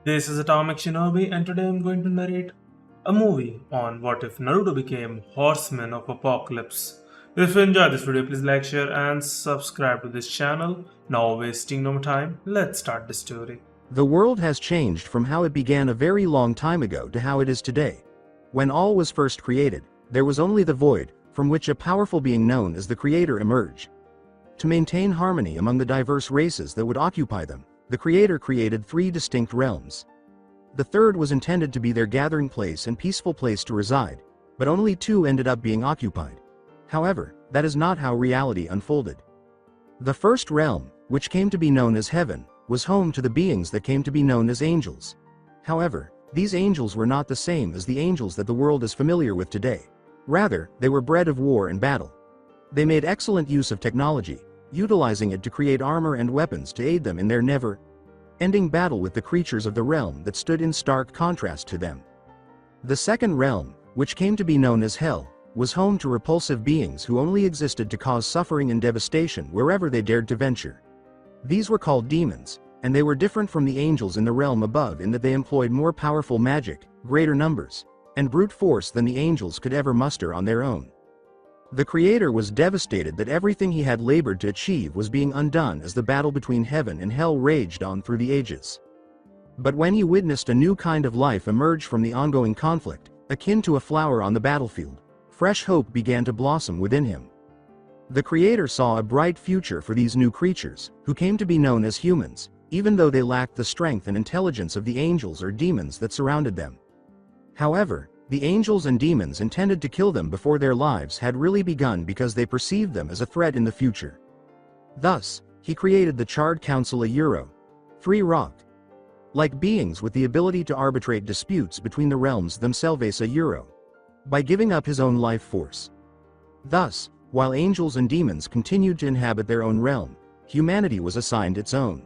This is Atomic Shinobi, and today I'm going to narrate a movie on what if Naruto became Horseman of Apocalypse. If you enjoyed this video, please like, share, and subscribe to this channel. Now, wasting no more time, let's start the story. The world has changed from how it began a very long time ago to how it is today. When all was first created, there was only the void, from which a powerful being known as the Creator emerged. To maintain harmony among the diverse races that would occupy them, the Creator created three distinct realms. The third was intended to be their gathering place and peaceful place to reside, but only two ended up being occupied. However, that is not how reality unfolded. The first realm, which came to be known as heaven, was home to the beings that came to be known as angels. However, these angels were not the same as the angels that the world is familiar with today. Rather, they were bred of war and battle. They made excellent use of technology, utilizing it to create armor and weapons to aid them in their never-ending battle with the creatures of the realm that stood in stark contrast to them. The second realm, which came to be known as hell, was home to repulsive beings who only existed to cause suffering and devastation wherever they dared to venture. These were called demons, and they were different from the angels in the realm above in that they employed more powerful magic, greater numbers, and brute force than the angels could ever muster on their own. The Creator was devastated that everything he had labored to achieve was being undone as the battle between heaven and hell raged on through the ages. But when he witnessed a new kind of life emerge from the ongoing conflict, akin to a flower on the battlefield, fresh hope began to blossom within him. The Creator saw a bright future for these new creatures, who came to be known as humans, even though they lacked the strength and intelligence of the angels or demons that surrounded them. However, the angels and demons intended to kill them before their lives had really begun because they perceived them as a threat in the future. Thus, he created the Charred Council, a Euro-3 rock-like beings with the ability to arbitrate disputes between the realms themselves, a Euro, by giving up his own life force. Thus, while angels and demons continued to inhabit their own realm, humanity was assigned its own.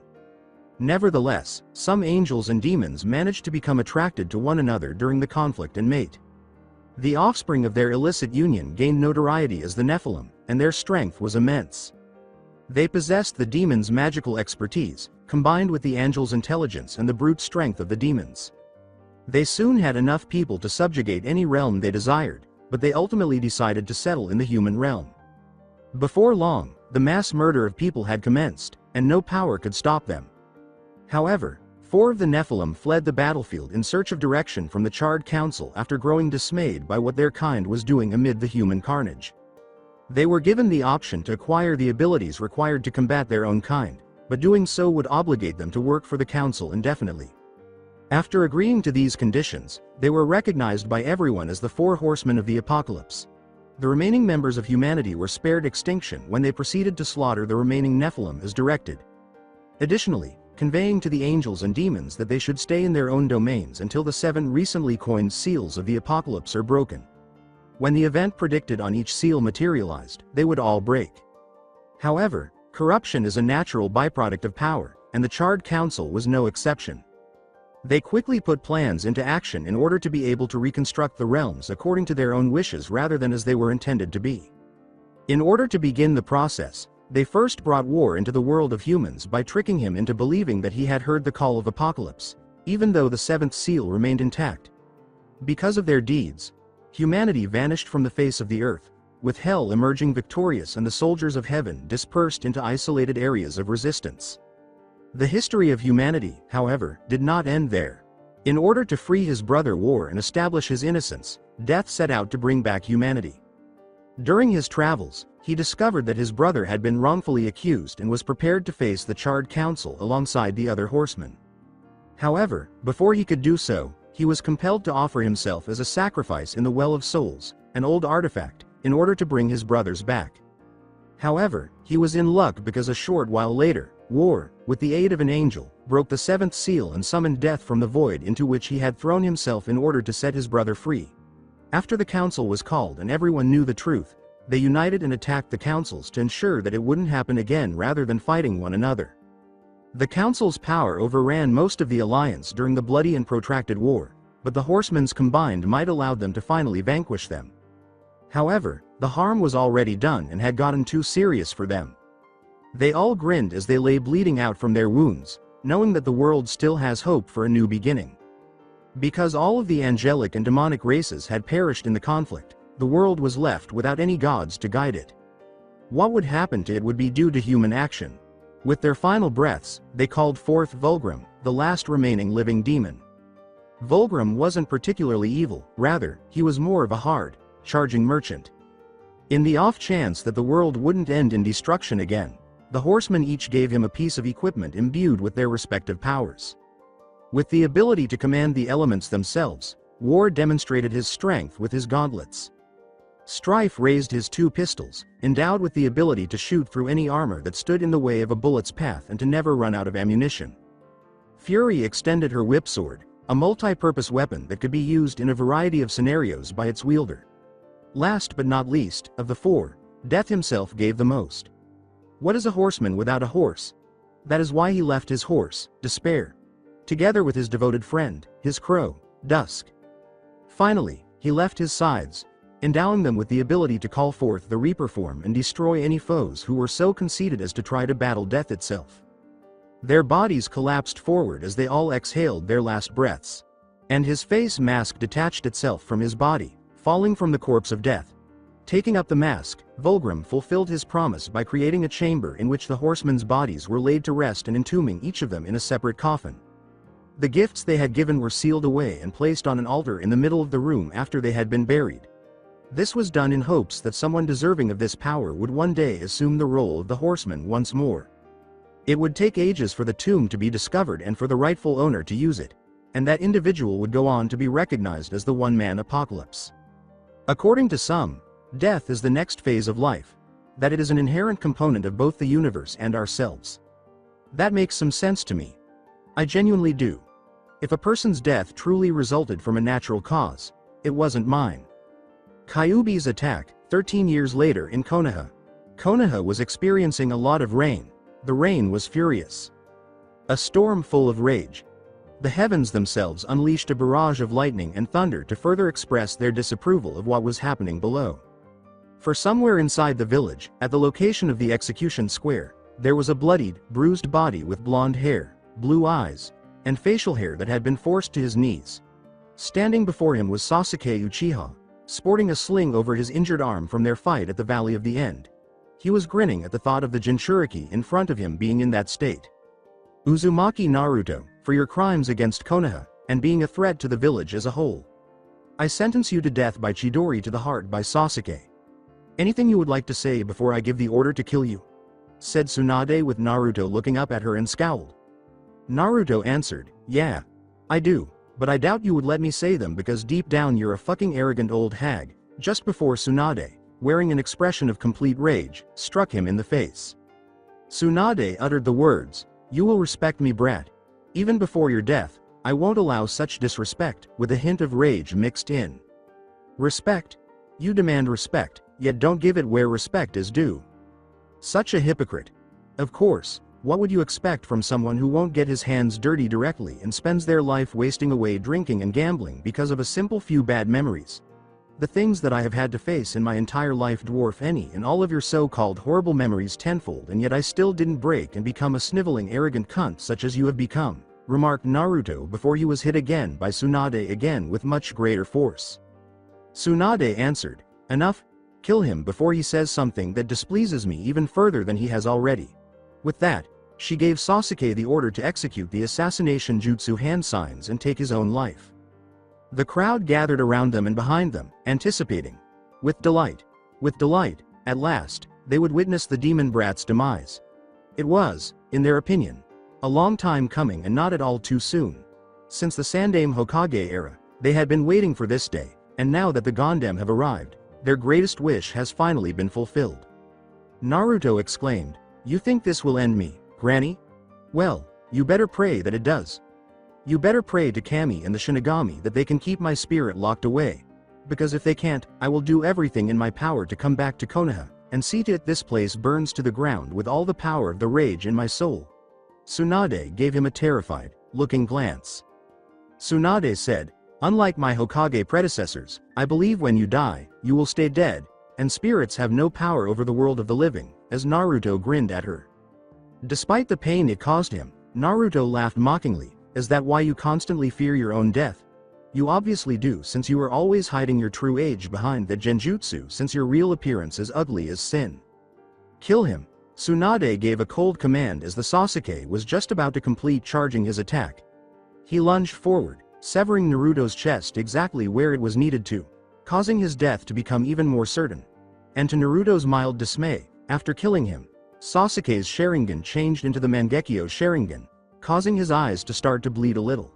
Nevertheless, some angels and demons managed to become attracted to one another during the conflict and mate. The offspring of their illicit union gained notoriety as the Nephilim, and their strength was immense. They possessed the demons' magical expertise, combined with the angels' intelligence and the brute strength of the demons. They soon had enough people to subjugate any realm they desired, but they ultimately decided to settle in the human realm. Before long, the mass murder of people had commenced, and no power could stop them. However, 4 of the Nephilim fled the battlefield in search of direction from the Charred Council after growing dismayed by what their kind was doing amid the human carnage. They were given the option to acquire the abilities required to combat their own kind, but doing so would obligate them to work for the Council indefinitely. After agreeing to these conditions, they were recognized by everyone as the Four Horsemen of the Apocalypse. The remaining members of humanity were spared extinction when they proceeded to slaughter the remaining Nephilim as directed. Additionally, conveying to the angels and demons that they should stay in their own domains until the 7 recently coined seals of the apocalypse are broken. When the event predicted on each seal materialized, they would all break. However, corruption is a natural byproduct of power, and the Charred Council was no exception. They quickly put plans into action in order to be able to reconstruct the realms according to their own wishes rather than as they were intended to be. In order to begin the process, they first brought war into the world of humans by tricking him into believing that he had heard the call of apocalypse, even though the 7th seal remained intact. Because of their deeds, humanity vanished from the face of the earth, with hell emerging victorious and the soldiers of heaven dispersed into isolated areas of resistance. The history of humanity, however, did not end there. In order to free his brother War and establish his innocence, Death set out to bring back humanity. During his travels, he discovered that his brother had been wrongfully accused and was prepared to face the Charred Council alongside the other horsemen. However, before he could do so, he was compelled to offer himself as a sacrifice in the Well of Souls, an old artifact, in order to bring his brothers back. However, he was in luck because a short while later, War, with the aid of an angel, broke the 7th seal and summoned death from the void into which he had thrown himself in order to set his brother free. After the council was called and everyone knew the truth, they united and attacked the councils to ensure that it wouldn't happen again rather than fighting one another. The council's power overran most of the alliance during the bloody and protracted war, but the horsemen's combined might allowed them to finally vanquish them. However, the harm was already done and had gotten too serious for them. They all grinned as they lay bleeding out from their wounds, knowing that the world still has hope for a new beginning. Because all of the angelic and demonic races had perished in the conflict, the world was left without any gods to guide it. What would happen to it would be due to human action. With their final breaths, they called forth Vulgrim, the last remaining living demon. Vulgrim wasn't particularly evil, rather, he was more of a hard, charging merchant. In the off chance that the world wouldn't end in destruction again, the horsemen each gave him a piece of equipment imbued with their respective powers. With the ability to command the elements themselves, War demonstrated his strength with his gauntlets. Strife raised his 2 pistols, endowed with the ability to shoot through any armor that stood in the way of a bullet's path and to never run out of ammunition. Fury extended her whip sword, a multi-purpose weapon that could be used in a variety of scenarios by its wielder. Last but not least, of the 4, Death himself gave the most. What is a horseman without a horse? That is why he left his horse, Despair, together with his devoted friend, his crow, Dusk. Finally, he left his scythes, endowing them with the ability to call forth the Reaper form and destroy any foes who were so conceited as to try to battle death itself. Their bodies collapsed forward as they all exhaled their last breaths. And his face mask detached itself from his body, falling from the corpse of death. Taking up the mask, Vulgrim fulfilled his promise by creating a chamber in which the horsemen's bodies were laid to rest and entombing each of them in a separate coffin. The gifts they had given were sealed away and placed on an altar in the middle of the room after they had been buried. This was done in hopes that someone deserving of this power would one day assume the role of the horseman once more. It would take ages for the tomb to be discovered and for the rightful owner to use it, and that individual would go on to be recognized as the one-man apocalypse. According to some, death is the next phase of life, that it is an inherent component of both the universe and ourselves. That makes some sense to me. I genuinely do. If a person's death truly resulted from a natural cause, it wasn't mine. Kyuubi's attack, 13 years later in Konoha. Konoha was experiencing a lot of rain. The rain was furious. A storm full of rage. The heavens themselves unleashed a barrage of lightning and thunder to further express their disapproval of what was happening below. For somewhere inside the village, at the location of the execution square, there was a bloodied, bruised body with blonde hair, blue eyes, and facial hair that had been forced to his knees. Standing before him was Sasuke Uchiha, sporting a sling over his injured arm from their fight at the Valley of the End. He was grinning at the thought of the Jinchuriki in front of him being in that state. Uzumaki Naruto, for your crimes against Konoha, and being a threat to the village as a whole. I sentence you to death by Chidori to the heart by Sasuke. Anything you would like to say before I give the order to kill you? Said Tsunade with Naruto looking up at her and scowled. Naruto answered, yeah, I do, but I doubt you would let me say them because deep down you're a fucking arrogant old hag. Just before Tsunade, wearing an expression of complete rage, struck him in the face. Tsunade uttered the words, you will respect me, brat. Even before your death, I won't allow such disrespect, with a hint of rage mixed in. Respect? You demand respect, yet don't give it where respect is due. Such a hypocrite. Of course, what would you expect from someone who won't get his hands dirty directly and spends their life wasting away drinking and gambling because of a simple few bad memories? The things that I have had to face in my entire life dwarf any and all of your so-called horrible memories tenfold, and yet I still didn't break and become a sniveling arrogant cunt such as you have become, remarked Naruto before he was hit again by Tsunade again with much greater force. Tsunade answered, enough, kill him before he says something that displeases me even further than he has already. With that, she gave Sasuke the order to execute the assassination jutsu hand signs and take his own life. The crowd gathered around them and behind them, anticipating. With delight, at last, they would witness the demon brat's demise. It was, in their opinion, a long time coming and not at all too soon. Since the Sandaime Hokage era, they had been waiting for this day, and now that the Gondem have arrived, their greatest wish has finally been fulfilled. Naruto exclaimed, you think this will end me, Granny? Well, you better pray that it does. You better pray to Kami and the Shinigami that they can keep my spirit locked away. Because if they can't, I will do everything in my power to come back to Konoha, and see to it this place burns to the ground with all the power of the rage in my soul. Tsunade gave him a terrified, looking glance. Tsunade said, unlike my Hokage predecessors, I believe when you die, you will stay dead, and spirits have no power over the world of the living, as Naruto grinned at her. Despite the pain it caused him, Naruto laughed mockingly. Is that why you constantly fear your own death? You obviously do, since you are always hiding your true age behind that genjutsu, since your real appearance is ugly as sin. Kill him. Tsunade gave a cold command as the Sasuke was just about to complete charging his attack. He lunged forward, severing Naruto's chest exactly where it was needed to, causing his death to become even more certain. And to Naruto's mild dismay, after killing him, Sasuke's Sharingan changed into the Mangekyo Sharingan, causing his eyes to start to bleed a little.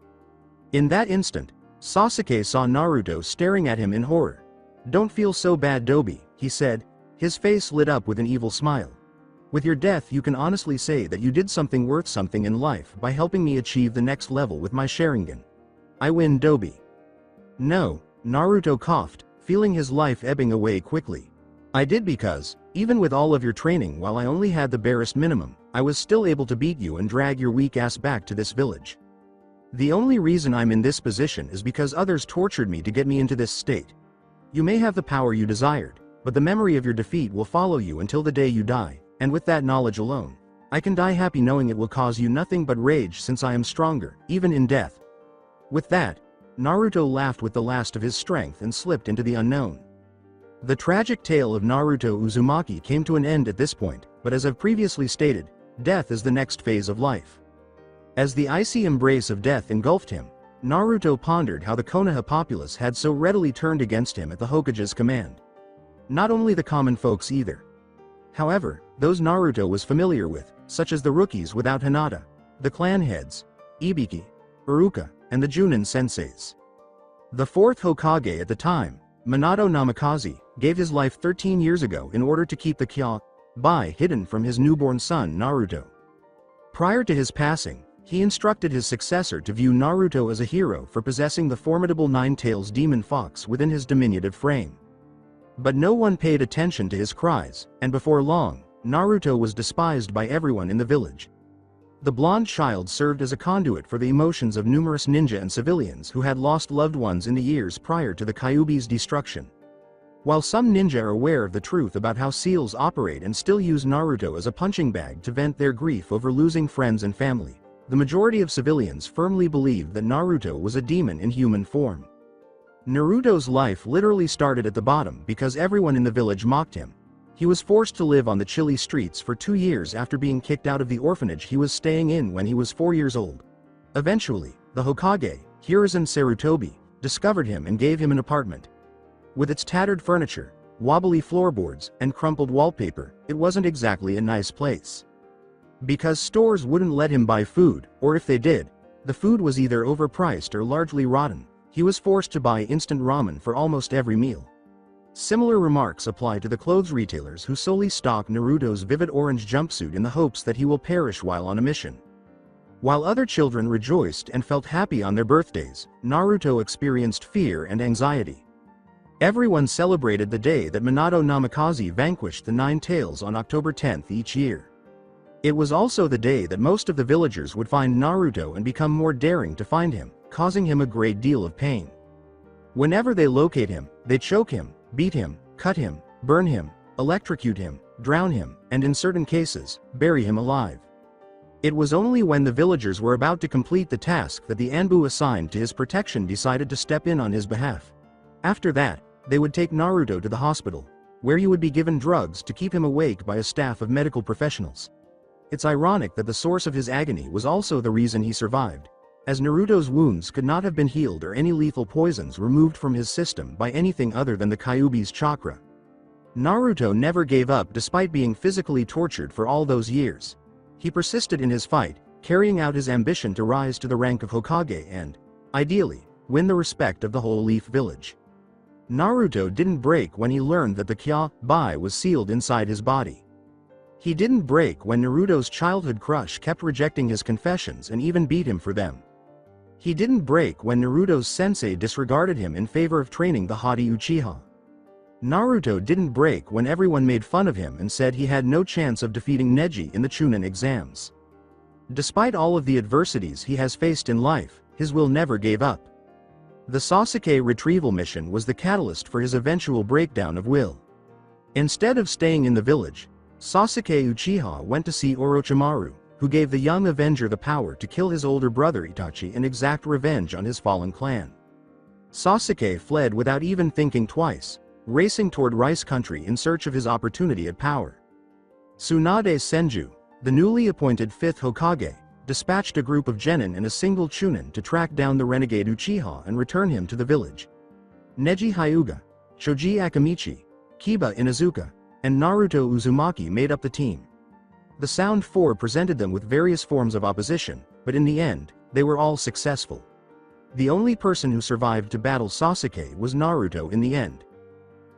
In that instant, Sasuke saw Naruto staring at him in horror. "Don't feel so bad, Dobi," he said, his face lit up with an evil smile. "With your death you can honestly say that you did something worth something in life by helping me achieve the next level with my Sharingan. I win, Dobi." "No," Naruto coughed, feeling his life ebbing away quickly. "I did because, even with all of your training, while I only had the barest minimum, I was still able to beat you and drag your weak ass back to this village. The only reason I'm in this position is because others tortured me to get me into this state. You may have the power you desired, but the memory of your defeat will follow you until the day you die, and with that knowledge alone, I can die happy knowing it will cause you nothing but rage since I am stronger, even in death." With that, Naruto laughed with the last of his strength and slipped into the unknown. The tragic tale of Naruto Uzumaki came to an end at this point, but as I've previously stated, death is the next phase of life. As the icy embrace of death engulfed him, Naruto pondered how the Konoha populace had so readily turned against him at the Hokage's command. Not only the common folks either. However, those Naruto was familiar with, such as the rookies without Hinata, the clan heads, Ibiki, Iruka, and the Junin senseis. The fourth Hokage at the time, Minato Namikaze, gave his life 13 years ago in order to keep the Kya-bai hidden from his newborn son Naruto. Prior to his passing, he instructed his successor to view Naruto as a hero for possessing the formidable Nine-Tails demon fox within his diminutive frame. But no one paid attention to his cries, and before long, Naruto was despised by everyone in the village. The blonde child served as a conduit for the emotions of numerous ninja and civilians who had lost loved ones in the years prior to the Kyuubi's destruction. While some ninja are aware of the truth about how seals operate and still use Naruto as a punching bag to vent their grief over losing friends and family, the majority of civilians firmly believed that Naruto was a demon in human form. Naruto's life literally started at the bottom because everyone in the village mocked him. He was forced to live on the chilly streets for 2 years after being kicked out of the orphanage he was staying in when he was 4 years old. Eventually, the Hokage, Hiruzen Sarutobi, discovered him and gave him an apartment. With its tattered furniture, wobbly floorboards, and crumpled wallpaper, it wasn't exactly a nice place. Because stores wouldn't let him buy food, or if they did, the food was either overpriced or largely rotten, he was forced to buy instant ramen for almost every meal. Similar remarks apply to the clothes retailers who solely stock Naruto's vivid orange jumpsuit in the hopes that he will perish while on a mission. While other children rejoiced and felt happy on their birthdays, Naruto experienced fear and anxiety. Everyone celebrated the day that Minato Namikaze vanquished the Nine-Tails on October 10th each year. It was also the day that most of the villagers would find Naruto and become more daring to find him, causing him a great deal of pain. Whenever they locate him, they choke him, beat him, cut him, burn him, electrocute him, drown him, and in certain cases, bury him alive. It was only when the villagers were about to complete the task that the Anbu assigned to his protection decided to step in on his behalf. After that, they would take Naruto to the hospital, where he would be given drugs to keep him awake by a staff of medical professionals. It's ironic that the source of his agony was also the reason he survived, as Naruto's wounds could not have been healed or any lethal poisons removed from his system by anything other than the Kyuubi's chakra. Naruto never gave up despite being physically tortured for all those years. He persisted in his fight, carrying out his ambition to rise to the rank of Hokage and, ideally, win the respect of the whole Leaf Village. Naruto didn't break when he learned that the Kya-bai was sealed inside his body. He didn't break when Naruto's childhood crush kept rejecting his confessions and even beat him for them. He didn't break when Naruto's sensei disregarded him in favor of training the haughty Uchiha. Naruto didn't break when everyone made fun of him and said he had no chance of defeating Neji in the Chunin exams. Despite all of the adversities he has faced in life, his will never gave up. The Sasuke retrieval mission was the catalyst for his eventual breakdown of will. Instead of staying in the village, Sasuke Uchiha went to see Orochimaru, who gave the young Avenger the power to kill his older brother Itachi and exact revenge on his fallen clan. Sasuke fled without even thinking twice, racing toward Rice Country in search of his opportunity at power. Tsunade Senju, the newly appointed 5th Hokage, dispatched a group of genin and a single chunin to track down the renegade Uchiha and return him to the village. Neji Hyuga, Choji Akamichi, Kiba Inuzuka, and Naruto Uzumaki made up the team. The Sound Four presented them with various forms of opposition, but in the end, they were all successful. The only person who survived to battle Sasuke was Naruto in the end.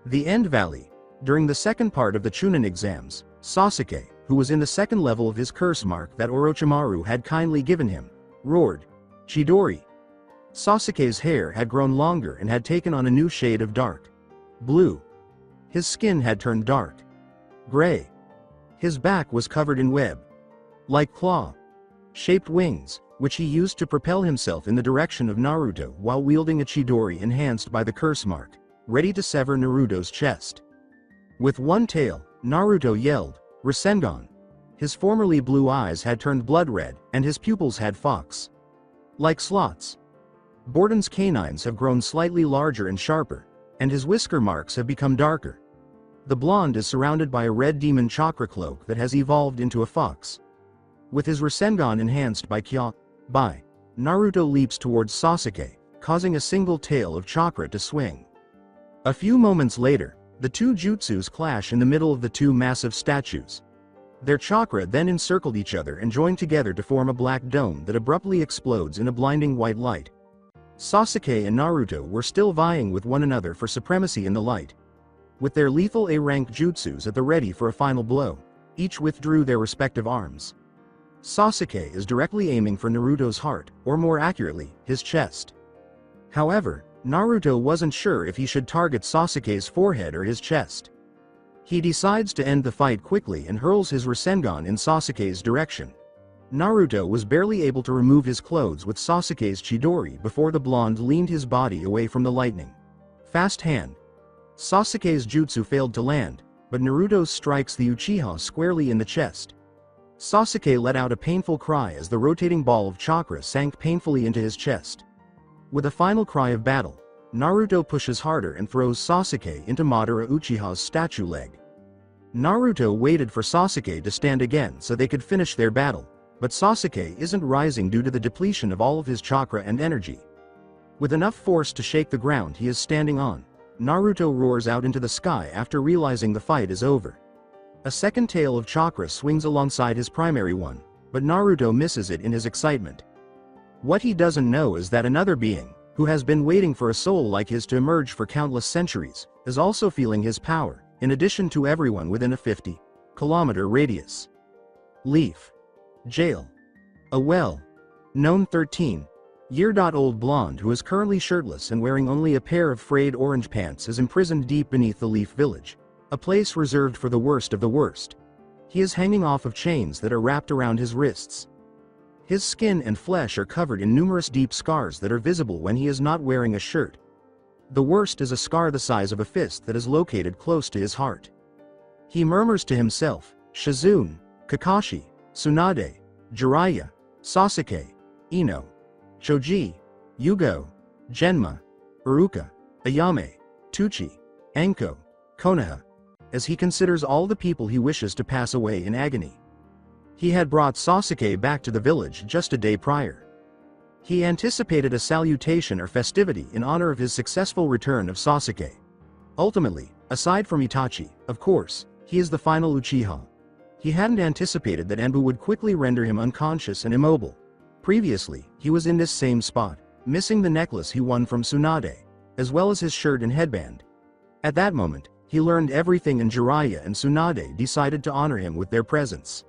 The End Valley. During the second part of the Chunin exams, Sasuke, who was in the second level of his curse mark that Orochimaru had kindly given him, roared, "Chidori!" Sasuke's hair had grown longer and had taken on a new shade of dark blue. His skin had turned dark gray. His back was covered in web-like claw-shaped wings, which he used to propel himself in the direction of Naruto while wielding a Chidori enhanced by the curse mark, ready to sever Naruto's chest. With one tail, Naruto yelled, "Rasengan!" His formerly blue eyes had turned blood red, and his pupils had fox-like slots. Borden's canines have grown slightly larger and sharper, and his whisker marks have become darker. The blonde is surrounded by a red demon chakra cloak that has evolved into a fox. With his Rasengan enhanced by Naruto leaps towards Sasuke, causing a single tail of chakra to swing. A few moments later, the two jutsus clash in the middle of the two massive statues. Their chakra then encircled each other and joined together to form a black dome that abruptly explodes in a blinding white light. Sasuke and Naruto were still vying with one another for supremacy in the light. With their lethal A-rank jutsus at the ready for a final blow, each withdrew their respective arms. Sasuke is directly aiming for Naruto's heart, or more accurately, his chest. However, Naruto wasn't sure if he should target Sasuke's forehead or his chest. He decides to end the fight quickly and hurls his Rasengan in Sasuke's direction. Naruto was barely able to remove his clothes with Sasuke's Chidori before the blonde leaned his body away from the lightning fast hand. Sasuke's jutsu failed to land, but Naruto strikes the Uchiha squarely in the chest. Sasuke let out a painful cry as the rotating ball of chakra sank painfully into his chest. With a final cry of battle, Naruto pushes harder and throws Sasuke into Madara Uchiha's statue leg. Naruto waited for Sasuke to stand again so they could finish their battle, but Sasuke isn't rising due to the depletion of all of his chakra and energy. With enough force to shake the ground he is standing on, Naruto roars out into the sky after realizing the fight is over. A second tail of chakra swings alongside his primary one, but Naruto misses it in his excitement. What he doesn't know is that another being, who has been waiting for a soul like his to emerge for countless centuries, is also feeling his power, in addition to everyone within a 50-kilometer radius. Leaf. Jail. A well-known 13-year-old blonde who is currently shirtless and wearing only a pair of frayed orange pants is imprisoned deep beneath the Leaf Village, a place reserved for the worst of the worst. He is hanging off of chains that are wrapped around his wrists. His skin and flesh are covered in numerous deep scars that are visible when he is not wearing a shirt. The worst is a scar the size of a fist that is located close to his heart. He murmurs to himself, "Shizune, Kakashi, Tsunade, Jiraiya, Sasuke, Ino, Choji, Yugo, Genma, Iruka, Ayame, Tuchi, Anko, Konoha," as he considers all the people he wishes to pass away in agony. He had brought Sasuke back to the village just a day prior. He anticipated a salutation or festivity in honor of his successful return of Sasuke. Ultimately, aside from Itachi, of course, he is the final Uchiha. He hadn't anticipated that Anbu would quickly render him unconscious and immobile. Previously, he was in this same spot, missing the necklace he won from Tsunade, as well as his shirt and headband. At that moment, he learned everything and Jiraiya and Tsunade decided to honor him with their presence.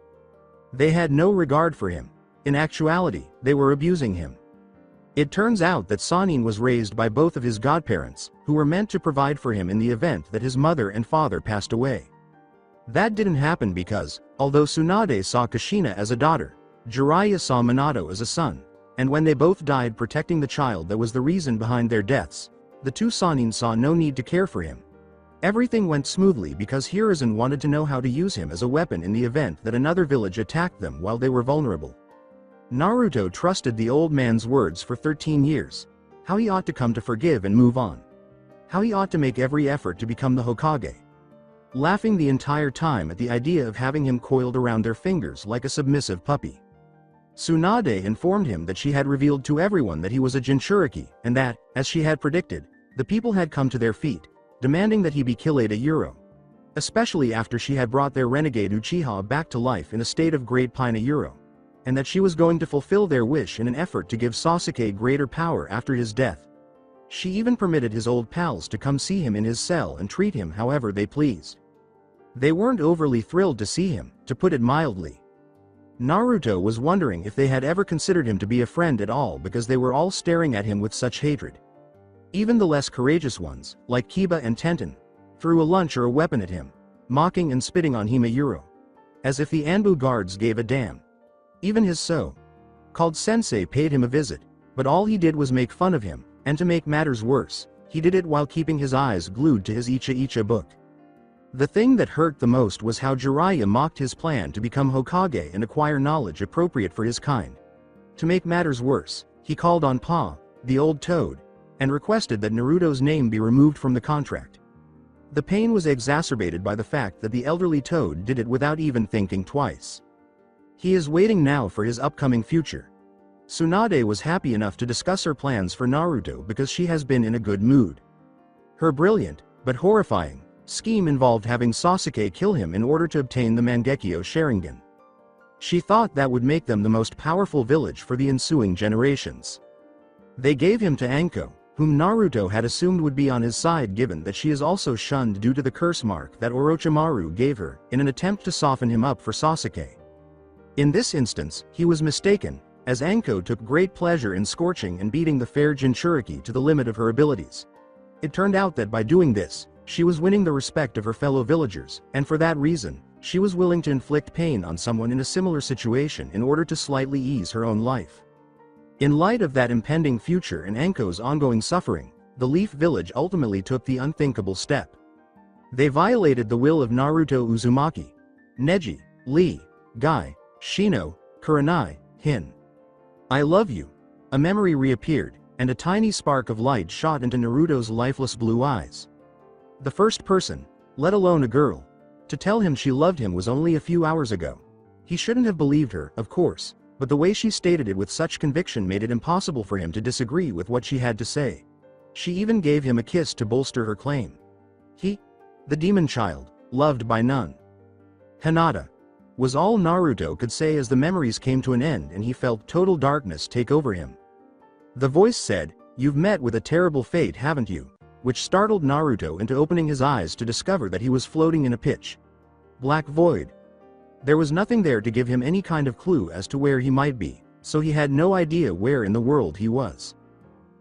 They had no regard for him. In actuality, they were abusing him. It turns out that Sannin was raised by both of his godparents, who were meant to provide for him in the event that his mother and father passed away. That didn't happen because, although Tsunade saw Kushina as a daughter, Jiraiya saw Minato as a son, and when they both died protecting the child that was the reason behind their deaths, the two Sannin saw no need to care for him. Everything went smoothly because Hiruzen wanted to know how to use him as a weapon in the event that another village attacked them while they were vulnerable. Naruto trusted the old man's words for 13 years. How he ought to come to forgive and move on. How he ought to make every effort to become the Hokage. Laughing the entire time at the idea of having him coiled around their fingers like a submissive puppy. Tsunade informed him that she had revealed to everyone that he was a Jinchuriki, and that, as she had predicted, the people had come to their feet, demanding that he be killed a Euro. Especially after she had brought their renegade Uchiha back to life in a state of great pain a Euro. And that she was going to fulfill their wish in an effort to give Sasuke greater power after his death. She even permitted his old pals to come see him in his cell and treat him however they pleased. They weren't overly thrilled to see him, to put it mildly. Naruto was wondering if they had ever considered him to be a friend at all because they were all staring at him with such hatred. Even the less courageous ones, like Kiba and Tenten, threw a lunch or a weapon at him, mocking and spitting on him a Euro. As if the Anbu guards gave a damn. Even his so-called sensei paid him a visit, but all he did was make fun of him, and to make matters worse, he did it while keeping his eyes glued to his Icha book. The thing that hurt the most was how Jiraiya mocked his plan to become Hokage and acquire knowledge appropriate for his kind. To make matters worse, he called on Pa, the old toad, and requested that Naruto's name be removed from the contract. The pain was exacerbated by the fact that the elderly toad did it without even thinking twice. He is waiting now for his upcoming future. Tsunade was happy enough to discuss her plans for Naruto because she has been in a good mood. Her brilliant, but horrifying, scheme involved having Sasuke kill him in order to obtain the Mangekyo Sharingan. She thought that would make them the most powerful village for the ensuing generations. They gave him to Anko, whom Naruto had assumed would be on his side given that she is also shunned due to the curse mark that Orochimaru gave her, in an attempt to soften him up for Sasuke. In this instance, he was mistaken, as Anko took great pleasure in scorching and beating the fair Jinchuriki to the limit of her abilities. It turned out that by doing this, she was winning the respect of her fellow villagers, and for that reason, she was willing to inflict pain on someone in a similar situation in order to slightly ease her own life. In light of that impending future and Anko's ongoing suffering, the Leaf Village ultimately took the unthinkable step. They violated the will of Naruto Uzumaki, Neji, Lee, Guy, Shino, Kurenai, Hin. I love you. A memory reappeared, and a tiny spark of light shot into Naruto's lifeless blue eyes. The first person, let alone a girl, to tell him she loved him was only a few hours ago. He shouldn't have believed her, of course, but the way she stated it with such conviction made it impossible for him to disagree with what she had to say. She even gave him a kiss to bolster her claim. He, the demon child, loved by none. Hinata, was all Naruto could say as the memories came to an end and he felt total darkness take over him. The voice said, "You've met with a terrible fate, haven't you?" which startled Naruto into opening his eyes to discover that he was floating in a pitch black void. There was nothing there to give him any kind of clue as to where he might be, so he had no idea where in the world he was.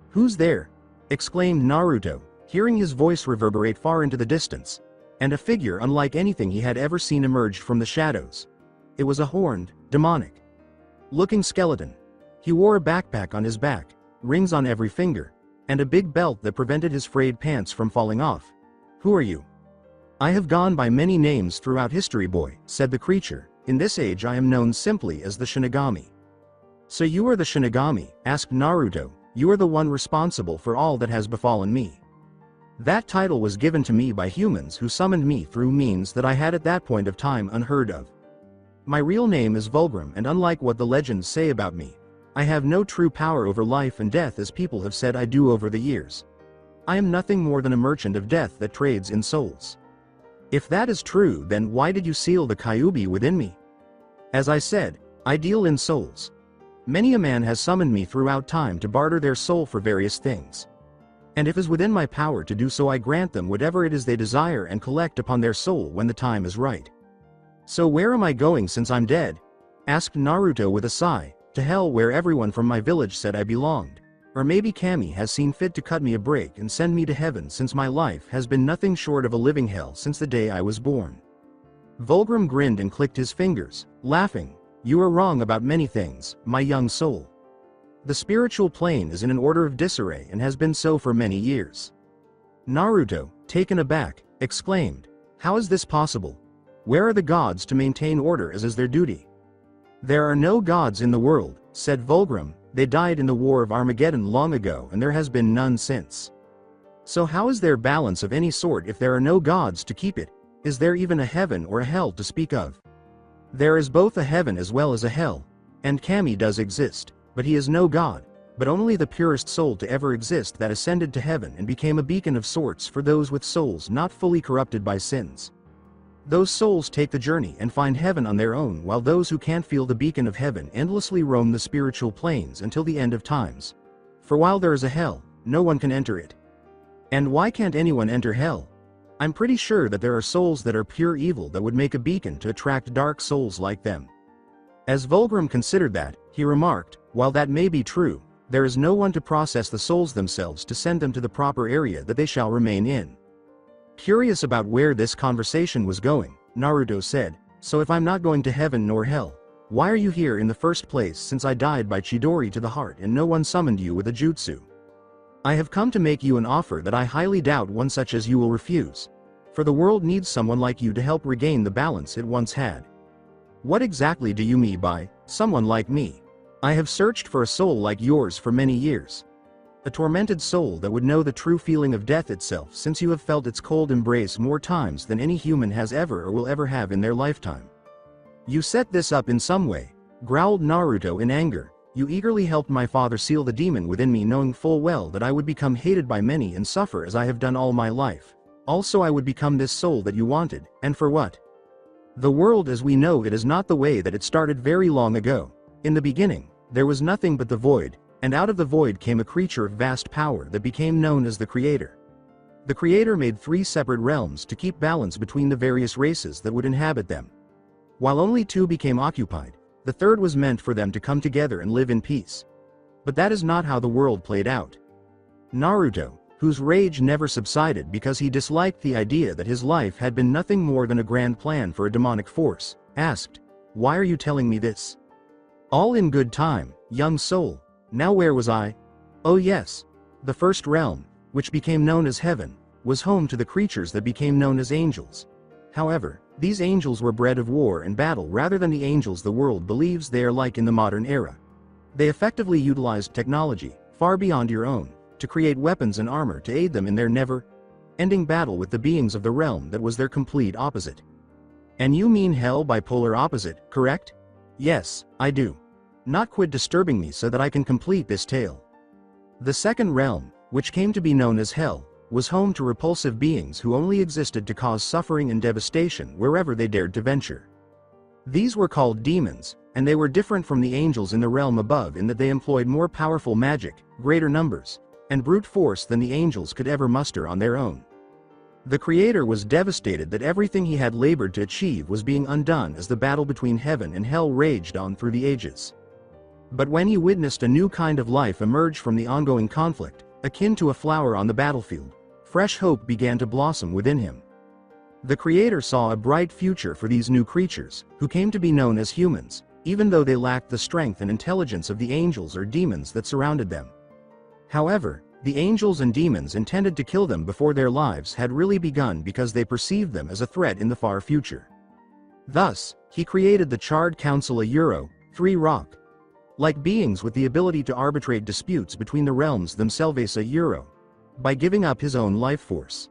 "Who's there?" exclaimed Naruto, hearing his voice reverberate far into the distance, and a figure unlike anything he had ever seen emerged from the shadows. It was a horned, demonic-looking skeleton. He wore a backpack on his back, rings on every finger, and a big belt that prevented his frayed pants from falling off. "Who are you?" "I have gone by many names throughout history, boy," said the creature. "In this age I am known simply as the Shinigami." "So you are the Shinigami?" asked Naruto. "You are the one responsible for all that has befallen me." "That title was given to me by humans who summoned me through means that I had at that point of time unheard of. My real name is Vulgrim, and unlike what the legends say about me, I have no true power over life and death as people have said I do over the years. I am nothing more than a merchant of death that trades in souls." "If that is true, then why did you seal the Kyuubi within me?" "As I said, I deal in souls. Many a man has summoned me throughout time to barter their soul for various things. And if it is within my power to do so, I grant them whatever it is they desire and collect upon their soul when the time is right." "So where am I going since I'm dead?" asked Naruto with a sigh. "To hell, where everyone from my village said I belonged. Or maybe Kami has seen fit to cut me a break and send me to heaven, since my life has been nothing short of a living hell since the day I was born." Vulgrim grinned and clicked his fingers, laughing. "You are wrong about many things, my young soul. The spiritual plane is in an order of disarray and has been so for many years." Naruto, taken aback, exclaimed, "How is this possible? Where are the gods to maintain order as is their duty?" "There are no gods in the world," said Volgrim, "they died in the War of Armageddon long ago and there has been none since. So how is there balance of any sort if there are no gods to keep it? Is there even a heaven or a hell to speak of? There is both a heaven as well as a hell, and Kami does exist, but he is no god, but only the purest soul to ever exist that ascended to heaven and became a beacon of sorts for those with souls not fully corrupted by sins. Those souls take the journey and find heaven on their own, while those who can't feel the beacon of heaven endlessly roam the spiritual planes until the end of times. For while there is a hell, no one can enter it. And why can't anyone enter hell? I'm pretty sure that there are souls that are pure evil that would make a beacon to attract dark souls like them." As Volgrim considered that, he remarked, "While that may be true, there is no one to process the souls themselves to send them to the proper area that they shall remain in." Curious about where this conversation was going, Naruto said, "So if I'm not going to heaven nor hell, why are you here in the first place, since I died by Chidori to the heart and no one summoned you with a jutsu? I have come to make you an offer that I highly doubt one such as you will refuse. For the world needs someone like you to help regain the balance it once had." "What exactly do you mean by someone like me? I have searched for a soul like yours for many years. A tormented soul that would know the true feeling of death itself, since you have felt its cold embrace more times than any human has ever or will ever have in their lifetime. You set this up in some way," growled Naruto in anger. "You eagerly helped my father seal the demon within me, knowing full well that I would become hated by many and suffer as I have done all my life. Also I would become this soul that you wanted, and for what? The world as we know it is not the way that it started very long ago. In the beginning, there was nothing but the void, and out of the void came a creature of vast power that became known as the Creator. The Creator made 3 separate realms to keep balance between the various races that would inhabit them. While only 2 became occupied, the third was meant for them to come together and live in peace. But that is not how the world played out." Naruto, whose rage never subsided because he disliked the idea that his life had been nothing more than a grand plan for a demonic force, asked, "Why are you telling me this?" "All in good time, young soul. Now where was I? Oh yes. The first realm, which became known as heaven, was home to the creatures that became known as angels. However, these angels were bred of war and battle rather than the angels the world believes they are like in the modern era. They effectively utilized technology, far beyond your own, to create weapons and armor to aid them in their never-ending battle with the beings of the realm that was their complete opposite." "And you mean hell by polar opposite, correct?" "Yes, I do. Not quit disturbing me so that I can complete this tale. The second realm, which came to be known as hell, was home to repulsive beings who only existed to cause suffering and devastation wherever they dared to venture. These were called demons, and they were different from the angels in the realm above in that they employed more powerful magic, greater numbers, and brute force than the angels could ever muster on their own. The Creator was devastated that everything he had labored to achieve was being undone as the battle between heaven and hell raged on through the ages. But when he witnessed a new kind of life emerge from the ongoing conflict, akin to a flower on the battlefield, fresh hope began to blossom within him. The Creator saw a bright future for these new creatures, who came to be known as humans, even though they lacked the strength and intelligence of the angels or demons that surrounded them. However, the angels and demons intended to kill them before their lives had really begun because they perceived them as a threat in the far future. Thus, he created the Charred Council, a Euro 3 rock like beings with the ability to arbitrate disputes between the realms themselves, a Euro, by giving up his own life force.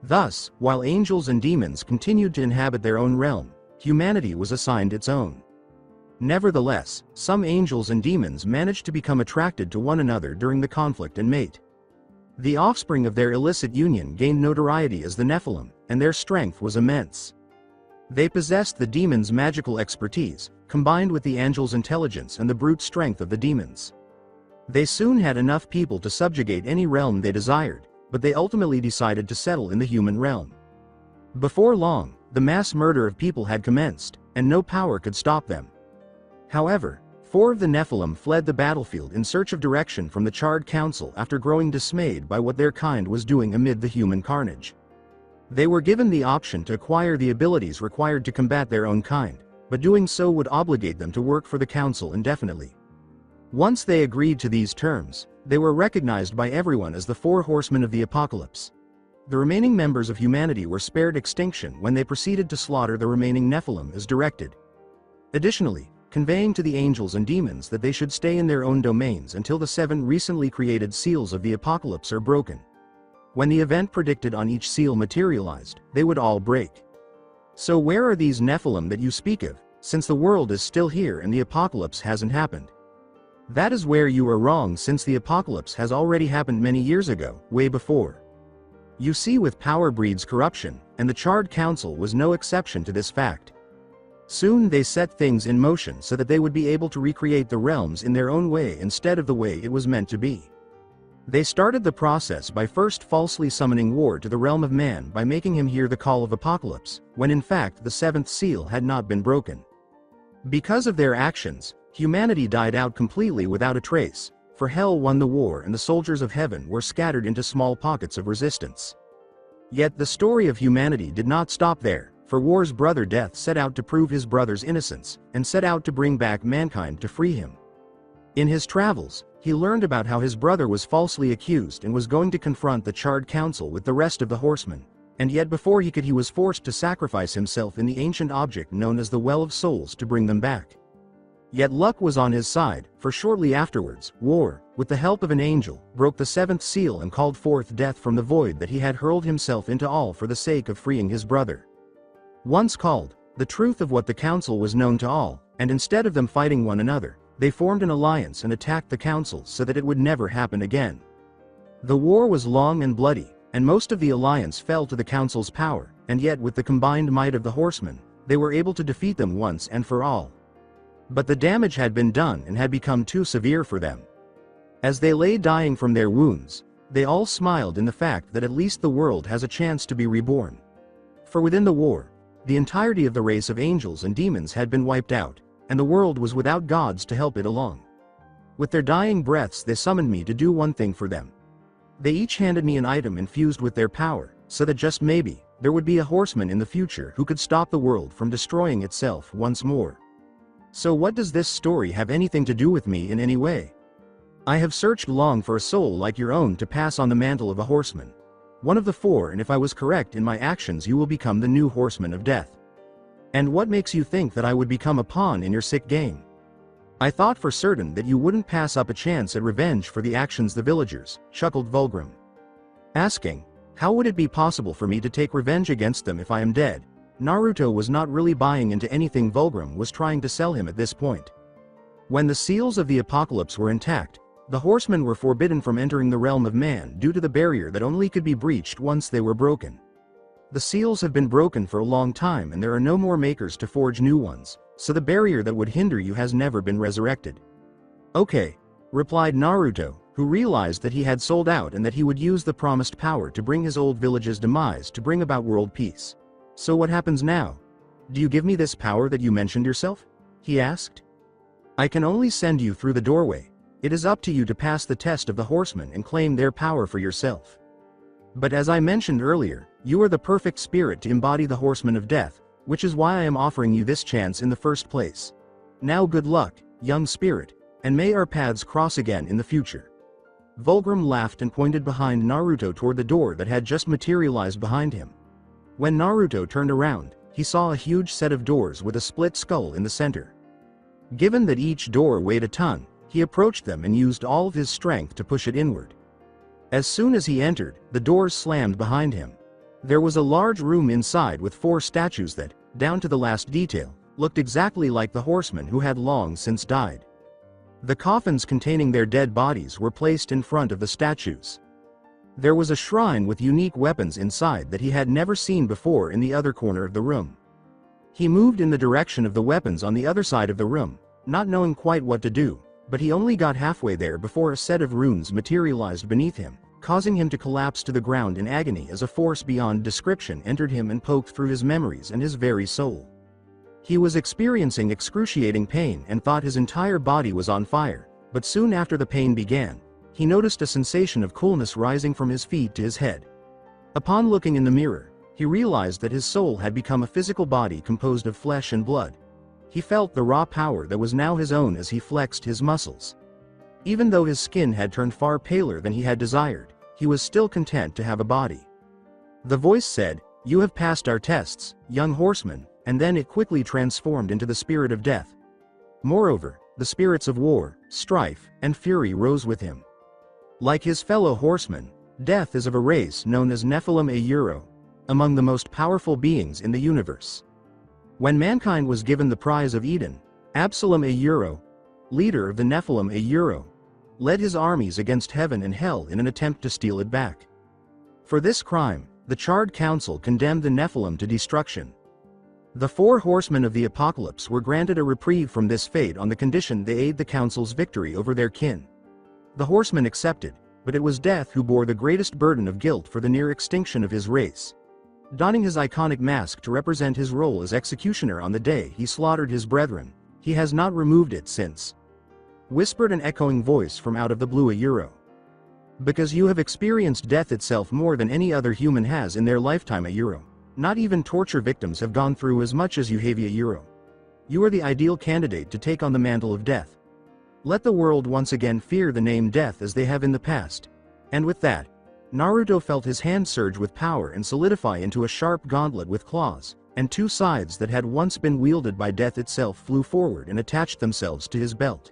Thus, while angels and demons continued to inhabit their own realm, humanity was assigned its own. Nevertheless, some angels and demons managed to become attracted to one another during the conflict and mate. The offspring of their illicit union gained notoriety as the Nephilim, and their strength was immense. They possessed the demons' magical expertise, combined with the angels' intelligence and the brute strength of the demons. They soon had enough people to subjugate any realm they desired, but they ultimately decided to settle in the human realm. Before long, the mass murder of people had commenced, and no power could stop them. However, 4 of the Nephilim fled the battlefield in search of direction from the Charred Council after growing dismayed by what their kind was doing amid the human carnage. They were given the option to acquire the abilities required to combat their own kind, but doing so would obligate them to work for the Council indefinitely. Once they agreed to these terms, they were recognized by everyone as the 4 Horsemen of the Apocalypse. The remaining members of humanity were spared extinction when they proceeded to slaughter the remaining Nephilim as directed. Additionally, conveying to the angels and demons that they should stay in their own domains until the 7 recently created seals of the apocalypse are broken. When the event predicted on each seal materialized, they would all break. So where are these Nephilim that you speak of, since the world is still here and the apocalypse hasn't happened? That is where you are wrong, since the apocalypse has already happened many years ago, way before. You see, with power breeds corruption, and the Charred Council was no exception to this fact. Soon they set things in motion so that they would be able to recreate the realms in their own way instead of the way it was meant to be. They started the process by first falsely summoning war to the realm of man by making him hear the call of apocalypse, when in fact the 7th seal had not been broken. Because of their actions, humanity died out completely without a trace, for hell won the war and the soldiers of heaven were scattered into small pockets of resistance. Yet the story of humanity did not stop there, for war's brother Death set out to prove his brother's innocence, and set out to bring back mankind to free him. In his travels, he learned about how his brother was falsely accused and was going to confront the Charred Council with the rest of the Horsemen, and yet before he could, he was forced to sacrifice himself in the ancient object known as the Well of Souls to bring them back. Yet luck was on his side, for shortly afterwards, War, with the help of an angel, broke the 7th seal and called forth death from the void that he had hurled himself into all for the sake of freeing his brother. Once called, the truth of what the council was known to all, and instead of them fighting one another, they formed an alliance and attacked the council so that it would never happen again. The war was long and bloody, and most of the alliance fell to the council's power, and yet with the combined might of the Horsemen, they were able to defeat them once and for all. But the damage had been done and had become too severe for them. As they lay dying from their wounds, they all smiled in the fact that at least the world has a chance to be reborn. For within the war, the entirety of the race of angels and demons had been wiped out, and the world was without gods to help it along. With their dying breaths they summoned me to do one thing for them. They each handed me an item infused with their power, so that just maybe, there would be a horseman in the future who could stop the world from destroying itself once more. So what does this story have anything to do with me in any way? I have searched long for a soul like your own to pass on the mantle of a horseman. One of the 4, and if I was correct in my actions you will become the new Horseman of Death. And what makes you think that I would become a pawn in your sick game? I thought for certain that you wouldn't pass up a chance at revenge for the actions the villagers, chuckled Vulgrim. Asking, how would it be possible for me to take revenge against them if I am dead? Naruto was not really buying into anything Vulgrim was trying to sell him at this point. When the seals of the apocalypse were intact, the horsemen were forbidden from entering the realm of man due to the barrier that only could be breached once they were broken. The seals have been broken for a long time and there are no more makers to forge new ones, so the barrier that would hinder you has never been resurrected. Okay, replied Naruto, who realized that he had sold out and that he would use the promised power to bring his old village's demise to bring about world peace. So what happens now? Do you give me this power that you mentioned yourself? He asked. I can only send you through the doorway. It is up to you to pass the test of the horsemen and claim their power for yourself. But as I mentioned earlier, you are the perfect spirit to embody the Horseman of Death, which is why I am offering you this chance in the first place. Now good luck, young spirit, and may our paths cross again in the future. Vulgrim laughed and pointed behind Naruto toward the door that had just materialized behind him. When Naruto turned around, he saw a huge set of doors with a split skull in the center. Given that each door weighed a ton, he approached them and used all of his strength to push it inward. As soon as he entered, the doors slammed behind him. There was a large room inside with 4 statues that, down to the last detail, looked exactly like the horsemen who had long since died. The coffins containing their dead bodies were placed in front of the statues. There was a shrine with unique weapons inside that he had never seen before in the other corner of the room. He moved in the direction of the weapons on the other side of the room, not knowing quite what to do, but he only got halfway there before a set of runes materialized beneath him, causing him to collapse to the ground in agony as a force beyond description entered him and poked through his memories and his very soul. He was experiencing excruciating pain and thought his entire body was on fire, but soon after the pain began, he noticed a sensation of coolness rising from his feet to his head. Upon looking in the mirror, he realized that his soul had become a physical body composed of flesh and blood. He felt the raw power that was now his own as he flexed his muscles. Even though his skin had turned far paler than he had desired, he was still content to have a body. The voice said, "You have passed our tests, young horseman," and then it quickly transformed into the spirit of death. Moreover, the spirits of war, strife, and fury rose with him. Like his fellow horsemen, Death is of a race known as Nephilim Euro, among the most powerful beings in the universe. When mankind was given the prize of Eden, Absalom Euro, leader of the Nephilim Euro, led his armies against heaven and hell in an attempt to steal it back. For this crime, the Charred Council condemned the Nephilim to destruction. The Four Horsemen of the Apocalypse were granted a reprieve from this fate on the condition they aid the Council's victory over their kin. The Horsemen accepted, but it was Death who bore the greatest burden of guilt for the near extinction of his race. Donning his iconic mask to represent his role as executioner on the day he slaughtered his brethren, he has not removed it since. Whispered an echoing voice from out of the blue Euro. Because you have experienced death itself more than any other human has in their lifetime Euro. Not even torture victims have gone through as much as you have Euro. You are the ideal candidate to take on the mantle of death. Let the world once again fear the name Death as they have in the past. And with that, Naruto felt his hand surge with power and solidify into a sharp gauntlet with claws, and two sides that had once been wielded by Death itself flew forward and attached themselves to his belt.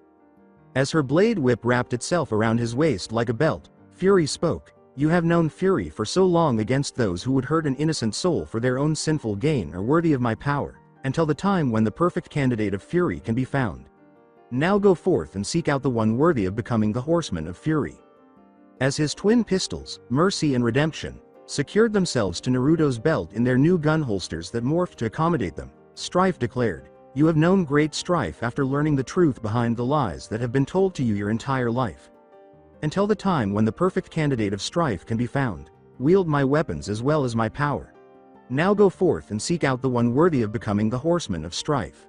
As her blade whip wrapped itself around his waist like a belt, Fury spoke, "You have known fury for so long against those who would hurt an innocent soul for their own sinful gain are worthy of my power, until the time when the perfect candidate of fury can be found. Now go forth and seek out the one worthy of becoming the Horseman of Fury." As his twin pistols, Mercy and Redemption, secured themselves to Naruto's belt in their new gun holsters that morphed to accommodate them, Strife declared, "You have known great strife after learning the truth behind the lies that have been told to you your entire life. Until the time when the perfect candidate of strife can be found, wield my weapons as well as my power. Now go forth and seek out the one worthy of becoming the Horseman of Strife."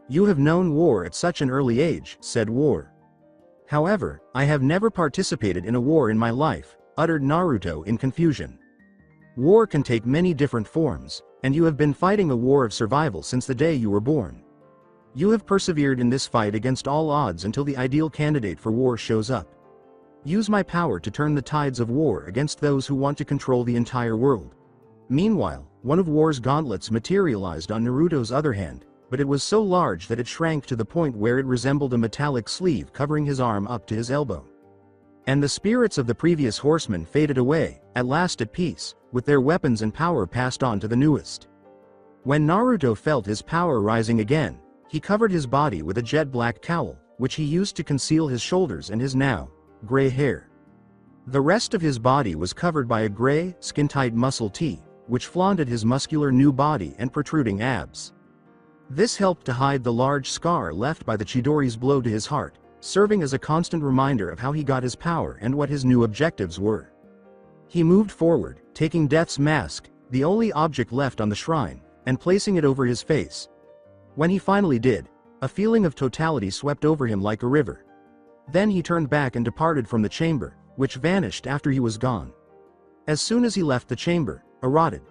"You have known war at such an early age," said War. "However, I have never participated in a war in my life," uttered Naruto in confusion. "War can take many different forms, and you have been fighting a war of survival since the day you were born. You have persevered in this fight against all odds until the ideal candidate for war shows up. Use my power to turn the tides of war against those who want to control the entire world." Meanwhile, one of War's gauntlets materialized on Naruto's other hand, but it was so large that it shrank to the point where it resembled a metallic sleeve covering his arm up to his elbow. And the spirits of the previous horsemen faded away, at last at peace, with their weapons and power passed on to the newest. When Naruto felt his power rising again, he covered his body with a jet black cowl, which he used to conceal his shoulders and his now gray hair. The rest of his body was covered by a gray, skin-tight muscle tee, which flaunted his muscular new body and protruding abs. This helped to hide the large scar left by the Chidori's blow to his heart, serving as a constant reminder of how he got his power and what his new objectives were. He moved forward, taking Death's mask, the only object left on the shrine, and placing it over his face. When he finally did, a feeling of totality swept over him like a river. Then he turned back and departed from the chamber, which vanished after he was gone. As soon as he left the chamber, a rotted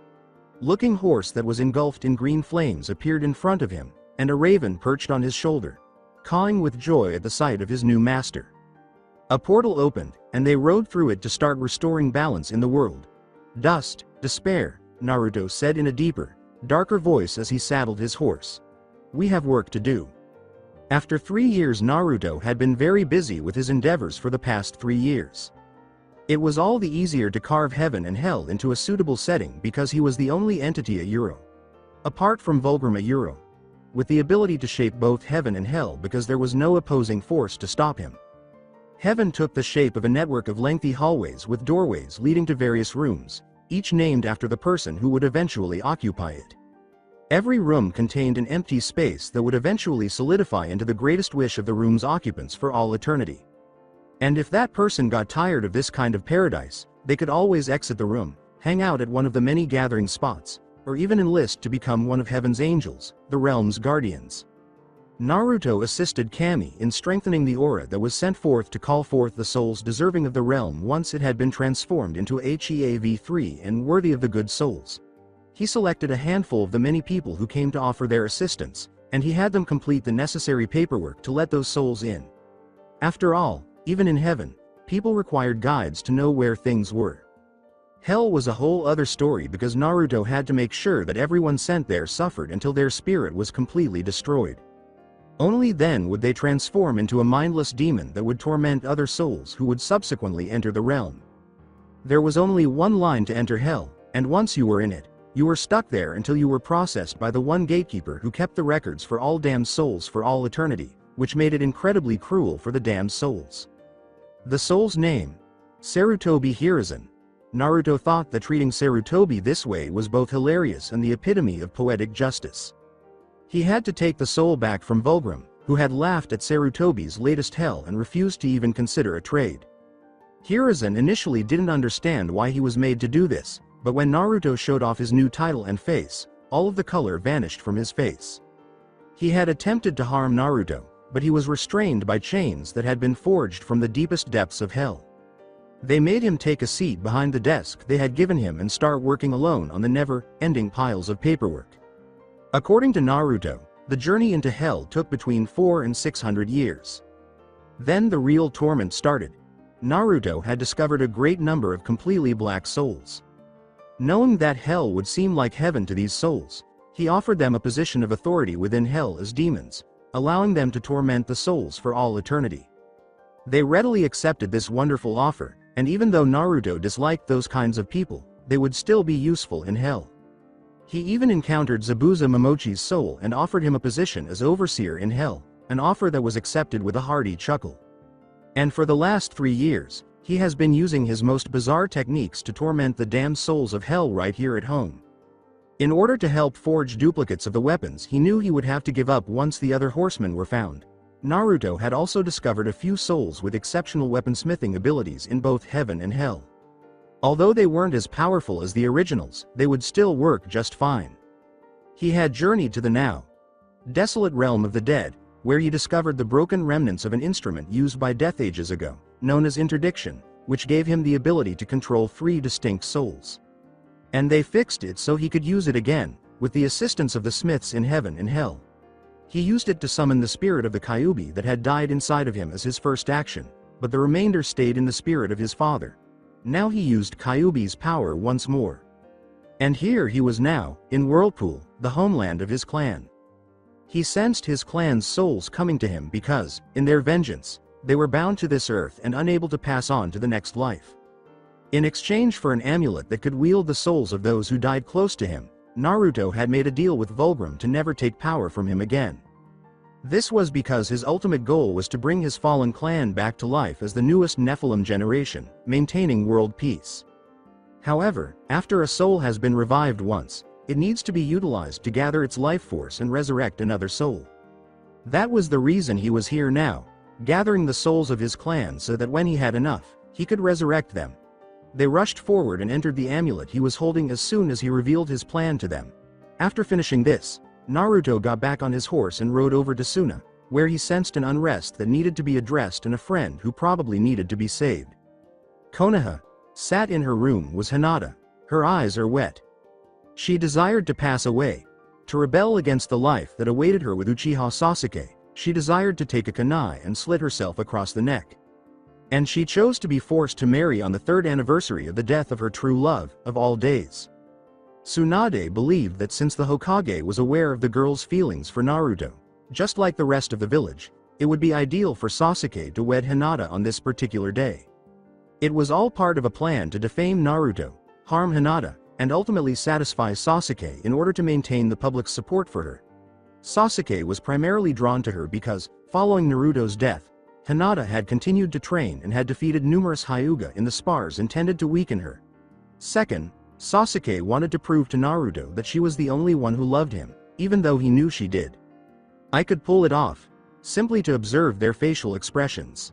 looking horse that was engulfed in green flames appeared in front of him, and a raven perched on his shoulder, cawing with joy at the sight of his new master. A portal opened, and they rode through it to start restoring balance in the world. "Dust, despair," Naruto said in a deeper, darker voice as he saddled his horse. "We have work to do." After 3 years, Naruto had been very busy with his endeavors for the past 3 years. It was all the easier to carve heaven and hell into a suitable setting because he was the only entity Euro, apart from Vulgrim Euro, with the ability to shape both heaven and hell because there was no opposing force to stop him. Heaven took the shape of a network of lengthy hallways with doorways leading to various rooms, each named after the person who would eventually occupy it. Every room contained an empty space that would eventually solidify into the greatest wish of the room's occupants for all eternity. And if that person got tired of this kind of paradise, they could always exit the room, hang out at one of the many gathering spots, or even enlist to become one of Heaven's angels, the realm's guardians. Naruto assisted Kami in strengthening the aura that was sent forth to call forth the souls deserving of the realm once it had been transformed into HEAV3 and worthy of the good souls. He selected a handful of the many people who came to offer their assistance, and he had them complete the necessary paperwork to let those souls in. After all, even in heaven, people required guides to know where things were. Hell was a whole other story because Naruto had to make sure that everyone sent there suffered until their spirit was completely destroyed. Only then would they transform into a mindless demon that would torment other souls who would subsequently enter the realm. There was only one line to enter hell, and once you were in it, you were stuck there until you were processed by the one gatekeeper who kept the records for all damned souls for all eternity, which made it incredibly cruel for the damned souls. The soul's name? Sarutobi Hiruzen. Naruto thought that treating Sarutobi this way was both hilarious and the epitome of poetic justice. He had to take the soul back from Vulgrim, who had laughed at Sarutobi's latest hell and refused to even consider a trade. Hiruzen initially didn't understand why he was made to do this, but when Naruto showed off his new title and face, all of the color vanished from his face. He had attempted to harm Naruto, but he was restrained by chains that had been forged from the deepest depths of hell. They made him take a seat behind the desk they had given him and start working alone on the never-ending piles of paperwork. According to Naruto, the journey into hell took between 400 and 600 years. Then the real torment started. Naruto had discovered a great number of completely black souls. Knowing that hell would seem like heaven to these souls, he offered them a position of authority within hell as demons, allowing them to torment the souls for all eternity. They readily accepted this wonderful offer, and even though Naruto disliked those kinds of people, they would still be useful in hell. He even encountered Zabuza Momochi's soul and offered him a position as overseer in hell, an offer that was accepted with a hearty chuckle. And for the last 3 years, he has been using his most bizarre techniques to torment the damned souls of hell right here at home. In order to help forge duplicates of the weapons he knew he would have to give up once the other horsemen were found, Naruto had also discovered a few souls with exceptional weaponsmithing abilities in both heaven and hell. Although they weren't as powerful as the originals, they would still work just fine. He had journeyed to the now desolate realm of the dead, where he discovered the broken remnants of an instrument used by Death ages ago, known as interdiction, which gave him the ability to control 3 distinct souls. And they fixed it so he could use it again, with the assistance of the smiths in heaven and hell. He used it to summon the spirit of the Kyuubi that had died inside of him as his first action, but the remainder stayed in the spirit of his father. Now he used Kyuubi's power once more. And here he was now, in Whirlpool, the homeland of his clan. He sensed his clan's souls coming to him because, in their vengeance, they were bound to this earth and unable to pass on to the next life. In exchange for an amulet that could wield the souls of those who died close to him, Naruto had made a deal with Vulgrim to never take power from him again. This was because his ultimate goal was to bring his fallen clan back to life as the newest Nephilim generation, maintaining world peace. However, after a soul has been revived once, it needs to be utilized to gather its life force and resurrect another soul. That was the reason he was here now, gathering the souls of his clan so that when he had enough, he could resurrect them. They rushed forward and entered the amulet he was holding as soon as he revealed his plan to them. After finishing this, Naruto got back on his horse and rode over to Suna, where he sensed an unrest that needed to be addressed and a friend who probably needed to be saved. Konoha sat in her room was Hinata. Her eyes are wet. She desired to pass away, to rebel against the life that awaited her with Uchiha Sasuke. She desired to take a kunai and slit herself across the neck. And she chose to be forced to marry on the 3rd anniversary of the death of her true love, of all days. Tsunade believed that since the Hokage was aware of the girl's feelings for Naruto, just like the rest of the village, it would be ideal for Sasuke to wed Hinata on this particular day. It was all part of a plan to defame Naruto, harm Hinata, and ultimately satisfy Sasuke in order to maintain the public's support for her. Sasuke was primarily drawn to her because, following Naruto's death, Hinata had continued to train and had defeated numerous Hyuga in the spars intended to weaken her. Second, Sasuke wanted to prove to Naruto that she was the only one who loved him, even though he knew she did. I could pull it off, simply to observe their facial expressions.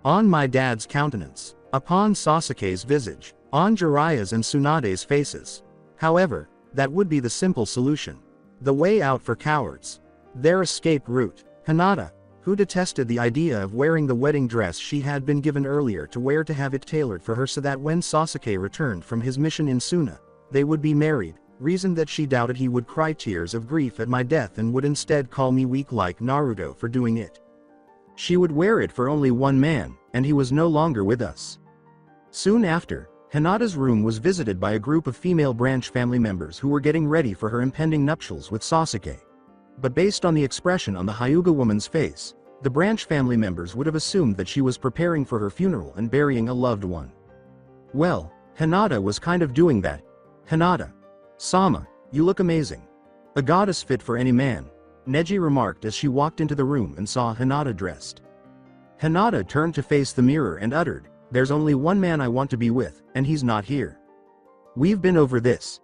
On my dad's countenance, upon Sasuke's visage, on Jiraiya's and Tsunade's faces. However, that would be the simple solution. The way out for cowards. Their escape route. Hinata, who detested the idea of wearing the wedding dress she had been given earlier to wear to have it tailored for her so that when Sasuke returned from his mission in Suna, they would be married, reasoned that she doubted he would cry tears of grief at my death and would instead call me weak like Naruto for doing it. She would wear it for only one man, and he was no longer with us. Soon after, Hinata's room was visited by a group of female branch family members who were getting ready for her impending nuptials with Sasuke. But based on the expression on the Hyuga woman's face, the branch family members would have assumed that she was preparing for her funeral and burying a loved one. Well, Hinata was kind of doing that. "Hinata Sama, you look amazing. A goddess fit for any man," Neji remarked as she walked into the room and saw Hinata dressed. Hinata turned to face the mirror and uttered, "There's only one man I want to be with, and he's not here. We've been over this.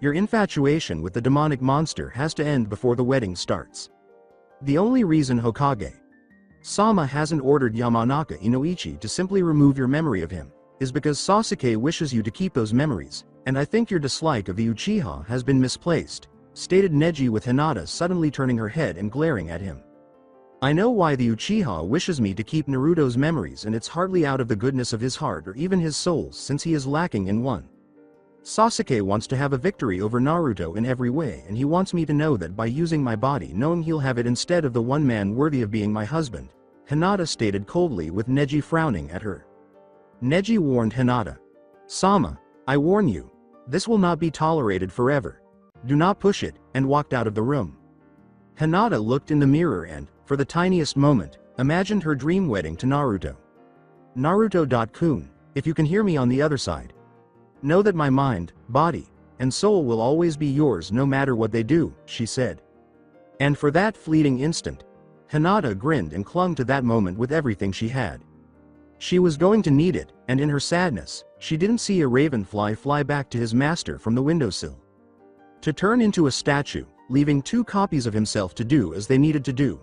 Your infatuation with the demonic monster has to end before the wedding starts. The only reason Hokage Sama hasn't ordered Yamanaka Inoichi to simply remove your memory of him is because Sasuke wishes you to keep those memories, and I think your dislike of the Uchiha has been misplaced," stated Neji with Hinata suddenly turning her head and glaring at him. "I know why the Uchiha wishes me to keep Naruto's memories, and it's hardly out of the goodness of his heart or even his soul, since he is lacking in one. Sasuke wants to have a victory over Naruto in every way, and he wants me to know that by using my body, knowing he'll have it instead of the one man worthy of being my husband," Hinata stated coldly with Neji frowning at her. Neji warned Hinata, "Sama, I warn you. This will not be tolerated forever. Do not push it," and walked out of the room. Hinata looked in the mirror and, for the tiniest moment, imagined her dream wedding to Naruto. Naruto.kun, if you can hear me on the other side, know that my mind, body, and soul will always be yours no matter what they do, she said. And for that fleeting instant, Hinata grinned and clung to that moment with everything she had. She was going to need it, and in her sadness, she didn't see a ravenfly fly back to his master from the windowsill. To turn into a statue, leaving 2 copies of himself to do as they needed to do.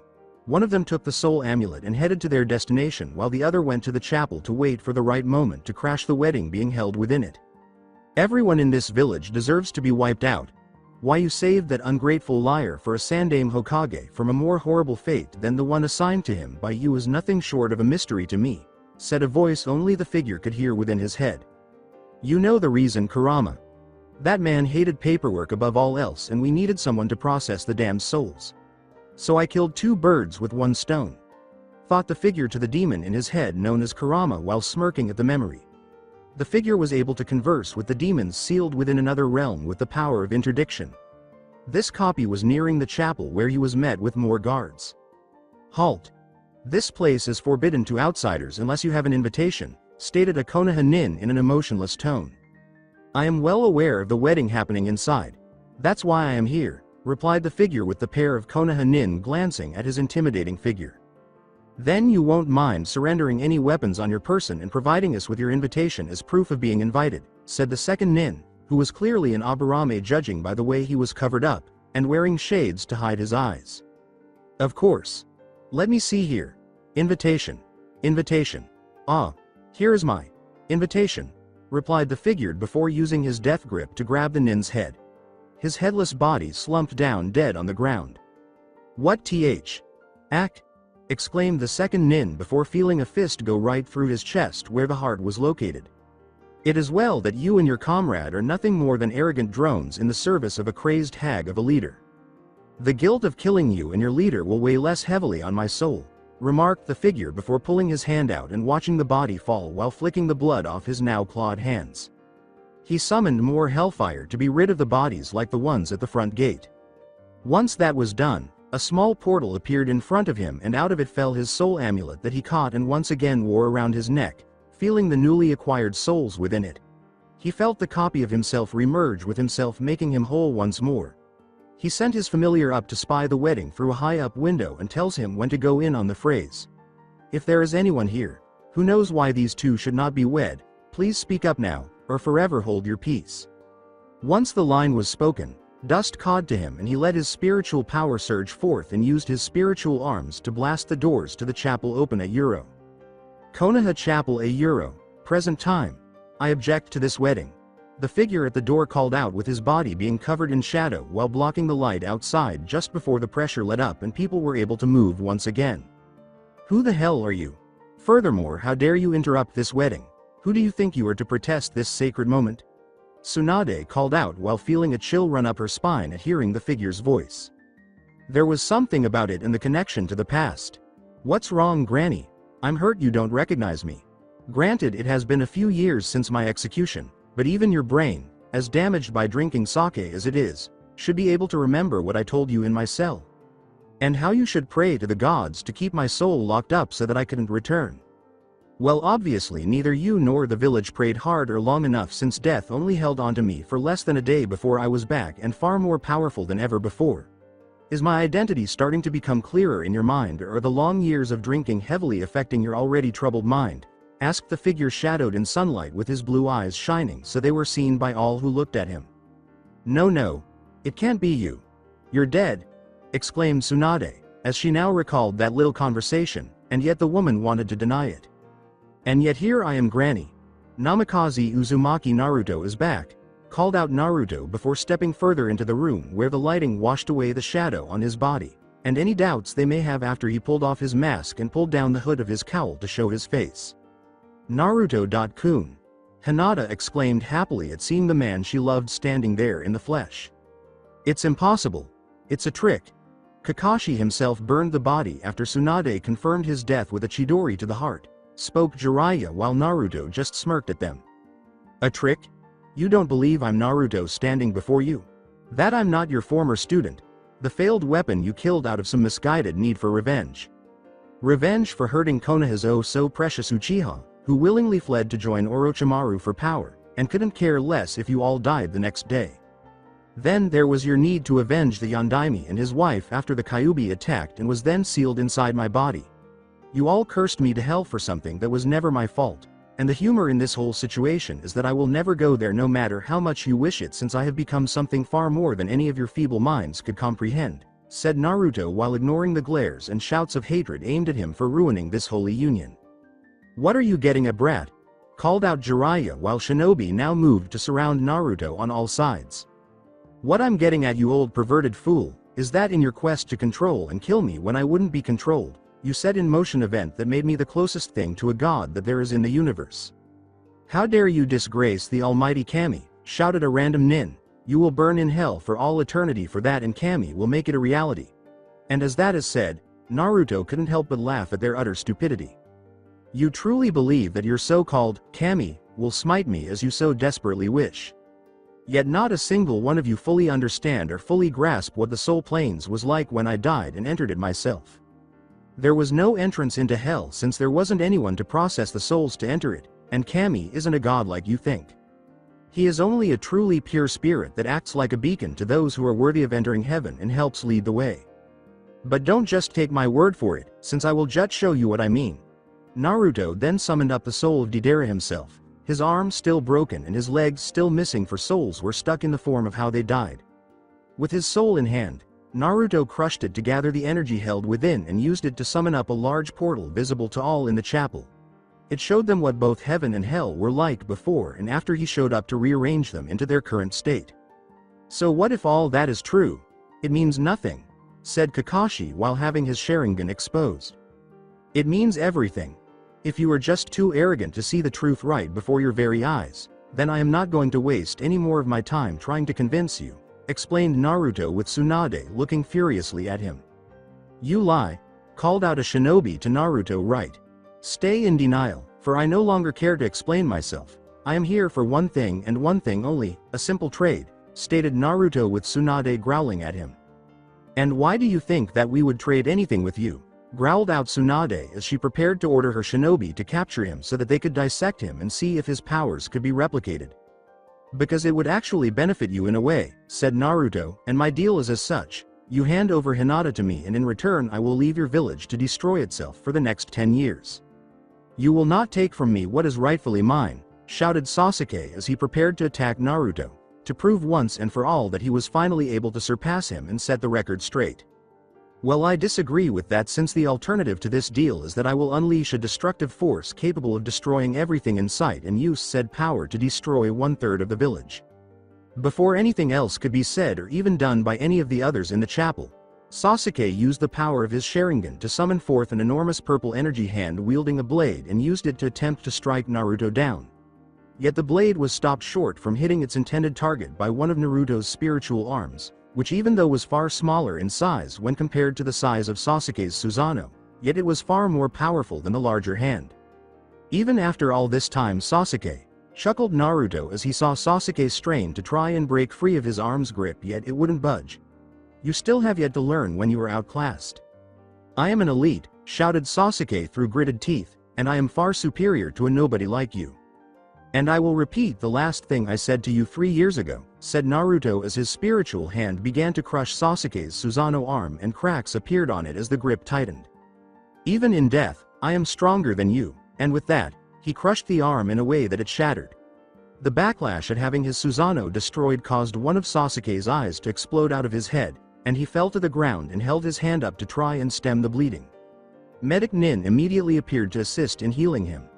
One of them took the soul amulet and headed to their destination, while the other went to the chapel to wait for the right moment to crash the wedding being held within it. Everyone in this village deserves to be wiped out. Why you saved that ungrateful liar for a Sandaime Hokage from a more horrible fate than the one assigned to him by you is nothing short of a mystery to me, said a voice only the figure could hear within his head. You know the reason, Kurama. That man hated paperwork above all else, and we needed someone to process the damned souls. So I killed 2 birds with 1 stone. Thought the figure to the demon in his head known as Kurama while smirking at the memory. The figure was able to converse with the demons sealed within another realm with the power of interdiction. This copy was nearing the chapel where he was met with more guards. Halt. This place is forbidden to outsiders unless you have an invitation, stated a Konoha nin in an emotionless tone. I am well aware of the wedding happening inside. That's why I am here, replied the figure with the pair of Konoha nin glancing at his intimidating figure. Then you won't mind surrendering any weapons on your person and providing us with your invitation as proof of being invited, said the second nin, who was clearly an Aburame judging by the way he was covered up, and wearing shades to hide his eyes. Of course. Let me see here. Invitation. Invitation. Ah, here is my invitation, replied the figure before using his death grip to grab the nin's head. His headless body slumped down dead on the ground. What th? Ack? Exclaimed the second nin before feeling a fist go right through his chest where the heart was located. It is well that you and your comrade are nothing more than arrogant drones in the service of a crazed hag of a leader. The guilt of killing you and your leader will weigh less heavily on my soul, remarked the figure before pulling his hand out and watching the body fall while flicking the blood off his now clawed hands. He summoned more hellfire to be rid of the bodies like the ones at the front gate. Once that was done, a small portal appeared in front of him, and out of it fell his soul amulet that he caught and once again wore around his neck, feeling the newly acquired souls within it. He felt the copy of himself remerge with himself, making him whole once more. He sent his familiar up to spy the wedding through a high-up window and tells him when to go in on the phrase. If there is anyone here who knows why these 2 should not be wed, please speak up now, or forever hold your peace. Once the line was spoken, dust cawed to him and he let his spiritual power surge forth and used his spiritual arms to blast the doors to the chapel open at Euro. Konoha Chapel a Euro, present time. I object to this wedding. The figure at the door called out with his body being covered in shadow while blocking the light outside just before the pressure let up and people were able to move once again. Who the hell are you? Furthermore, how dare you interrupt this wedding? Who do you think you are to protest this sacred moment? Tsunade called out while feeling a chill run up her spine at hearing the figure's voice. There was something about it and the connection to the past. What's wrong, Granny? I'm hurt you don't recognize me. Granted, it has been a few years since my execution, but even your brain, as damaged by drinking sake as it is, should be able to remember what I told you in my cell. And how you should pray to the gods to keep my soul locked up so that I couldn't return. Well, obviously neither you nor the village prayed hard or long enough, since death only held on to me for less than a day before I was back and far more powerful than ever before. Is my identity starting to become clearer in your mind, or are the long years of drinking heavily affecting your already troubled mind? Asked the figure shadowed in sunlight with his blue eyes shining so they were seen by all who looked at him. No, it can't be you. You're dead, exclaimed Tsunade, as she now recalled that little conversation, and yet the woman wanted to deny it. And yet here I am, Granny. Namikaze Uzumaki Naruto is back, called out Naruto before stepping further into the room where the lighting washed away the shadow on his body, and any doubts they may have after he pulled off his mask and pulled down the hood of his cowl to show his face. Naruto-kun. Hinata exclaimed happily at seeing the man she loved standing there in the flesh. It's impossible. It's a trick. Kakashi himself burned the body after Tsunade confirmed his death with a chidori to the heart, spoke Jiraiya while Naruto just smirked at them. A trick? You don't believe I'm Naruto standing before you? That I'm not your former student, the failed weapon you killed out of some misguided need for revenge. Revenge for hurting Konoha's oh so precious Uchiha, who willingly fled to join Orochimaru for power, and couldn't care less if you all died the next day. Then there was your need to avenge the Yondaime and his wife after the Kyuubi attacked and was then sealed inside my body. You all cursed me to hell for something that was never my fault, and the humor in this whole situation is that I will never go there no matter how much you wish it, since I have become something far more than any of your feeble minds could comprehend, said Naruto while ignoring the glares and shouts of hatred aimed at him for ruining this holy union. What are you getting at, brat? Called out Jiraiya while shinobi now moved to surround Naruto on all sides. What I'm getting at, you old perverted fool, is that in your quest to control and kill me when I wouldn't be controlled, you set in motion an event that made me the closest thing to a god that there is in the universe. How dare you disgrace the almighty Kami, shouted a random nin. You will burn in hell for all eternity for that, and Kami will make it a reality. And as that is said, Naruto couldn't help but laugh at their utter stupidity. You truly believe that your so-called Kami will smite me as you so desperately wish. Yet not a single one of you fully understand or fully grasp what the soul planes was like when I died and entered it myself. There was no entrance into hell since there wasn't anyone to process the souls to enter it, and Kami isn't a god like you think. He is only a truly pure spirit that acts like a beacon to those who are worthy of entering heaven and helps lead the way. But don't just take my word for it, since I will just show you what I mean. Naruto then summoned up the soul of Deidara himself, his arm still broken and his legs still missing, for souls were stuck in the form of how they died. With his soul in hand, Naruto crushed it to gather the energy held within and used it to summon up a large portal visible to all in the chapel. It showed them what both heaven and hell were like before and after he showed up to rearrange them into their current state. So what if all that is true? It means nothing, said Kakashi while having his Sharingan exposed. It means everything. If you are just too arrogant to see the truth right before your very eyes, then I am not going to waste any more of my time trying to convince you, explained Naruto with Tsunade looking furiously at him. You lie, called out a shinobi to Naruto. Right. Stay in denial, for I no longer care to explain myself. I am here for one thing and one thing only, a simple trade, stated Naruto with Tsunade growling at him. And why do you think that we would trade anything with you? Growled out Tsunade as she prepared to order her shinobi to capture him so that they could dissect him and see if his powers could be replicated. Because it would actually benefit you in a way, said Naruto, and my deal is as such. You hand over Hinata to me and in return I will leave your village to destroy itself for the next 10 years. You will not take from me what is rightfully mine, shouted Sasuke as he prepared to attack Naruto, to prove once and for all that he was finally able to surpass him and set the record straight. Well, I disagree with that, since the alternative to this deal is that I will unleash a destructive force capable of destroying everything in sight and use said power to destroy 1/3 of the village. Before anything else could be said or even done by any of the others in the chapel, Sasuke used the power of his Sharingan to summon forth an enormous purple energy hand wielding a blade and used it to attempt to strike Naruto down. Yet the blade was stopped short from hitting its intended target by one of Naruto's spiritual arms, which even though was far smaller in size when compared to the size of Sasuke's Susanoo, yet it was far more powerful than the larger hand. Even after all this time, Sasuke, chuckled Naruto as he saw Sasuke strain to try and break free of his arm's grip, yet it wouldn't budge. You still have yet to learn when you were outclassed. I am an elite, shouted Sasuke through gritted teeth, and I am far superior to a nobody like you. And I will repeat the last thing I said to you 3 years ago, said Naruto as his spiritual hand began to crush Sasuke's Susanoo arm and cracks appeared on it as the grip tightened. Even in death, I am stronger than you, and with that, he crushed the arm in a way that it shattered. The backlash at having his Susanoo destroyed caused one of Sasuke's eyes to explode out of his head, and he fell to the ground and held his hand up to try and stem the bleeding. Medic Nin immediately appeared to assist in healing him.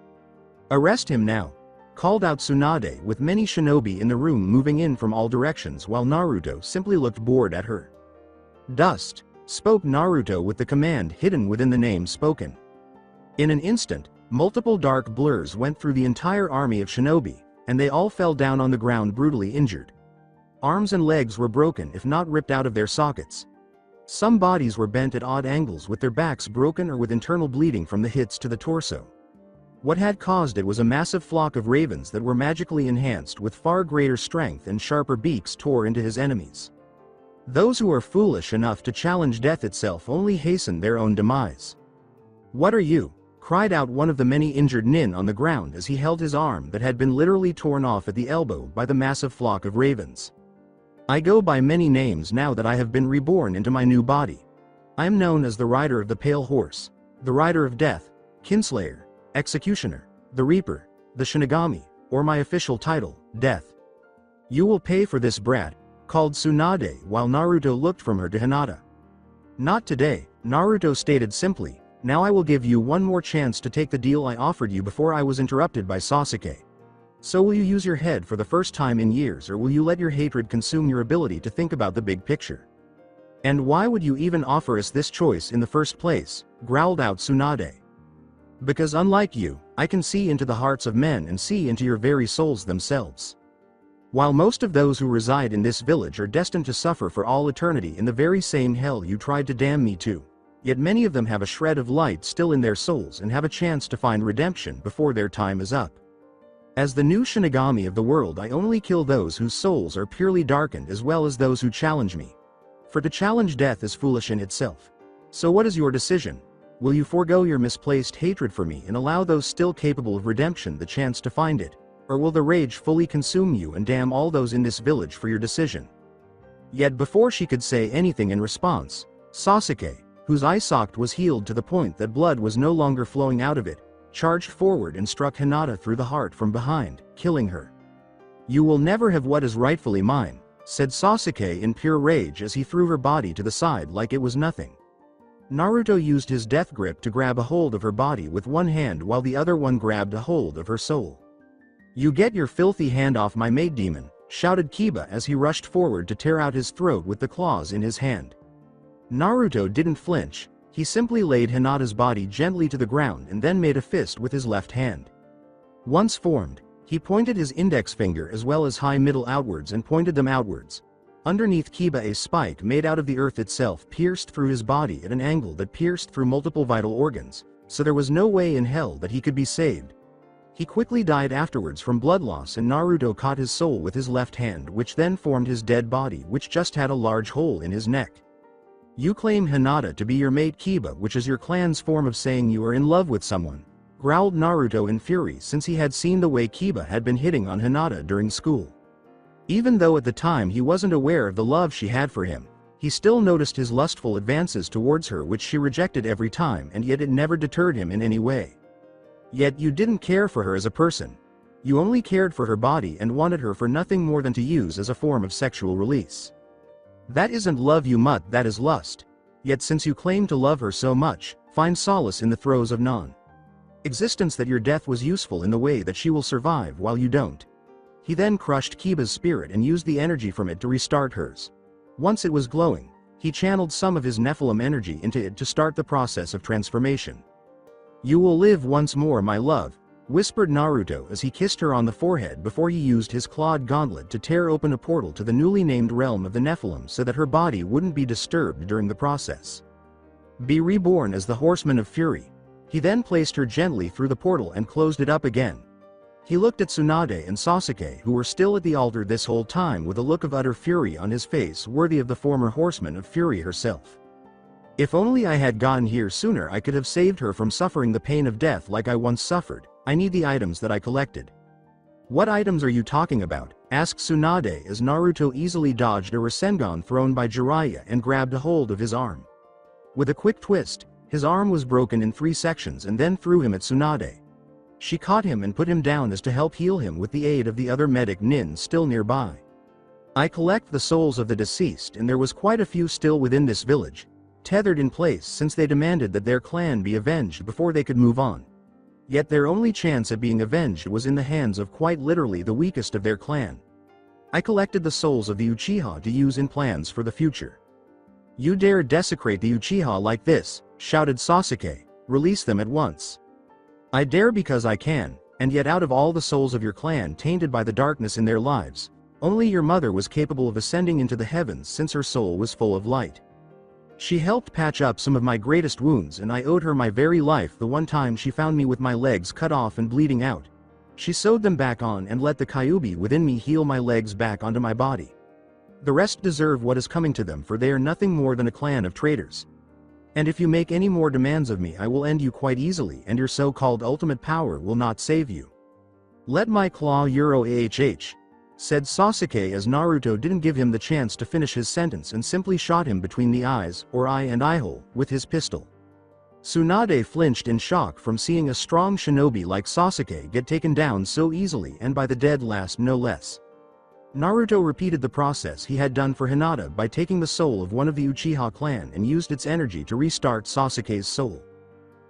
Arrest him now, called out Tsunade, with many shinobi in the room moving in from all directions while Naruto simply looked bored at her. Dust, spoke Naruto with the command hidden within the name spoken. In an instant, multiple dark blurs went through the entire army of shinobi, and they all fell down on the ground brutally injured. Arms and legs were broken if not ripped out of their sockets. Some bodies were bent at odd angles with their backs broken or with internal bleeding from the hits to the torso. What had caused it was a massive flock of ravens that were magically enhanced with far greater strength and sharper beaks tore into his enemies. Those who are foolish enough to challenge death itself only hasten their own demise. What are you? Cried out one of the many injured nin on the ground as he held his arm that had been literally torn off at the elbow by the massive flock of ravens. I go by many names now that I have been reborn into my new body. I am known as the Rider of the Pale Horse, the Rider of Death, Kinslayer, Executioner, the Reaper, the Shinigami, or my official title, Death. You will pay for this, brat, called Tsunade while Naruto looked from her to Hinata. Not today, Naruto stated simply. Now I will give you one more chance to take the deal I offered you before I was interrupted by Sasuke. So will you use your head for the first time in years, or will you let your hatred consume your ability to think about the big picture? And why would you even offer us this choice in the first place? Growled out Tsunade. Because unlike you, I can see into the hearts of men and see into your very souls themselves. While most of those who reside in this village are destined to suffer for all eternity in the very same hell you tried to damn me to, yet many of them have a shred of light still in their souls and have a chance to find redemption before their time is up. As the new Shinigami of the world, I only kill those whose souls are purely darkened as well as those who challenge me. For to challenge death is foolish in itself. So what is your decision? Will you forego your misplaced hatred for me and allow those still capable of redemption the chance to find it? Or will the rage fully consume you and damn all those in this village for your decision? Yet before she could say anything in response, Sasuke, whose eye socket was healed to the point that blood was no longer flowing out of it, charged forward and struck Hinata through the heart from behind, killing her. You will never have what is rightfully mine, said Sasuke in pure rage as he threw her body to the side like it was nothing. Naruto used his death grip to grab a hold of her body with one hand while the other one grabbed a hold of her soul. You get your filthy hand off my maid, demon, shouted Kiba as he rushed forward to tear out his throat with the claws in his hand. Naruto didn't flinch, he simply laid Hinata's body gently to the ground and then made a fist with his left hand. Once formed, he pointed his index finger as well as high middle outwards and pointed them outwards. Underneath Kiba, a spike made out of the earth itself pierced through his body at an angle that pierced through multiple vital organs, so there was no way in hell that he could be saved. He quickly died afterwards from blood loss, and Naruto caught his soul with his left hand, which then formed his dead body, which just had a large hole in his neck. You claim Hinata to be your mate, Kiba, which is your clan's form of saying you are in love with someone, growled Naruto in fury since he had seen the way Kiba had been hitting on Hinata during school. Even though at the time he wasn't aware of the love she had for him, he still noticed his lustful advances towards her, which she rejected every time, and yet it never deterred him in any way. Yet you didn't care for her as a person. You only cared for her body and wanted her for nothing more than to use as a form of sexual release. That isn't love, you mutt, that is lust. Yet since you claim to love her so much, find solace in the throes of non-existence that your death was useful in the way that she will survive while you don't. He then crushed Kiba's spirit and used the energy from it to restart hers. Once it was glowing, he channeled some of his Nephilim energy into it to start the process of transformation. You will live once more, my love, whispered Naruto as he kissed her on the forehead before he used his clawed gauntlet to tear open a portal to the newly named realm of the Nephilim so that her body wouldn't be disturbed during the process. Be reborn as the Horseman of Fury. He then placed her gently through the portal and closed it up again. He looked at Tsunade and Sasuke, who were still at the altar this whole time, with a look of utter fury on his face worthy of the former horseman of fury herself. If only I had gotten here sooner, I could have saved her from suffering the pain of death like I once suffered. I need the items that I collected. What items are you talking about? Asked Tsunade as Naruto easily dodged a Rasengan thrown by Jiraiya and grabbed a hold of his arm. With a quick twist, his arm was broken in 3 sections and then threw him at Tsunade. She caught him and put him down as to help heal him with the aid of the other medic nin still nearby. I collect the souls of the deceased, and there was quite a few still within this village, tethered in place since they demanded that their clan be avenged before they could move on. Yet their only chance at being avenged was in the hands of quite literally the weakest of their clan. I collected the souls of the Uchiha to use in plans for the future. You dare desecrate the Uchiha like this, shouted Sasuke. Release them at once. I dare because I can, and yet out of all the souls of your clan tainted by the darkness in their lives, only your mother was capable of ascending into the heavens since her soul was full of light. She helped patch up some of my greatest wounds, and I owed her my very life the one time she found me with my legs cut off and bleeding out. She sewed them back on and let the Kyuubi within me heal my legs back onto my body. The rest deserve what is coming to them, for they are nothing more than a clan of traitors. And if you make any more demands of me, I will end you quite easily, and your so-called ultimate power will not save you. Let my claw Euro AHH, said Sasuke as Naruto didn't give him the chance to finish his sentence and simply shot him between the eyes, or eye and eye hole, with his pistol. Tsunade flinched in shock from seeing a strong shinobi like Sasuke get taken down so easily, and by the dead last no less. Naruto repeated the process he had done for Hinata by taking the soul of one of the Uchiha clan and used its energy to restart Sasuke's soul.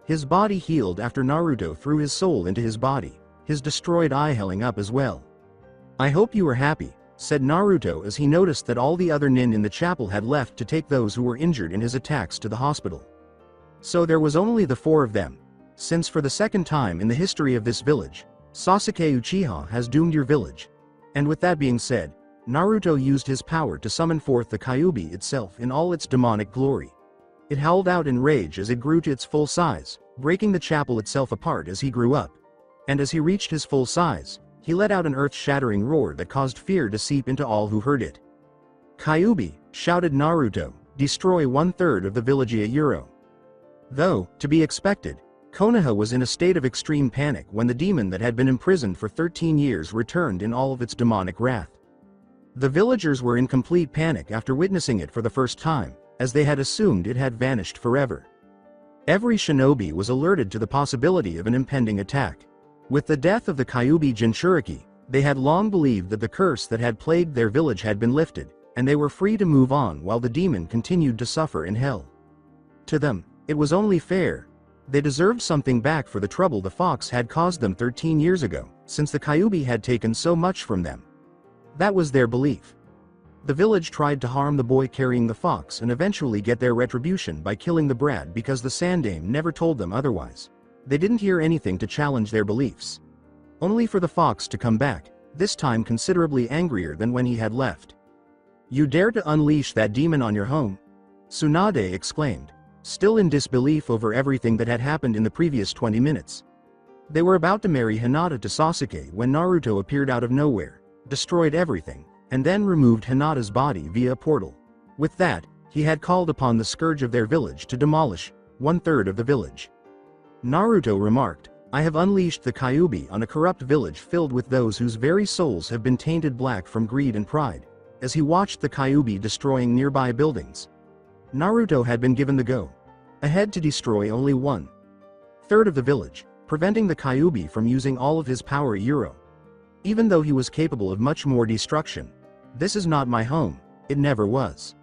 His body healed after Naruto threw his soul into his body, his destroyed eye healing up as well. I hope you are happy, said Naruto as he noticed that all the other nin in the chapel had left to take those who were injured in his attacks to the hospital. So there was only the 4 of them. Since for the second time in the history of this village, Sasuke Uchiha has doomed your village. And with that being said, Naruto used his power to summon forth the Kyuubi itself in all its demonic glory. It howled out in rage as it grew to its full size, breaking the chapel itself apart as he grew up. And as he reached his full size, he let out an earth-shattering roar that caused fear to seep into all who heard it. Kyuubi, shouted Naruto, destroy 1/3 of the village Euro. Though, to be expected, Konoha was in a state of extreme panic when the demon that had been imprisoned for 13 years returned in all of its demonic wrath. The villagers were in complete panic after witnessing it for the first time, as they had assumed it had vanished forever. Every shinobi was alerted to the possibility of an impending attack. With the death of the Kyuubi Jinchuriki, they had long believed that the curse that had plagued their village had been lifted, and they were free to move on while the demon continued to suffer in hell. To them, it was only fair. They deserved something back for the trouble the fox had caused them 13 years ago, since the Kyuubi had taken so much from them. That was their belief. The village tried to harm the boy carrying the fox and eventually get their retribution by killing the brat because the Sandame never told them otherwise. They didn't hear anything to challenge their beliefs. Only for the fox to come back, this time considerably angrier than when he had left. You dare to unleash that demon on your home? Tsunade exclaimed, still in disbelief over everything that had happened in the previous 20 minutes. They were about to marry Hinata to Sasuke when Naruto appeared out of nowhere, destroyed everything, and then removed Hinata's body via a portal. With that, he had called upon the scourge of their village to demolish 1/3 of the village. Naruto remarked, I have unleashed the Kyuubi on a corrupt village filled with those whose very souls have been tainted black from greed and pride, as he watched the Kyuubi destroying nearby buildings. Naruto had been given the go-ahead to destroy only 1/3 of the village, preventing the Kyuubi from using all of his power Euro. Even though he was capable of much more destruction. This is not my home, it never was.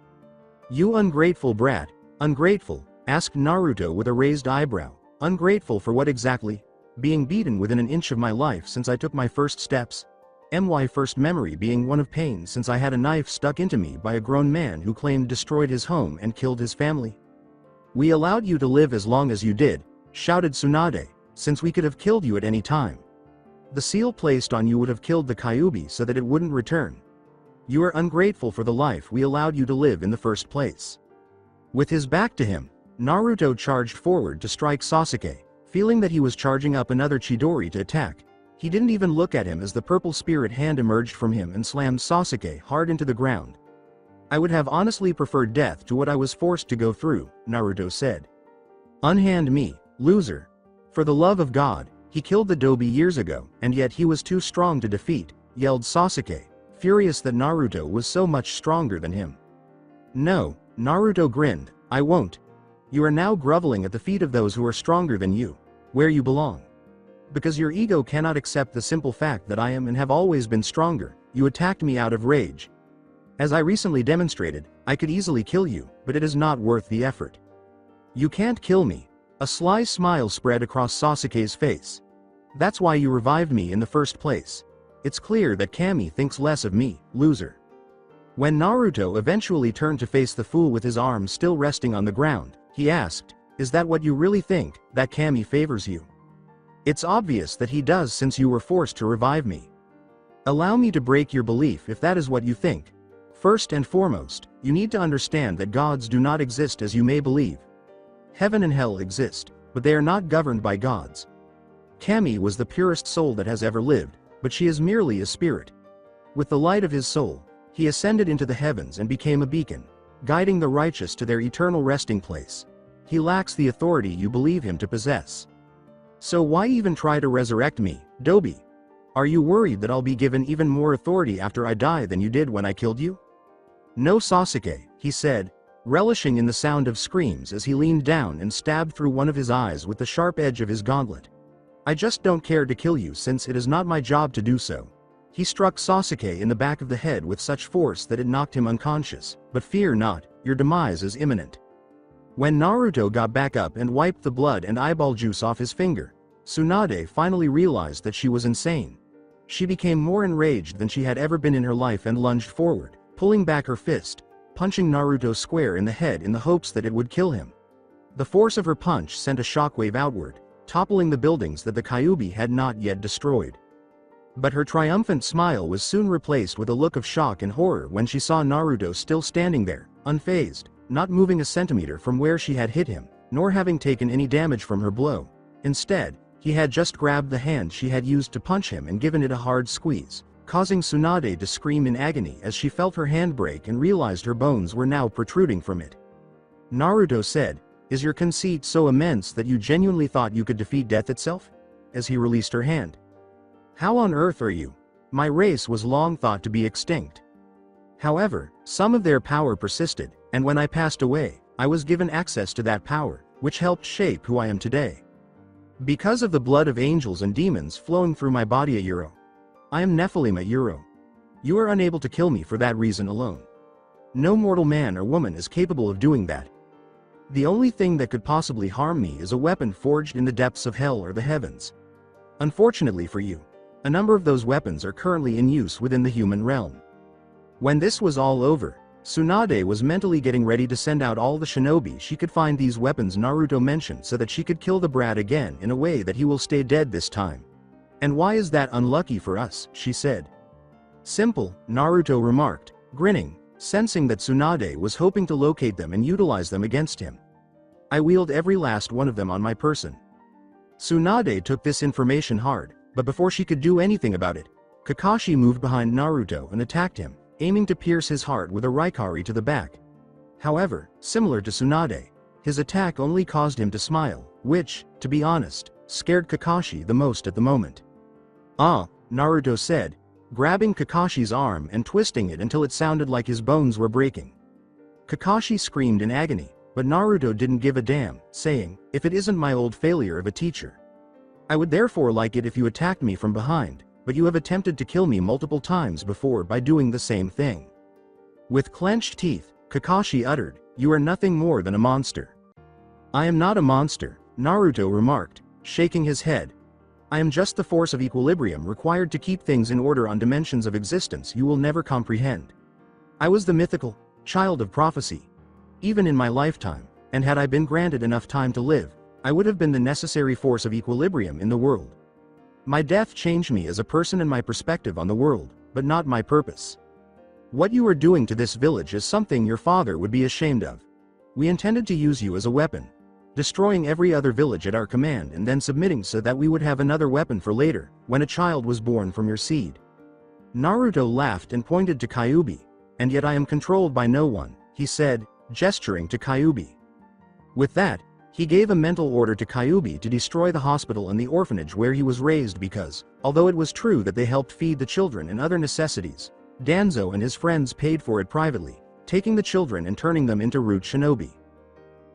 You ungrateful brat, ungrateful, asked Naruto with a raised eyebrow. Ungrateful for what exactly? Being beaten within an inch of my life since I took my first steps? My first memory being one of pain since I had a knife stuck into me by a grown man who claimed destroyed his home and killed his family? We allowed you to live as long as you did, shouted Tsunade, since we could have killed you at any time. The seal placed on you would have killed the Kyuubi so that it wouldn't return. You are ungrateful for the life we allowed you to live in the first place. With his back to him, Naruto charged forward to strike Sasuke, feeling that he was charging up another Chidori to attack. He didn't even look at him as the purple spirit hand emerged from him and slammed Sasuke hard into the ground. I would have honestly preferred death to what I was forced to go through, Naruto said. Unhand me, loser. For the love of God, he killed the Dobi years ago, and yet he was too strong to defeat, yelled Sasuke, furious that Naruto was so much stronger than him. No, Naruto grinned, I won't. You are now groveling at the feet of those who are stronger than you, where you belong. Because your ego cannot accept the simple fact that I am and have always been stronger, you attacked me out of rage. As I recently demonstrated, I could easily kill you, but it is not worth the effort. You can't kill me. A sly smile spread across Sasuke's face. That's why you revived me in the first place. It's clear that Kami thinks less of me, loser. When Naruto eventually turned to face the fool with his arms still resting on the ground, he asked, is that what you really think, that Kami favors you? It's obvious that he does since you were forced to revive me. Allow me to break your belief if that is what you think. First and foremost, you need to understand that gods do not exist as you may believe. Heaven and hell exist, but they are not governed by gods. Kami was the purest soul that has ever lived, but she is merely a spirit. With the light of his soul, he ascended into the heavens and became a beacon, guiding the righteous to their eternal resting place. He lacks the authority you believe him to possess. So why even try to resurrect me, Dobi? Are you worried that I'll be given even more authority after I die than you did when I killed you? No, Sasuke, he said, relishing in the sound of screams as he leaned down and stabbed through one of his eyes with the sharp edge of his gauntlet. I just don't care to kill you since it is not my job to do so. He struck Sasuke in the back of the head with such force that it knocked him unconscious, but fear not, your demise is imminent. When Naruto got back up and wiped the blood and eyeball juice off his finger, Tsunade finally realized that she was insane. She became more enraged than she had ever been in her life and lunged forward, pulling back her fist, punching Naruto square in the head in the hopes that it would kill him. The force of her punch sent a shockwave outward, toppling the buildings that the Kyuubi had not yet destroyed. But her triumphant smile was soon replaced with a look of shock and horror when she saw Naruto still standing there, unfazed, not moving a centimeter from where she had hit him, nor having taken any damage from her blow. Instead, he had just grabbed the hand she had used to punch him and given it a hard squeeze, causing Tsunade to scream in agony as she felt her hand break and realized her bones were now protruding from it. Naruto said, is your conceit so immense that you genuinely thought you could defeat death itself? As he released her hand. How on earth are you? My race was long thought to be extinct. However, some of their power persisted, and when I passed away, I was given access to that power, which helped shape who I am today. Because of the blood of angels and demons flowing through my body, Euro. I am Nephilim, Euro. You are unable to kill me for that reason alone. No mortal man or woman is capable of doing that. The only thing that could possibly harm me is a weapon forged in the depths of hell or the heavens. Unfortunately for you, a number of those weapons are currently in use within the human realm. When this was all over, Tsunade was mentally getting ready to send out all the shinobi she could find these weapons Naruto mentioned so that she could kill the brat again in a way that he will stay dead this time. And why is that unlucky for us, she said. Simple, Naruto remarked, grinning, sensing that Tsunade was hoping to locate them and utilize them against him. I wield every last one of them on my person. Tsunade took this information hard, but before she could do anything about it, Kakashi moved behind Naruto and attacked him, aiming to pierce his heart with a Raikari to the back. However, similar to Tsunade, his attack only caused him to smile, which, to be honest, scared Kakashi the most at the moment. Ah, Naruto said, grabbing Kakashi's arm and twisting it until it sounded like his bones were breaking. Kakashi screamed in agony, but Naruto didn't give a damn, saying, if it isn't my old failure of a teacher. I would therefore like it if you attacked me from behind, but you have attempted to kill me multiple times before by doing the same thing. With clenched teeth, Kakashi uttered, you are nothing more than a monster. I am not a monster, Naruto remarked, shaking his head. I am just the force of equilibrium required to keep things in order on dimensions of existence you will never comprehend. I was the mythical child of prophecy. Even in my lifetime, and had I been granted enough time to live, I would have been the necessary force of equilibrium in the world. My death changed me as a person and my perspective on the world, but not my purpose. What you are doing to this village is something your father would be ashamed of. We intended to use you as a weapon. destroying every other village at our command and then submitting so that we would have another weapon for later, when a child was born from your seed. Naruto laughed and pointed to Kyuubi. And yet I am controlled by no one, he said, gesturing to Kyuubi. With that, he gave a mental order to Kyuubi to destroy the hospital and the orphanage where he was raised because, although it was true that they helped feed the children and other necessities, Danzo and his friends paid for it privately, taking the children and turning them into root shinobi.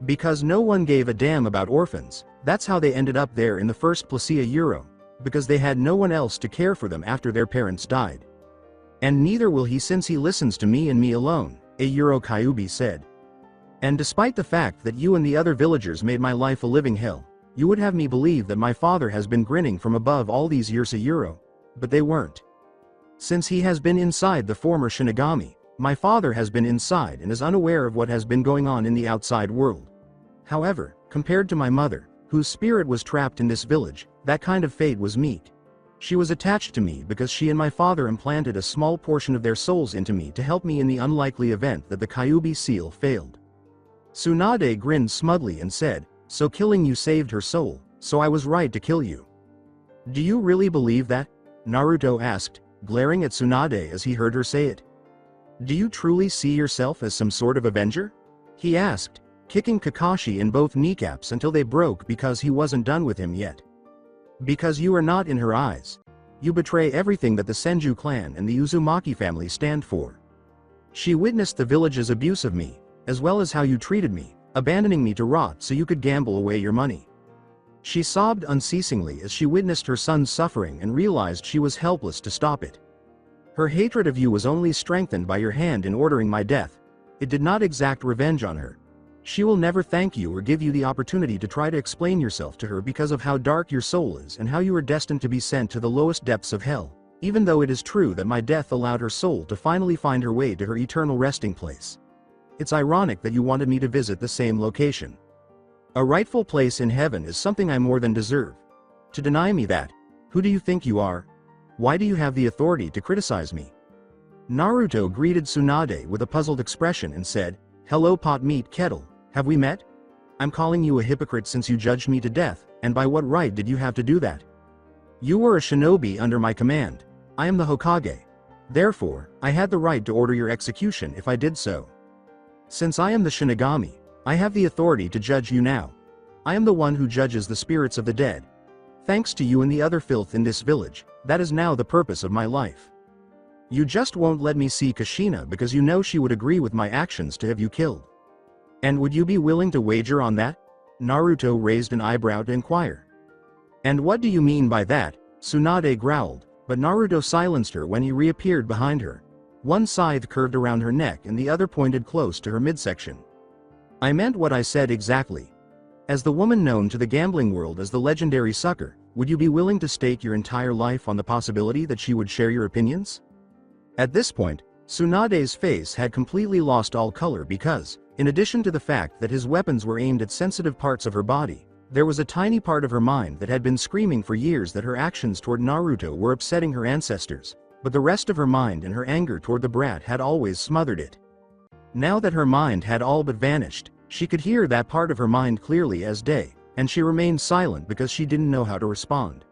Because no one gave a damn about orphans, that's how they ended up there in the first Placia Euro, because they had no one else to care for them after their parents died. And neither will he since he listens to me and me alone, a Euro Kyuubi said. And despite the fact that you and the other villagers made my life a living hell, you would have me believe that my father has been grinning from above all these years a Euro, but they weren't. Since he has been inside the former Shinigami, my father has been inside and is unaware of what has been going on in the outside world. However, compared to my mother, whose spirit was trapped in this village, that kind of fate was meek. She was attached to me because she and my father implanted a small portion of their souls into me to help me in the unlikely event that the Kyuubi seal failed. Tsunade grinned smugly and said, so killing you saved her soul, so I was right to kill you. Do you really believe that? Naruto asked, glaring at Tsunade as he heard her say it. Do you truly see yourself as some sort of avenger? He asked, kicking Kakashi in both kneecaps until they broke because he wasn't done with him yet. Because you are not in her eyes. You betray everything that the Senju clan and the Uzumaki family stand for. She witnessed the village's abuse of me, as well as how you treated me, abandoning me to rot so you could gamble away your money. She sobbed unceasingly as she witnessed her son's suffering and realized she was helpless to stop it. Her hatred of you was only strengthened by your hand in ordering my death. It did not exact revenge on her. She will never thank you or give you the opportunity to try to explain yourself to her because of how dark your soul is and how you are destined to be sent to the lowest depths of hell, even though it is true that my death allowed her soul to finally find her way to her eternal resting place. It's ironic that you wanted me to visit the same location. A rightful place in heaven is something I more than deserve. To deny me that, who do you think you are? Why do you have the authority to criticize me? Naruto greeted Tsunade with a puzzled expression and said, hello pot meat kettle. Have we met? I'm calling you a hypocrite since you judged me to death, and by what right did you have to do that? You were a shinobi under my command. I am the Hokage. Therefore, I had the right to order your execution if I did so. Since I am the Shinigami, I have the authority to judge you now. I am the one who judges the spirits of the dead. Thanks to you and the other filth in this village, that is now the purpose of my life. You just won't let me see Kushina because you know she would agree with my actions to have you killed. And would you be willing to wager on that? Naruto raised an eyebrow to inquire. And what do you mean by that? Tsunade growled, but Naruto silenced her when he reappeared behind her. One scythe curved around her neck and the other pointed close to her midsection. I meant what I said exactly. As the woman known to the gambling world as the legendary sucker, would you be willing to stake your entire life on the possibility that she would share your opinions? At this point, Tsunade's face had completely lost all color because, in addition to the fact that his weapons were aimed at sensitive parts of her body, there was a tiny part of her mind that had been screaming for years that her actions toward Naruto were upsetting her ancestors, but the rest of her mind and her anger toward the brat had always smothered it. Now that her mind had all but vanished, she could hear that part of her mind clearly as day, and she remained silent because she didn't know how to respond.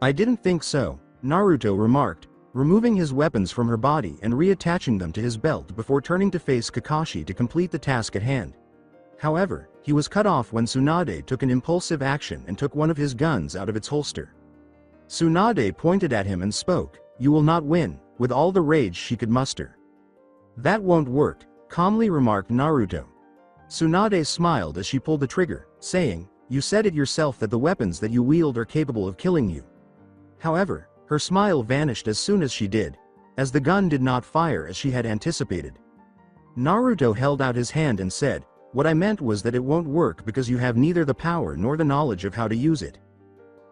I didn't think so, Naruto remarked, removing his weapons from her body and reattaching them to his belt before turning to face Kakashi to complete the task at hand. However, he was cut off when Tsunade took an impulsive action and took one of his guns out of its holster. Tsunade pointed at him and spoke, "You will not win," with all the rage she could muster. "That won't work," calmly remarked Naruto. Tsunade smiled as she pulled the trigger, saying, "You said it yourself that the weapons that you wield are capable of killing you." However, her smile vanished as soon as she did, as the gun did not fire as she had anticipated. Naruto held out his hand and said, "What I meant was that it won't work because you have neither the power nor the knowledge of how to use it."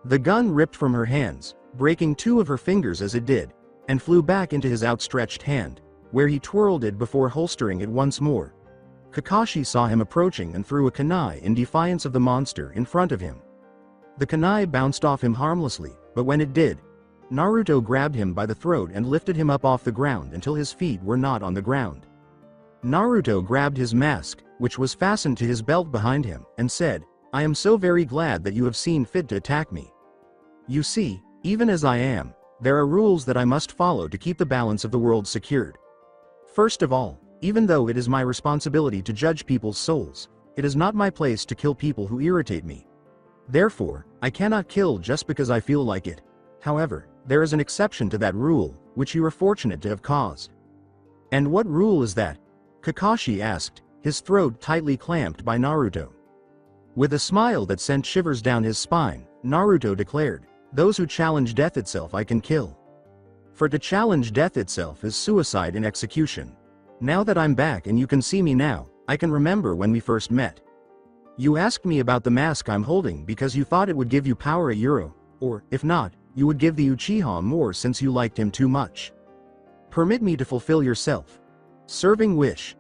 The gun ripped from her hands, breaking two of her fingers as it did, and flew back into his outstretched hand, where he twirled it before holstering it once more. Kakashi saw him approaching and threw a kunai in defiance of the monster in front of him. The kunai bounced off him harmlessly, but when it did, Naruto grabbed him by the throat and lifted him up off the ground until his feet were not on the ground. Naruto grabbed his mask, which was fastened to his belt behind him, and said, I am so very glad that you have seen fit to attack me. You see, even as I am, there are rules that I must follow to keep the balance of the world secured. First of all, even though it is my responsibility to judge people's souls, it is not my place to kill people who irritate me. Therefore, I cannot kill just because I feel like it. However, there is an exception to that rule, which you are fortunate to have caused. And what rule is that? Kakashi asked, his throat tightly clamped by Naruto. With a smile that sent shivers down his spine, Naruto declared, "Those who challenge death itself I can kill. For to challenge death itself is suicide in execution. Now that I'm back and you can see me now, I can remember when we first met. You asked me about the mask I'm holding because you thought it would give you power at Euro, or, if not, you would give the Uchiha more since you liked him too much. Permit me to fulfill your self-serving wish."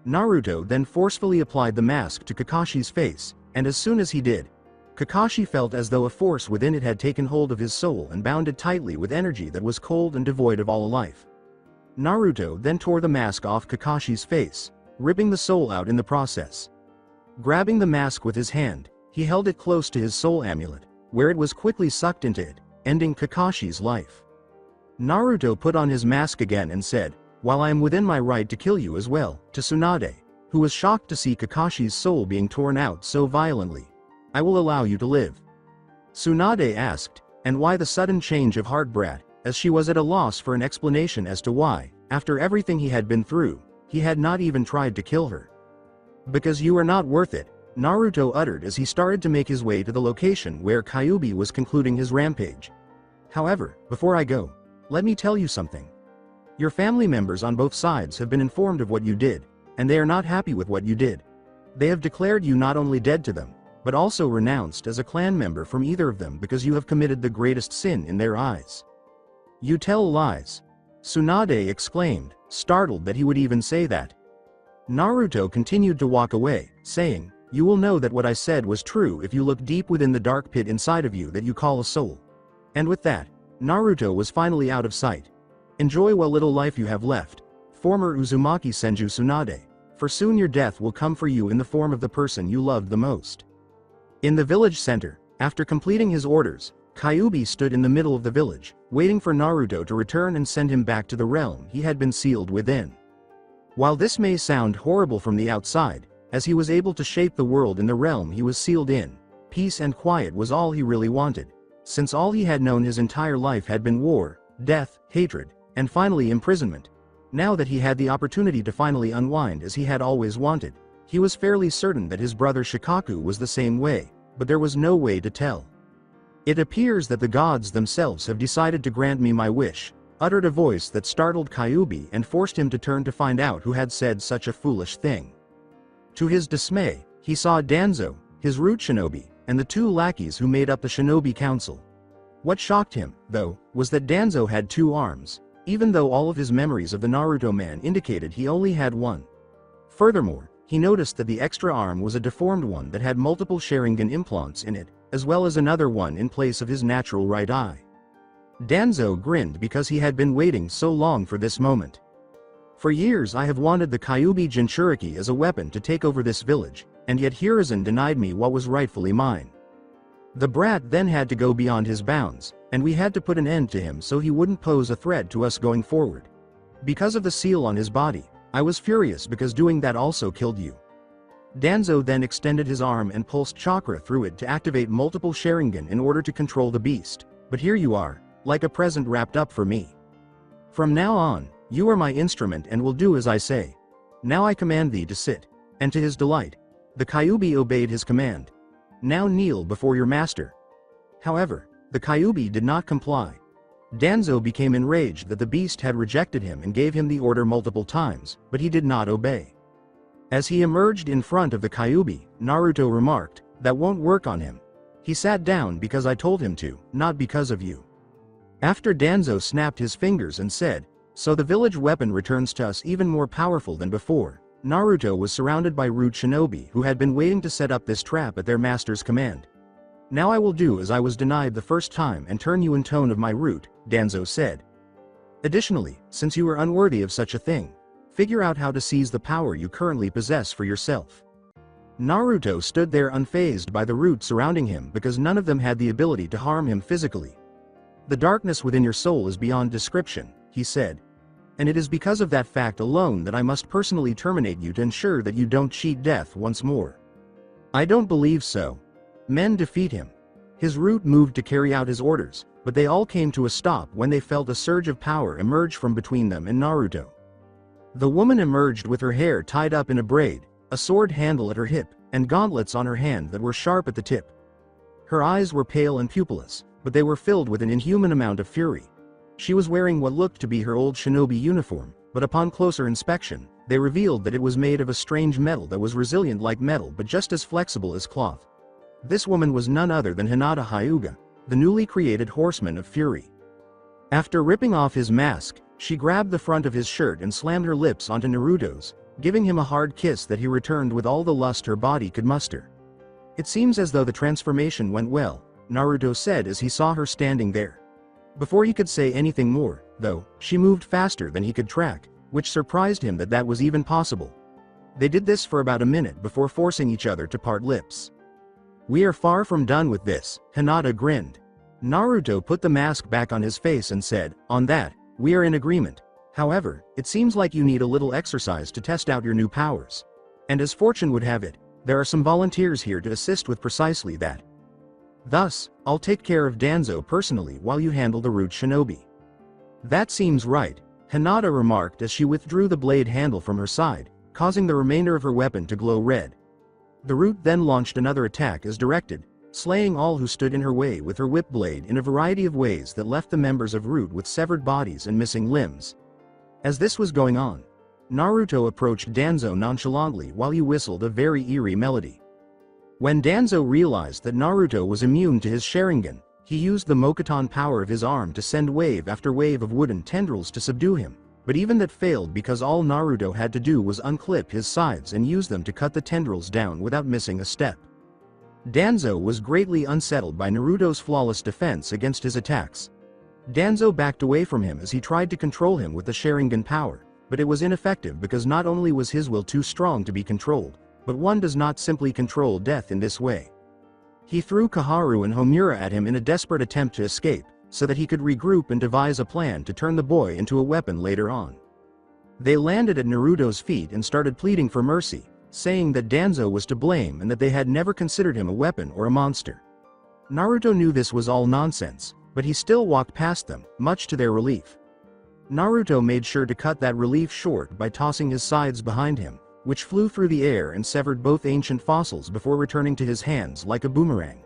Naruto then forcefully applied the mask to Kakashi's face, and as soon as he did, Kakashi felt as though a force within it had taken hold of his soul and bound it tightly with energy that was cold and devoid of all life. Naruto then tore the mask off Kakashi's face, ripping the soul out in the process. Grabbing the mask with his hand, he held it close to his soul amulet, where it was quickly sucked into it, ending Kakashi's life. Naruto put on his mask again and said, "While I am within my right to kill you as well," to Tsunade, who was shocked to see Kakashi's soul being torn out so violently, "I will allow you to live." Tsunade asked, "And why the sudden change of heart, brat?" as she was at a loss for an explanation as to why, after everything he had been through, he had not even tried to kill her. "Because you are not worth it," Naruto uttered as he started to make his way to the location where Kyuubi was concluding his rampage. "However, before I go, let me tell you something. Your family members on both sides have been informed of what you did, and they are not happy with what you did. They have declared you not only dead to them, but also renounced as a clan member from either of them because you have committed the greatest sin in their eyes." "You tell lies," Tsunade exclaimed, startled that he would even say that. Naruto continued to walk away, saying, "You will know that what I said was true if you look deep within the dark pit inside of you that you call a soul." And with that, Naruto was finally out of sight. Enjoy what little life you have left, former Uzumaki Senju Tsunade, for soon your death will come for you in the form of the person you loved the most. In the village center, after completing his orders, Kyuubi stood in the middle of the village, waiting for Naruto to return and send him back to the realm he had been sealed within. While this may sound horrible from the outside, as he was able to shape the world in the realm he was sealed in, peace and quiet was all he really wanted, since all he had known his entire life had been war, death, hatred, and finally imprisonment. Now that he had the opportunity to finally unwind as he had always wanted, he was fairly certain that his brother Shikaku was the same way, but there was no way to tell. "It appears that the gods themselves have decided to grant me my wish," uttered a voice that startled Kyuubi and forced him to turn to find out who had said such a foolish thing. To his dismay, he saw Danzo, his root shinobi, and the two lackeys who made up the shinobi council. What shocked him, though, was that Danzo had 2 arms, even though all of his memories of the Naruto man indicated he only had 1. Furthermore, he noticed that the extra arm was a deformed one that had multiple Sharingan implants in it, as well as another one in place of his natural right eye. Danzo grinned because he had been waiting so long for this moment. "For years I have wanted the Kyuubi Jinchuriki as a weapon to take over this village, and yet Hiruzen denied me what was rightfully mine. The brat then had to go beyond his bounds, and we had to put an end to him so he wouldn't pose a threat to us going forward. Because of the seal on his body, I was furious because doing that also killed you." Danzo then extended his arm and pulsed chakra through it to activate multiple Sharingan in order to control the beast. "But here you are, like a present wrapped up for me. From now on, you are my instrument and will do as I say. Now I command thee to sit." And to his delight, the Kyuubi obeyed his command. "Now kneel before your master." However, the Kyuubi did not comply. Danzo became enraged that the beast had rejected him and gave him the order multiple times, but he did not obey. As he emerged in front of the Kyuubi, Naruto remarked, "That won't work on him. He sat down because I told him to, not because of you." After Danzo snapped his fingers and said, "So the village weapon returns to us even more powerful than before," Naruto was surrounded by rude shinobi who had been waiting to set up this trap at their master's command. "Now I will do as I was denied the first time and turn you in tone of my root," Danzo said. "Additionally, since you are unworthy of such a thing, figure out how to seize the power you currently possess for yourself." Naruto stood there unfazed by the root surrounding him because none of them had the ability to harm him physically. "The darkness within your soul is beyond description," he said. "And it is because of that fact alone that I must personally terminate you to ensure that you don't cheat death once more." "I don't believe so." Men defeat him. His root moved to carry out his orders, but they all came to a stop when they felt a surge of power emerge from between them and Naruto. The woman emerged with her hair tied up in a braid, a sword handle at her hip, and gauntlets on her hand that were sharp at the tip. Her eyes were pale and pupilless, but they were filled with an inhuman amount of fury. She was wearing what looked to be her old shinobi uniform, but upon closer inspection, they revealed that it was made of a strange metal that was resilient like metal but just as flexible as cloth. This woman was none other than Hinata Hyuga, the newly created Horseman of Fury. After ripping off his mask, she grabbed the front of his shirt and slammed her lips onto Naruto's, giving him a hard kiss that he returned with all the lust her body could muster. "It seems as though the transformation went well," Naruto said as he saw her standing there. Before he could say anything more, though, she moved faster than he could track, which surprised him that that was even possible. They did this for about a minute before forcing each other to part lips. "We are far from done with this," Hinata grinned. Naruto put the mask back on his face and said, "On that, we are in agreement. However, it seems like you need a little exercise to test out your new powers. And as fortune would have it, there are some volunteers here to assist with precisely that. Thus, I'll take care of Danzo personally while you handle the root shinobi." "That seems right," Hinata remarked as she withdrew the blade handle from her side, causing the remainder of her weapon to glow red. The root then launched another attack as directed, slaying all who stood in her way with her whip blade in a variety of ways that left the members of Root with severed bodies and missing limbs. As this was going on, Naruto approached Danzo nonchalantly while he whistled a very eerie melody. When Danzo realized that Naruto was immune to his Sharingan, he used the Mokuton power of his arm to send wave after wave of wooden tendrils to subdue him, but even that failed because all Naruto had to do was unclip his sides and use them to cut the tendrils down without missing a step. Danzo was greatly unsettled by Naruto's flawless defense against his attacks. Danzo backed away from him as he tried to control him with the Sharingan power, but it was ineffective because not only was his will too strong to be controlled, but one does not simply control death in this way. He threw Kaharu and Homura at him in a desperate attempt to escape, so that he could regroup and devise a plan to turn the boy into a weapon later on. They landed at Naruto's feet and started pleading for mercy, saying that Danzo was to blame and that they had never considered him a weapon or a monster. Naruto knew this was all nonsense, but he still walked past them, much to their relief. Naruto made sure to cut that relief short by tossing his sides behind him, which flew through the air and severed both ancient fossils before returning to his hands like a boomerang.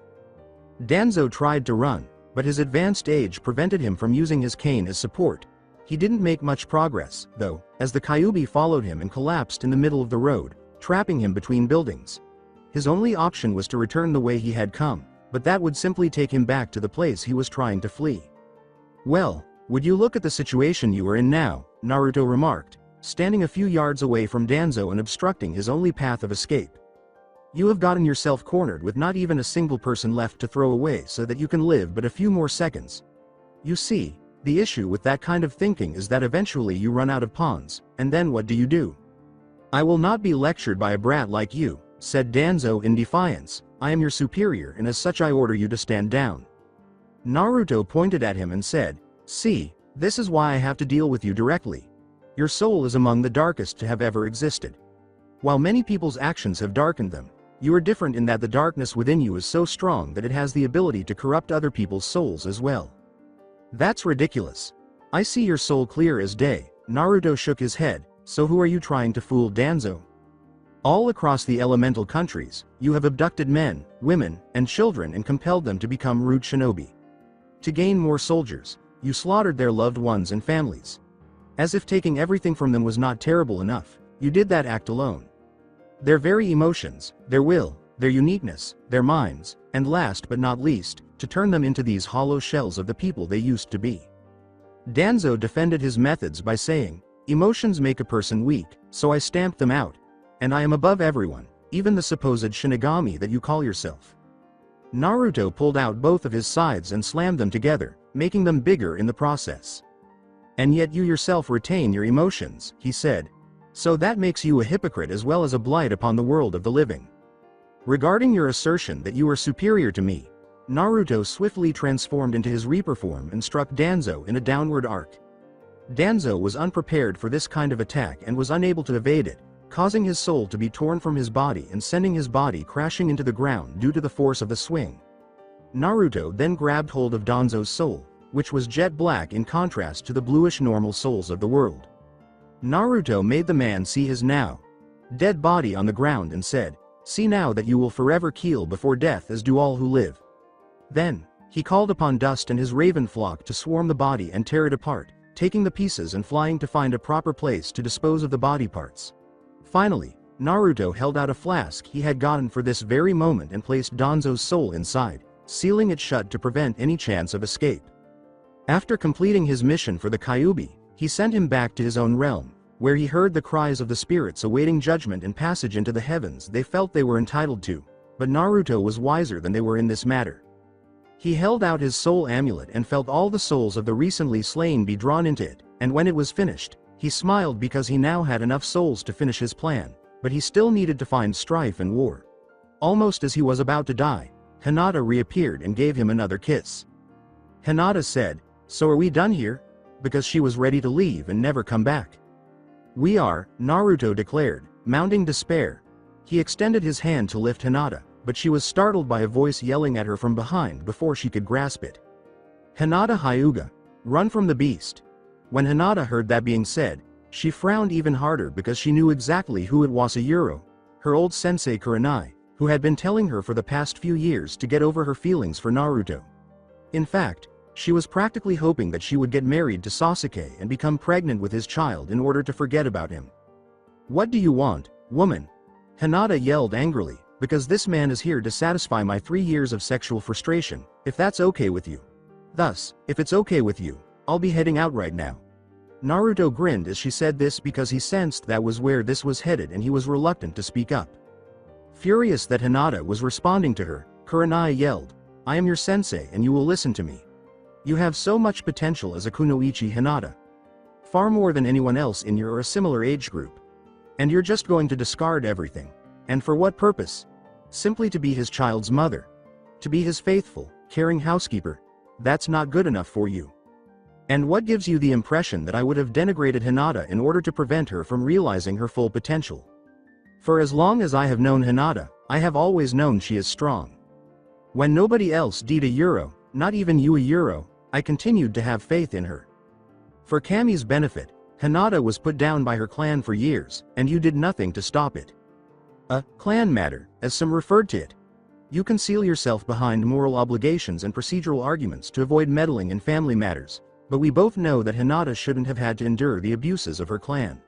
Danzo tried to run, but his advanced age prevented him from using his cane as support. He didn't make much progress, though, as the Kyuubi followed him and collapsed in the middle of the road, trapping him between buildings. His only option was to return the way he had come, but that would simply take him back to the place he was trying to flee. "Well, would you look at the situation you are in now," Naruto remarked, standing a few yards away from Danzo and obstructing his only path of escape. "You have gotten yourself cornered with not even a single person left to throw away so that you can live but a few more seconds. You see, the issue with that kind of thinking is that eventually you run out of pawns, and then what do you do?" "I will not be lectured by a brat like you," said Danzo in defiance. "I am your superior and as such I order you to stand down." Naruto pointed at him and said, "See, this is why I have to deal with you directly. Your soul is among the darkest to have ever existed. While many people's actions have darkened them, you are different in that the darkness within you is so strong that it has the ability to corrupt other people's souls as well." "That's ridiculous. I see your soul clear as day." Naruto shook his head. "So who are you trying to fool, Danzo? All across the elemental countries, you have abducted men, women, and children and compelled them to become root shinobi. To gain more soldiers, you slaughtered their loved ones and families. As if taking everything from them was not terrible enough, you did that act alone. Their very emotions, their will, their uniqueness, their minds, and last but not least, to turn them into these hollow shells of the people they used to be." Danzo defended his methods by saying, "Emotions make a person weak, so I stamped them out. And I am above everyone, even the supposed Shinigami that you call yourself." Naruto pulled out both of his sides and slammed them together, making them bigger in the process. "And yet you yourself retain your emotions," he said. "So that makes you a hypocrite as well as a blight upon the world of the living." Regarding your assertion that you are superior to me, Naruto swiftly transformed into his Reaper form and struck Danzo in a downward arc. Danzo was unprepared for this kind of attack and was unable to evade it, causing his soul to be torn from his body and sending his body crashing into the ground due to the force of the swing. Naruto then grabbed hold of Danzo's soul, which was jet black in contrast to the bluish normal souls of the world. Naruto made the man see his now dead body on the ground and said, "See now that you will forever keel before death as do all who live." Then, he called upon Dust and his raven flock to swarm the body and tear it apart, taking the pieces and flying to find a proper place to dispose of the body parts. Finally, Naruto held out a flask he had gotten for this very moment and placed Danzo's soul inside, sealing it shut to prevent any chance of escape. After completing his mission for the Kyuubi, he sent him back to his own realm, where he heard the cries of the spirits awaiting judgment and passage into the heavens they felt they were entitled to, but Naruto was wiser than they were in this matter. He held out his soul amulet and felt all the souls of the recently slain be drawn into it, and when it was finished, he smiled because he now had enough souls to finish his plan, but he still needed to find strife and war. Almost as he was about to die, Hinata reappeared and gave him another kiss. Hinata said, "So are we done here?" because she was ready to leave and never come back. "We are," Naruto declared, mounting despair. He extended his hand to lift Hinata, but she was startled by a voice yelling at her from behind before she could grasp it. "Hinata Hyuga, run from the beast." When Hinata heard that being said, she frowned even harder because she knew exactly who it was, her old sensei Kurenai, who had been telling her for the past few years to get over her feelings for Naruto. In fact, she was practically hoping that she would get married to Sasuke and become pregnant with his child in order to forget about him. "What do you want, woman?" Hinata yelled angrily, "Because this man is here to satisfy my 3 years of sexual frustration, if that's okay with you. Thus, if it's okay with you, I'll be heading out right now." Naruto grinned as she said this because he sensed that was where this was headed and he was reluctant to speak up. Furious that Hinata was responding to her, Kurenai yelled, "I am your sensei and you will listen to me. You have so much potential as a kunoichi, Hinata. Far more than anyone else in your or a similar age group. And you're just going to discard everything. And for what purpose? Simply to be his child's mother. To be his faithful, caring housekeeper. That's not good enough for you. And what gives you the impression that I would have denigrated Hinata in order to prevent her from realizing her full potential? For as long as I have known Hinata, I have always known she is strong. When nobody else did a euro, not even you a euro, I continued to have faith in her. For Kami's benefit, Hinata was put down by her clan for years, and you did nothing to stop it. A clan matter, as some referred to it. You conceal yourself behind moral obligations and procedural arguments to avoid meddling in family matters, but we both know that Hinata shouldn't have had to endure the abuses of her clan.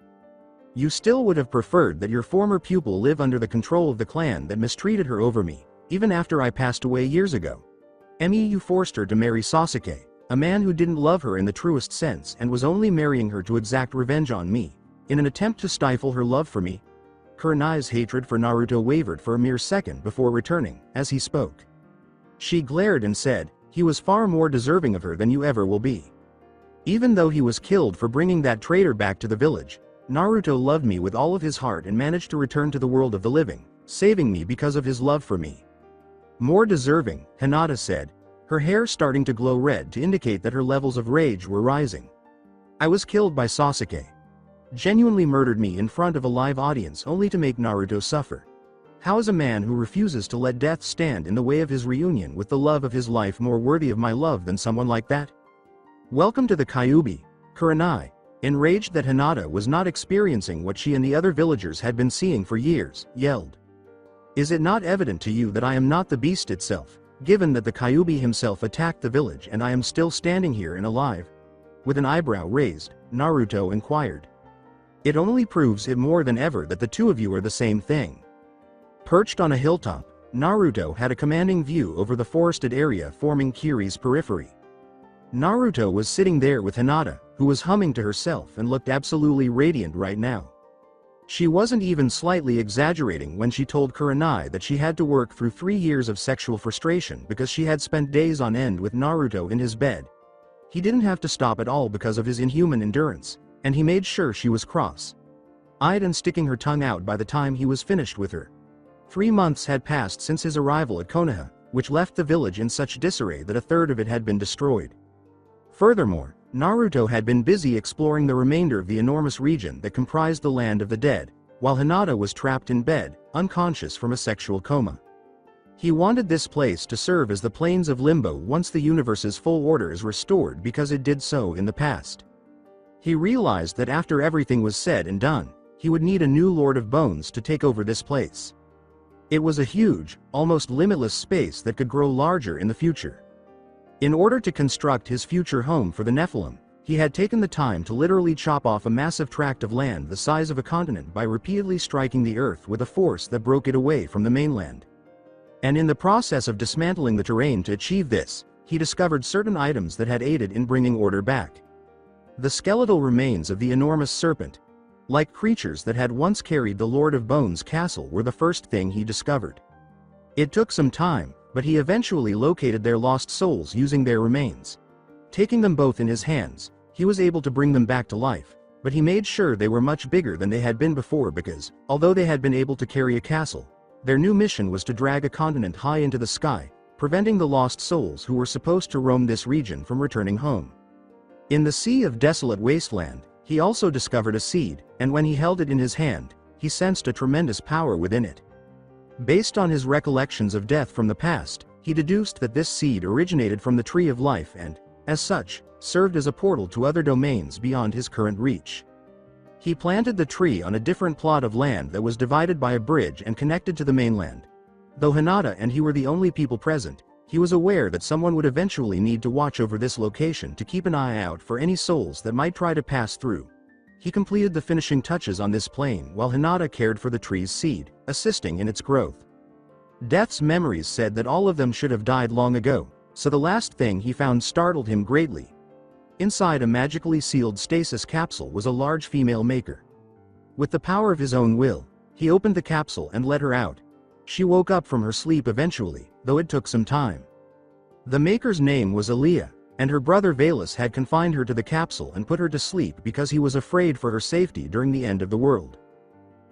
You still would have preferred that your former pupil live under the control of the clan that mistreated her over me, even after I passed away years ago. You forced her to marry Sasuke, a man who didn't love her in the truest sense and was only marrying her to exact revenge on me, in an attempt to stifle her love for me. Kurenai's hatred for Naruto wavered for a mere second before returning, as he spoke. She glared and said, "He was far more deserving of her than you ever will be. Even though he was killed for bringing that traitor back to the village, Naruto loved me with all of his heart and managed to return to the world of the living, saving me because of his love for me." "More deserving," Hinata said, her hair starting to glow red to indicate that her levels of rage were rising. "I was killed by Sasuke. Genuinely murdered me in front of a live audience only to make Naruto suffer. How is a man who refuses to let death stand in the way of his reunion with the love of his life more worthy of my love than someone like that? Welcome to the Kyuubi," Kurenai, enraged that Hinata was not experiencing what she and the other villagers had been seeing for years, yelled. "Is it not evident to you that I am not the beast itself, given that the Kyuubi himself attacked the village and I am still standing here and alive?" With an eyebrow raised, Naruto inquired. "It only proves it more than ever that the two of you are the same thing." Perched on a hilltop, Naruto had a commanding view over the forested area forming Kiri's periphery. Naruto was sitting there with Hinata, who was humming to herself and looked absolutely radiant right now. She wasn't even slightly exaggerating when she told Kurenai that she had to work through 3 years of sexual frustration because she had spent days on end with Naruto in his bed. He didn't have to stop at all because of his inhuman endurance, and he made sure she was cross-eyed and sticking her tongue out by the time he was finished with her. 3 months had passed since his arrival at Konoha, which left the village in such disarray that a third of it had been destroyed. Furthermore, Naruto had been busy exploring the remainder of the enormous region that comprised the land of the dead, while Hinata was trapped in bed, unconscious from a sexual coma. He wanted this place to serve as the plains of limbo once the universe's full order is restored, because it did so in the past. He realized that after everything was said and done, he would need a new Lord of Bones to take over this place. It was a huge, almost limitless space that could grow larger in the future. In order to construct his future home for the Nephilim, he had taken the time to literally chop off a massive tract of land the size of a continent by repeatedly striking the earth with a force that broke it away from the mainland. And in the process of dismantling the terrain to achieve this, he discovered certain items that had aided in bringing order back. The skeletal remains of the enormous serpent, like creatures that had once carried the Lord of Bones' castle, were the first thing he discovered. It took some time, but he eventually located their lost souls using their remains. Taking them both in his hands, he was able to bring them back to life, but he made sure they were much bigger than they had been before, because, although they had been able to carry a castle, their new mission was to drag a continent high into the sky, preventing the lost souls who were supposed to roam this region from returning home. In the Sea of Desolate Wasteland, he also discovered a seed, and when he held it in his hand, he sensed a tremendous power within it. Based on his recollections of death from the past, he deduced that this seed originated from the Tree of Life and, as such, served as a portal to other domains beyond his current reach. He planted the tree on a different plot of land that was divided by a bridge and connected to the mainland. Though Hinata and he were the only people present, he was aware that someone would eventually need to watch over this location to keep an eye out for any souls that might try to pass through. He completed the finishing touches on this plane while Hinata cared for the tree's seed, assisting in its growth. Death's memories said that all of them should have died long ago, so the last thing he found startled him greatly. Inside a magically sealed stasis capsule was a large female maker. With the power of his own will, he opened the capsule and let her out. She woke up from her sleep eventually, though it took some time. The maker's name was Aaliyah, and her brother Valus had confined her to the capsule and put her to sleep because he was afraid for her safety during the end of the world.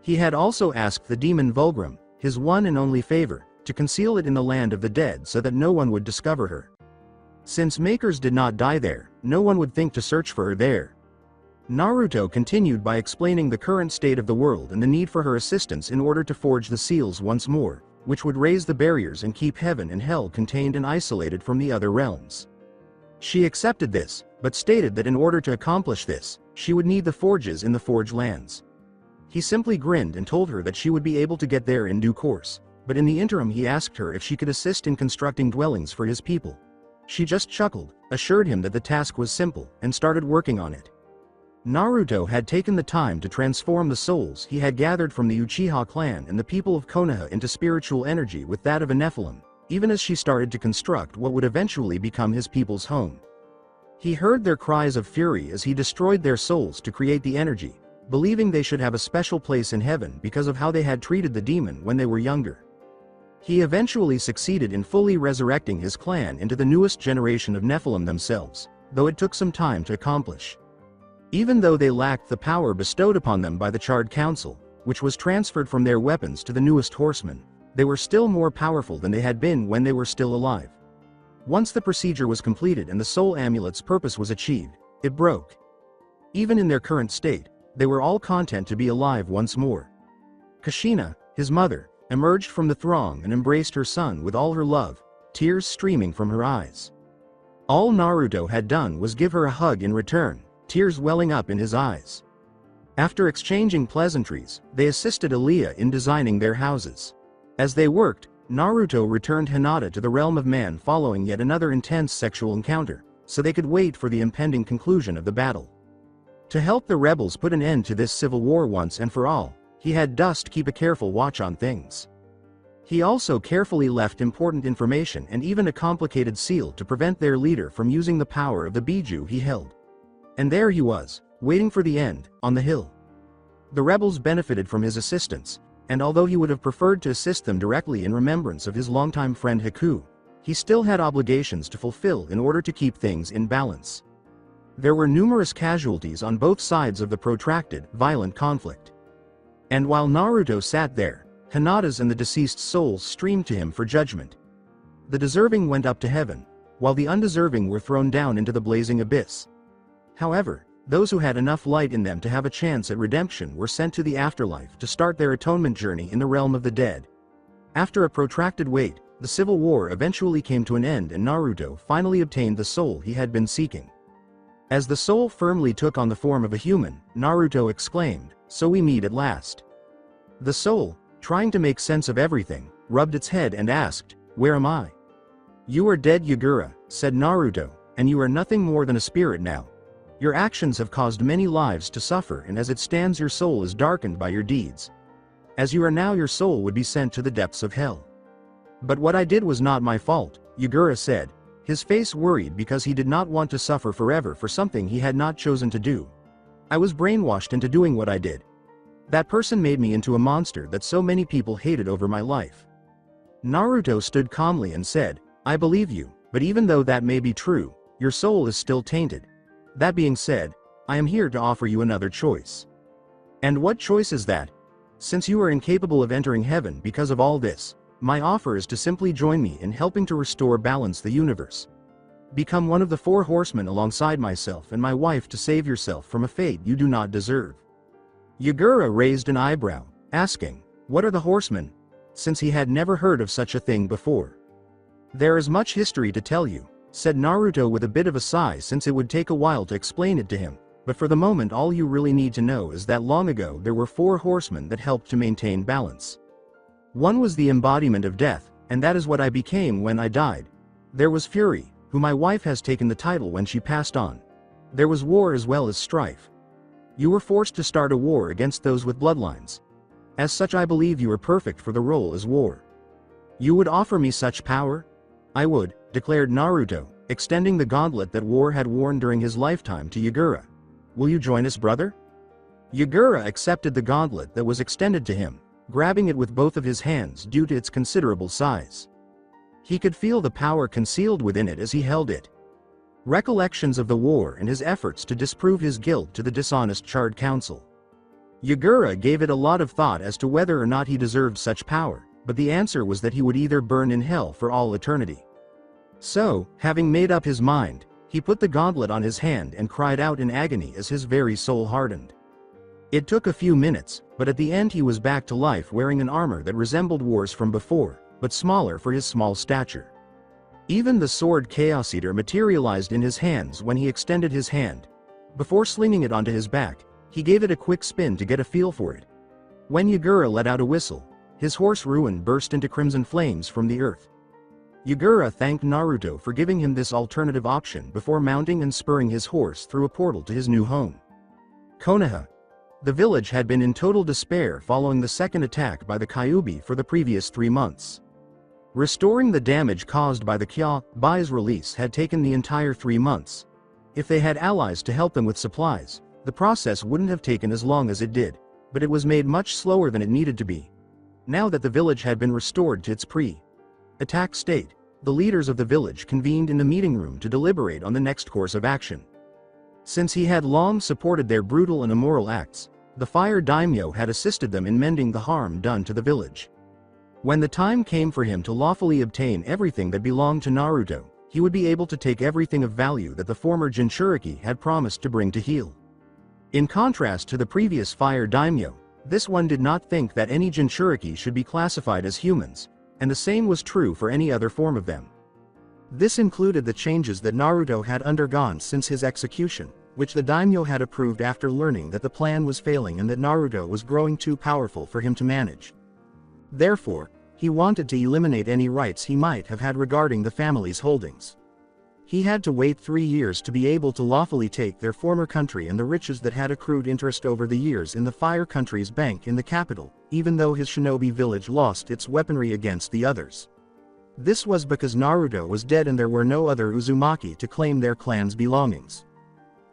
He had also asked the demon Vulgrim, his one and only favor, to conceal it in the land of the dead so that no one would discover her. Since makers did not die there, no one would think to search for her there. Naruto continued by explaining the current state of the world and the need for her assistance in order to forge the seals once more, which would raise the barriers and keep heaven and hell contained and isolated from the other realms. She accepted this, but stated that in order to accomplish this, she would need the forges in the Forge lands. He simply grinned and told her that she would be able to get there in due course, but in the interim he asked her if she could assist in constructing dwellings for his people. She just chuckled, assured him that the task was simple, and started working on it. Naruto had taken the time to transform the souls he had gathered from the Uchiha clan and the people of Konoha into spiritual energy with that of a Nephilim, even as she started to construct what would eventually become his people's home. He heard their cries of fury as he destroyed their souls to create the energy, believing they should have a special place in heaven because of how they had treated the demon when they were younger. He eventually succeeded in fully resurrecting his clan into the newest generation of Nephilim themselves, though it took some time to accomplish. Even though they lacked the power bestowed upon them by the Charred Council, which was transferred from their weapons to the newest Horsemen, they were still more powerful than they had been when they were still alive. Once the procedure was completed and the soul amulet's purpose was achieved, it broke. Even in their current state, they were all content to be alive once more. Kushina, his mother, emerged from the throng and embraced her son with all her love, tears streaming from her eyes. All Naruto had done was give her a hug in return, tears welling up in his eyes. After exchanging pleasantries, they assisted Aaliyah in designing their houses. As they worked, Naruto returned Hinata to the realm of man following yet another intense sexual encounter, so they could wait for the impending conclusion of the battle. To help the rebels put an end to this civil war once and for all, he had Dust keep a careful watch on things. He also carefully left important information and even a complicated seal to prevent their leader from using the power of the Biju he held. And there he was, waiting for the end, on the hill. The rebels benefited from his assistance, and although he would have preferred to assist them directly in remembrance of his longtime friend Haku, he still had obligations to fulfill in order to keep things in balance. There were numerous casualties on both sides of the protracted, violent conflict. And while Naruto sat there, Hinata's and the deceased's souls streamed to him for judgment. The deserving went up to heaven, while the undeserving were thrown down into the blazing abyss. However, those who had enough light in them to have a chance at redemption were sent to the afterlife to start their atonement journey in the realm of the dead. After a protracted wait, the civil war eventually came to an end and Naruto finally obtained the soul he had been seeking. As the soul firmly took on the form of a human, Naruto exclaimed, "So we meet at last." The soul, trying to make sense of everything, rubbed its head and asked, "Where am I?" "You are dead, Yagura," said Naruto, "and you are nothing more than a spirit now. Your actions have caused many lives to suffer, and as it stands your soul is darkened by your deeds. As you are now, your soul would be sent to the depths of hell." "But what I did was not my fault," Yagura said, his face worried because he did not want to suffer forever for something he had not chosen to do. "I was brainwashed into doing what I did. That person made me into a monster that so many people hated over my life." Naruto stood calmly and said, "I believe you, but even though that may be true, your soul is still tainted. That being said, I am here to offer you another choice." "And what choice is that?" "Since you are incapable of entering heaven because of all this, my offer is to simply join me in helping to restore balance the universe. Become one of the Four Horsemen alongside myself and my wife to save yourself from a fate you do not deserve." Yagura raised an eyebrow, asking, "What are the Horsemen?" since he had never heard of such a thing before. "There is much history to tell you," said Naruto with a bit of a sigh, since it would take a while to explain it to him, "but for the moment all you really need to know is that long ago there were 4 horsemen that helped to maintain balance. One was the embodiment of death, and that is what I became when I died. There was Fury, who my wife has taken the title when she passed on. There was war as well as strife. You were forced to start a war against those with bloodlines. As such, I believe you are perfect for the role as war." "You would offer me such power?" "I would," declared Naruto, extending the gauntlet that War had worn during his lifetime to Yagura. "Will you join us, brother?" Yagura accepted the gauntlet that was extended to him, grabbing it with both of his hands due to its considerable size. He could feel the power concealed within it as he held it. Recollections of the war and his efforts to disprove his guilt to the dishonest Charred Council. Yagura gave it a lot of thought as to whether or not he deserved such power, but the answer was that he would either burn in hell for all eternity. So, having made up his mind, he put the gauntlet on his hand and cried out in agony as his very soul hardened. It took a few minutes, but at the end he was back to life wearing an armor that resembled War's from before, but smaller for his small stature. Even the sword Chaos Eater materialized in his hands when he extended his hand. Before slinging it onto his back, he gave it a quick spin to get a feel for it. When Yagura let out a whistle, his horse Ruin burst into crimson flames from the earth. Yagura thanked Naruto for giving him this alternative option before mounting and spurring his horse through a portal to his new home. Konoha. The village had been in total despair following the second attack by the Kyuubi for the previous 3 months. Restoring the damage caused by the Kyuubi's release had taken the entire 3 months. If they had allies to help them with supplies, the process wouldn't have taken as long as it did, but it was made much slower than it needed to be. Now that the village had been restored to its pre-attack state, the leaders of the village convened in the meeting room to deliberate on the next course of action. Since he had long supported their brutal and immoral acts, the Fire Daimyo had assisted them in mending the harm done to the village. When the time came for him to lawfully obtain everything that belonged to Naruto, he would be able to take everything of value that the former Jinchuriki had promised to bring to heel. In contrast to the previous Fire Daimyo, this one did not think that any Jinchuriki should be classified as humans, and the same was true for any other form of them. This included the changes that Naruto had undergone since his execution, which the daimyo had approved after learning that the plan was failing and that Naruto was growing too powerful for him to manage. Therefore, he wanted to eliminate any rights he might have had regarding the family's holdings. He had to wait 3 years to be able to lawfully take their former country and the riches that had accrued interest over the years in the Fire Country's bank in the capital, even though his shinobi village lost its weaponry against the others. This was because Naruto was dead and there were no other Uzumaki to claim their clan's belongings.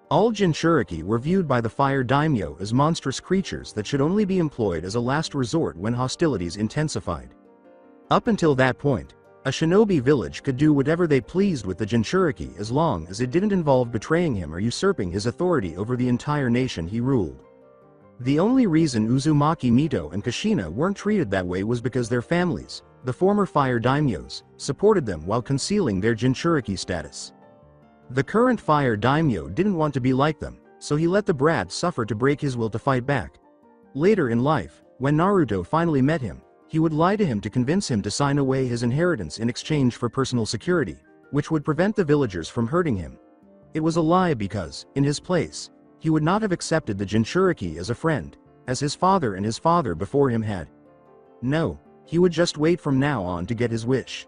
All Jinchuriki were viewed by the Fire Daimyo as monstrous creatures that should only be employed as a last resort when hostilities intensified. Up until that point, a shinobi village could do whatever they pleased with the Jinchuriki as long as it didn't involve betraying him or usurping his authority over the entire nation he ruled. The only reason Uzumaki Mito and Kushina weren't treated that way was because their families, the former fire daimyos, supported them while concealing their Jinchuriki status. The current fire daimyo didn't want to be like them, so he let the brat suffer to break his will to fight back. Later in life, when Naruto finally met him, he would lie to him to convince him to sign away his inheritance in exchange for personal security, which would prevent the villagers from hurting him. It was a lie because, in his place, he would not have accepted the Jinchuriki as a friend, as his father and his father before him had. No, he would just wait from now on to get his wish.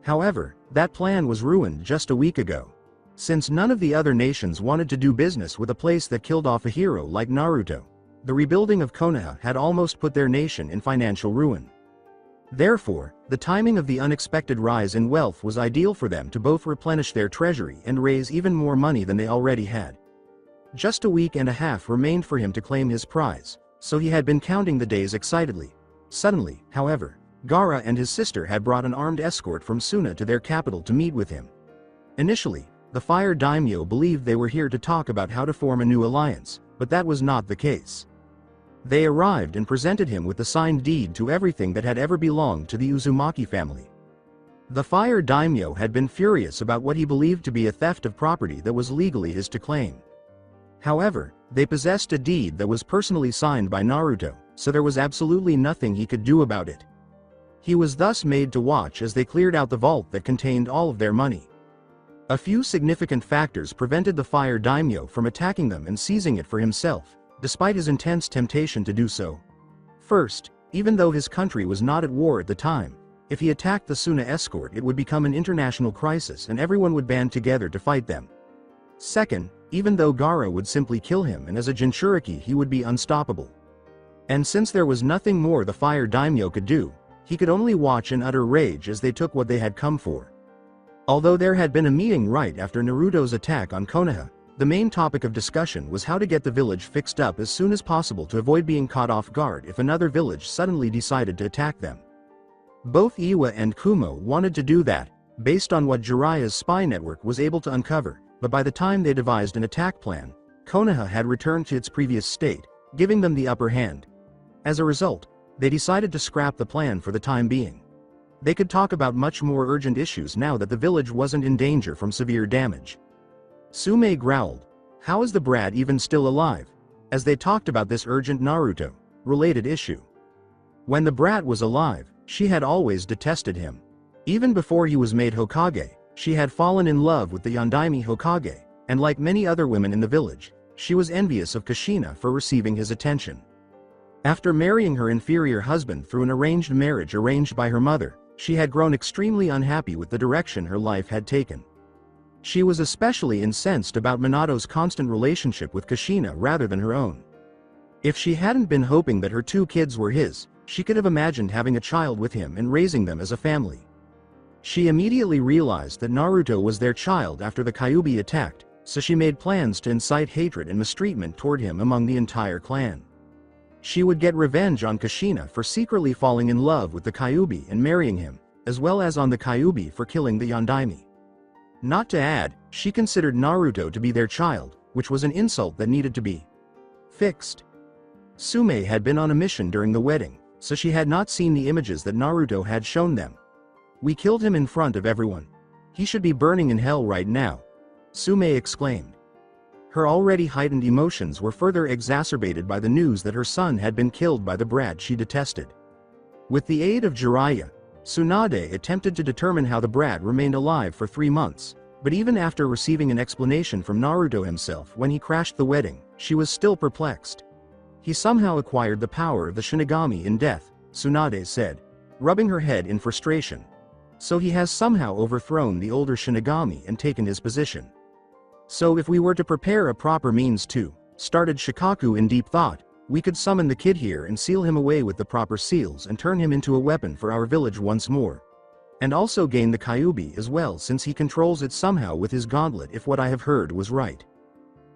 However, that plan was ruined just a week ago. Since none of the other nations wanted to do business with a place that killed off a hero like Naruto, the rebuilding of Konoha had almost put their nation in financial ruin. Therefore, the timing of the unexpected rise in wealth was ideal for them to both replenish their treasury and raise even more money than they already had. Just a week and a half remained for him to claim his prize, so he had been counting the days excitedly. Suddenly, however, Gaara and his sister had brought an armed escort from Suna to their capital to meet with him. Initially, the fire daimyo believed they were here to talk about how to form a new alliance, but that was not the case. They arrived and presented him with the signed deed to everything that had ever belonged to the Uzumaki family. The fire daimyo had been furious about what he believed to be a theft of property that was legally his to claim. However, they possessed a deed that was personally signed by Naruto, so there was absolutely nothing he could do about it. He was thus made to watch as they cleared out the vault that contained all of their money. A few significant factors prevented the fire daimyo from attacking them and seizing it for himself, despite his intense temptation to do so. First, even though his country was not at war at the time, if he attacked the Suna escort it would become an international crisis and everyone would band together to fight them. Second, even though Gaara would simply kill him and as a Jinchuriki he would be unstoppable. And since there was nothing more the fire daimyo could do, he could only watch in utter rage as they took what they had come for. Although there had been a meeting right after Naruto's attack on Konoha, the main topic of discussion was how to get the village fixed up as soon as possible to avoid being caught off guard if another village suddenly decided to attack them. Both Iwa and Kumo wanted to do that, based on what Jiraiya's spy network was able to uncover, but by the time they devised an attack plan, Konoha had returned to its previous state, giving them the upper hand. As a result, they decided to scrap the plan for the time being. They could talk about much more urgent issues now that the village wasn't in danger from severe damage. Sume growled, "How is the brat even still alive?" as they talked about this urgent Naruto-related issue. When the brat was alive, she had always detested him. Even before he was made Hokage, she had fallen in love with the Yondaime Hokage, and like many other women in the village, she was envious of Kushina for receiving his attention. After marrying her inferior husband through an arranged marriage arranged by her mother, she had grown extremely unhappy with the direction her life had taken. She was especially incensed about Minato's constant relationship with Kushina rather than her own. If she hadn't been hoping that her two kids were his, she could have imagined having a child with him and raising them as a family. She immediately realized that Naruto was their child after the Kyuubi attacked, so she made plans to incite hatred and mistreatment toward him among the entire clan. She would get revenge on Kushina for secretly falling in love with the Kyuubi and marrying him, as well as on the Kyuubi for killing the Yondaime. Not to add, she considered Naruto to be their child, which was an insult that needed to be fixed. Sume had been on a mission during the wedding, so she had not seen the images that Naruto had shown them. "We killed him in front of everyone. He should be burning in hell right now," Sume exclaimed. Her already heightened emotions were further exacerbated by the news that her son had been killed by the brat she detested. With the aid of Jiraiya, Tsunade attempted to determine how the brat remained alive for 3 months, but even after receiving an explanation from Naruto himself when he crashed the wedding, she was still perplexed. "He somehow acquired the power of the Shinigami in death," Tsunade said, rubbing her head in frustration. "So he has somehow overthrown the older Shinigami and taken his position. So if we were to prepare a proper means to," started Shikaku in deep thought, "we could summon the kid here and seal him away with the proper seals and turn him into a weapon for our village once more. And also gain the Kyuubi as well since he controls it somehow with his gauntlet if what I have heard was right."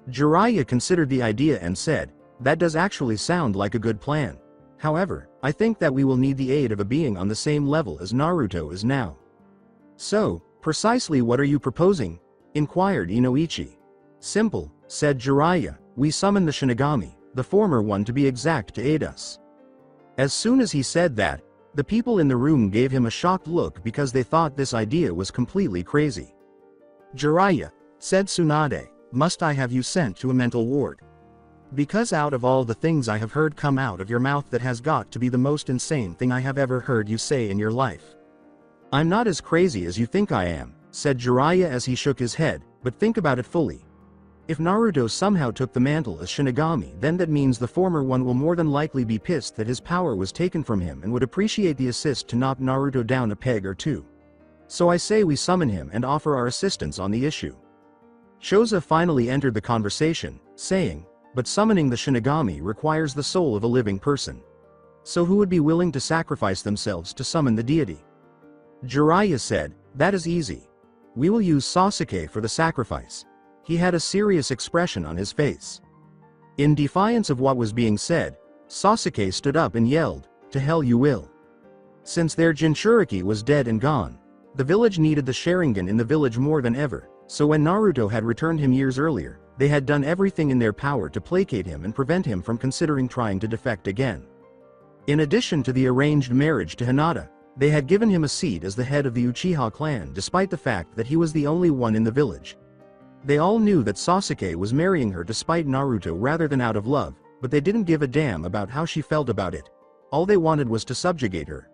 Jiraiya considered the idea and said, "That does actually sound like a good plan. However, I think that we will need the aid of a being on the same level as Naruto is now." "So, precisely what are you proposing?" inquired Inoichi. "Simple," said Jiraiya, "we summon the Shinigami, the former one to be exact, to aid us." As soon as he said that, the people in the room gave him a shocked look because they thought this idea was completely crazy. "Jiraiya," said Tsunade, "must I have you sent to a mental ward? Because out of all the things I have heard come out of your mouth, that has got to be the most insane thing I have ever heard you say in your life." "I'm not as crazy as you think I am," said Jiraiya as he shook his head, "but think about it fully. If Naruto somehow took the mantle as Shinigami, then that means the former one will more than likely be pissed that his power was taken from him and would appreciate the assist to knock Naruto down a peg or two. So I say we summon him and offer our assistance on the issue." Choza finally entered the conversation, saying, "But summoning the Shinigami requires the soul of a living person. So who would be willing to sacrifice themselves to summon the deity?" Jiraiya said, "That is easy. We will use Sasuke for the sacrifice." He had a serious expression on his face. In defiance of what was being said, Sasuke stood up and yelled, "To hell you will." Since their Jinchuriki was dead and gone, the village needed the Sharingan in the village more than ever, so when Naruto had returned him years earlier, they had done everything in their power to placate him and prevent him from considering trying to defect again. In addition to the arranged marriage to Hinata, they had given him a seat as the head of the Uchiha clan despite the fact that he was the only one in the village. They all knew that Sasuke was marrying her despite Naruto rather than out of love, but they didn't give a damn about how she felt about it. All they wanted was to subjugate her.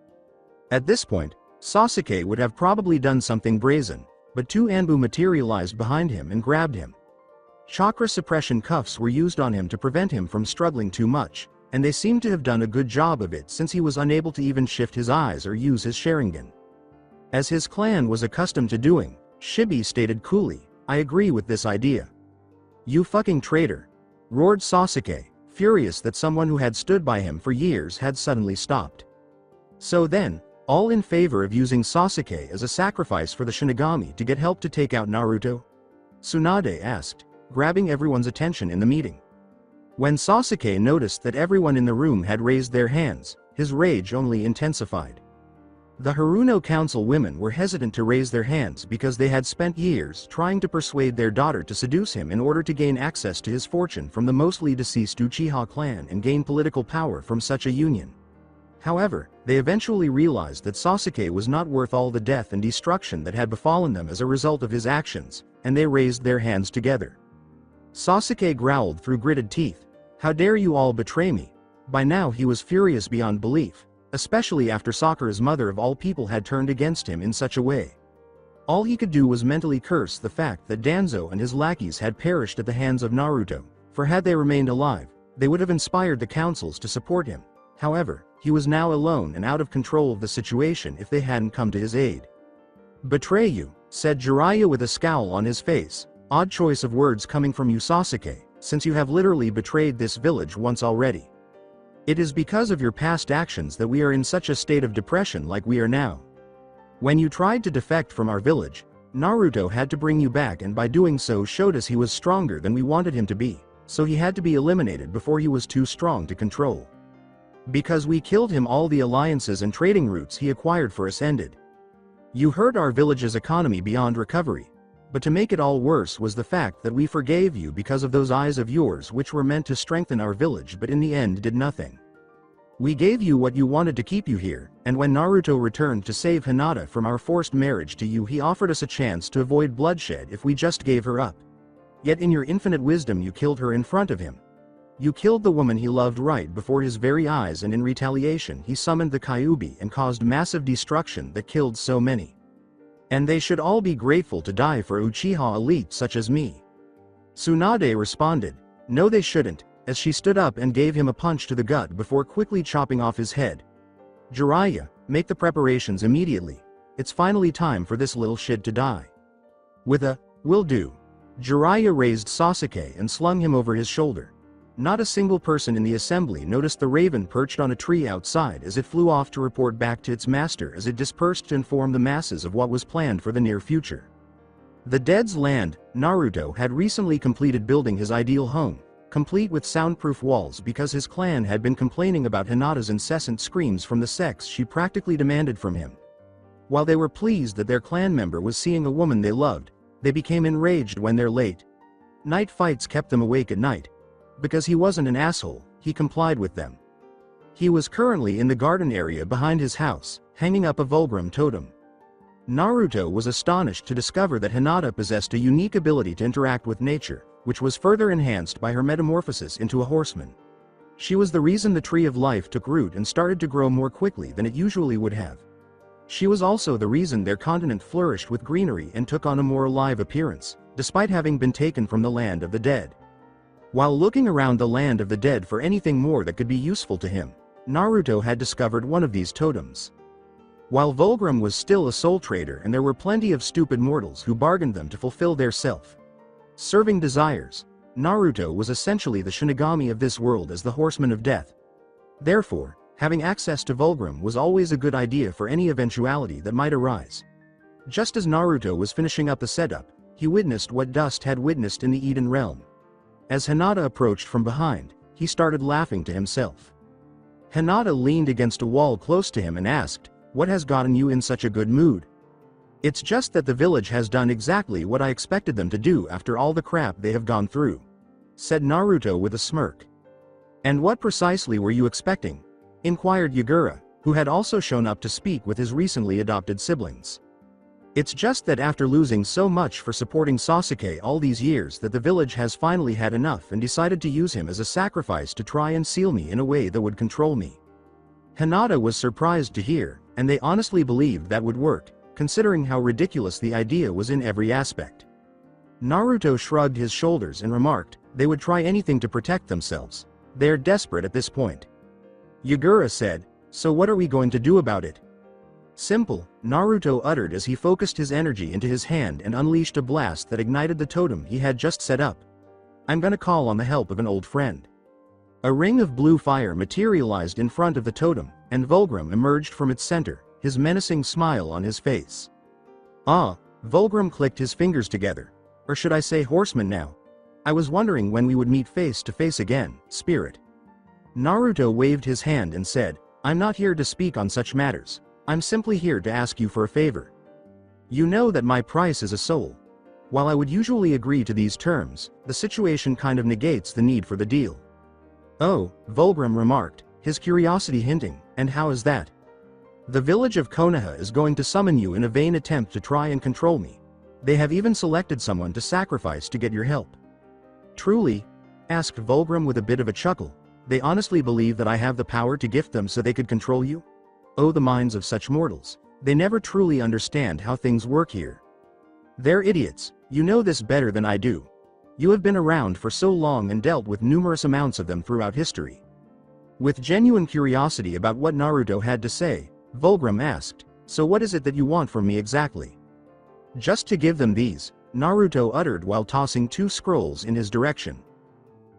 At this point, Sasuke would have probably done something brazen, but two Anbu materialized behind him and grabbed him. Chakra suppression cuffs were used on him to prevent him from struggling too much, and they seemed to have done a good job of it since he was unable to even shift his eyes or use his Sharingan. As his clan was accustomed to doing, Shibi stated coolly, "I agree with this idea." "You fucking traitor!" roared Sasuke, furious that someone who had stood by him for years had suddenly stopped. "So then, all in favor of using Sasuke as a sacrifice for the Shinigami to get help to take out Naruto?" Tsunade asked, grabbing everyone's attention in the meeting. When Sasuke noticed that everyone in the room had raised their hands, his rage only intensified. The Haruno Council women were hesitant to raise their hands because they had spent years trying to persuade their daughter to seduce him in order to gain access to his fortune from the mostly deceased Uchiha clan and gain political power from such a union. However, they eventually realized that Sasuke was not worth all the death and destruction that had befallen them as a result of his actions, and they raised their hands together. Sasuke growled through gritted teeth, "How dare you all betray me?" By now he was furious beyond belief, especially after Sakura's mother of all people had turned against him in such a way. All he could do was mentally curse the fact that Danzo and his lackeys had perished at the hands of Naruto, for had they remained alive, they would have inspired the councils to support him. However, he was now alone and out of control of the situation if they hadn't come to his aid. "Betray you," said Jiraiya with a scowl on his face, "Odd choice of words coming from you, Sasuke, since you have literally betrayed this village once already. It is because of your past actions that we are in such a state of depression like we are now. When you tried to defect from our village, Naruto had to bring you back, and by doing so showed us he was stronger than we wanted him to be, so he had to be eliminated before he was too strong to control. Because we killed him, all the alliances and trading routes he acquired for us ended. You hurt our village's economy beyond recovery. But to make it all worse was the fact that we forgave you because of those eyes of yours which were meant to strengthen our village but in the end did nothing. We gave you what you wanted to keep you here, and when Naruto returned to save Hinata from our forced marriage to you, he offered us a chance to avoid bloodshed if we just gave her up. Yet in your infinite wisdom you killed her in front of him. You killed the woman he loved right before his very eyes, and in retaliation he summoned the Kyuubi and caused massive destruction that killed so many. And they should all be grateful to die for Uchiha elite such as me." Tsunade responded, "No, they shouldn't," as she stood up and gave him a punch to the gut before quickly chopping off his head. "Jiraiya, make the preparations immediately. It's finally time for this little shit to die." With a, "Will do," Jiraiya raised Sasuke and slung him over his shoulder. Not a single person in the assembly noticed the raven perched on a tree outside as it flew off to report back to its master as it dispersed to inform the masses of what was planned for the near future. The Dead's Land, Naruto had recently completed building his ideal home, complete with soundproof walls because his clan had been complaining about Hinata's incessant screams from the sex she practically demanded from him. While they were pleased that their clan member was seeing a woman they loved, they became enraged when their late night fights kept them awake at night. Because he wasn't an asshole, he complied with them. He was currently in the garden area behind his house, hanging up a Vulgrim totem. Naruto was astonished to discover that Hinata possessed a unique ability to interact with nature, which was further enhanced by her metamorphosis into a horseman. She was the reason the Tree of Life took root and started to grow more quickly than it usually would have. She was also the reason their continent flourished with greenery and took on a more alive appearance, despite having been taken from the land of the dead. While looking around the land of the dead for anything more that could be useful to him, Naruto had discovered one of these totems. While Vulgrim was still a soul trader and there were plenty of stupid mortals who bargained them to fulfill their self-serving desires, Naruto was essentially the Shinigami of this world as the Horseman of Death. Therefore, having access to Vulgrim was always a good idea for any eventuality that might arise. Just as Naruto was finishing up the setup, he witnessed what Dust had witnessed in the Eden realm. As Hinata approached from behind, he started laughing to himself. Hinata leaned against a wall close to him and asked, "What has gotten you in such a good mood?" "It's just that the village has done exactly what I expected them to do after all the crap they have gone through," said Naruto with a smirk. "And what precisely were you expecting?" inquired Yagura, who had also shown up to speak with his recently adopted siblings. "It's just that after losing so much for supporting Sasuke all these years that the village has finally had enough and decided to use him as a sacrifice to try and seal me in a way that would control me." Hinata was surprised to hear, and they honestly believed that would work, considering how ridiculous the idea was in every aspect. Naruto shrugged his shoulders and remarked, "They would try anything to protect themselves. They're desperate at this point." Yagura said, "So what are we going to do about it?" "Simple," Naruto uttered as he focused his energy into his hand and unleashed a blast that ignited the totem he had just set up. "I'm gonna call on the help of an old friend." A ring of blue fire materialized in front of the totem, and Vulgrim emerged from its center, his menacing smile on his face. "Ah," Vulgrim clicked his fingers together. "Or should I say Horseman now? I was wondering when we would meet face to face again, Spirit." Naruto waved his hand and said, "I'm not here to speak on such matters. I'm simply here to ask you for a favor. You know that my price is a soul. While I would usually agree to these terms, the situation kind of negates the need for the deal." "Oh," Vulgrim remarked, his curiosity hinting, "and how is that?" "The village of Konoha is going to summon you in a vain attempt to try and control me. They have even selected someone to sacrifice to get your help." "Truly?" asked Vulgrim with a bit of a chuckle. "They honestly believe that I have the power to gift them so they could control you? Oh, the minds of such mortals. They never truly understand how things work here. They're idiots. You know this better than I do. You have been around for so long and dealt with numerous amounts of them throughout history." With genuine curiosity about what Naruto had to say, Vulgrim asked, "So what is it that you want from me exactly?" "Just to give them these," Naruto uttered while tossing 2 scrolls in his direction.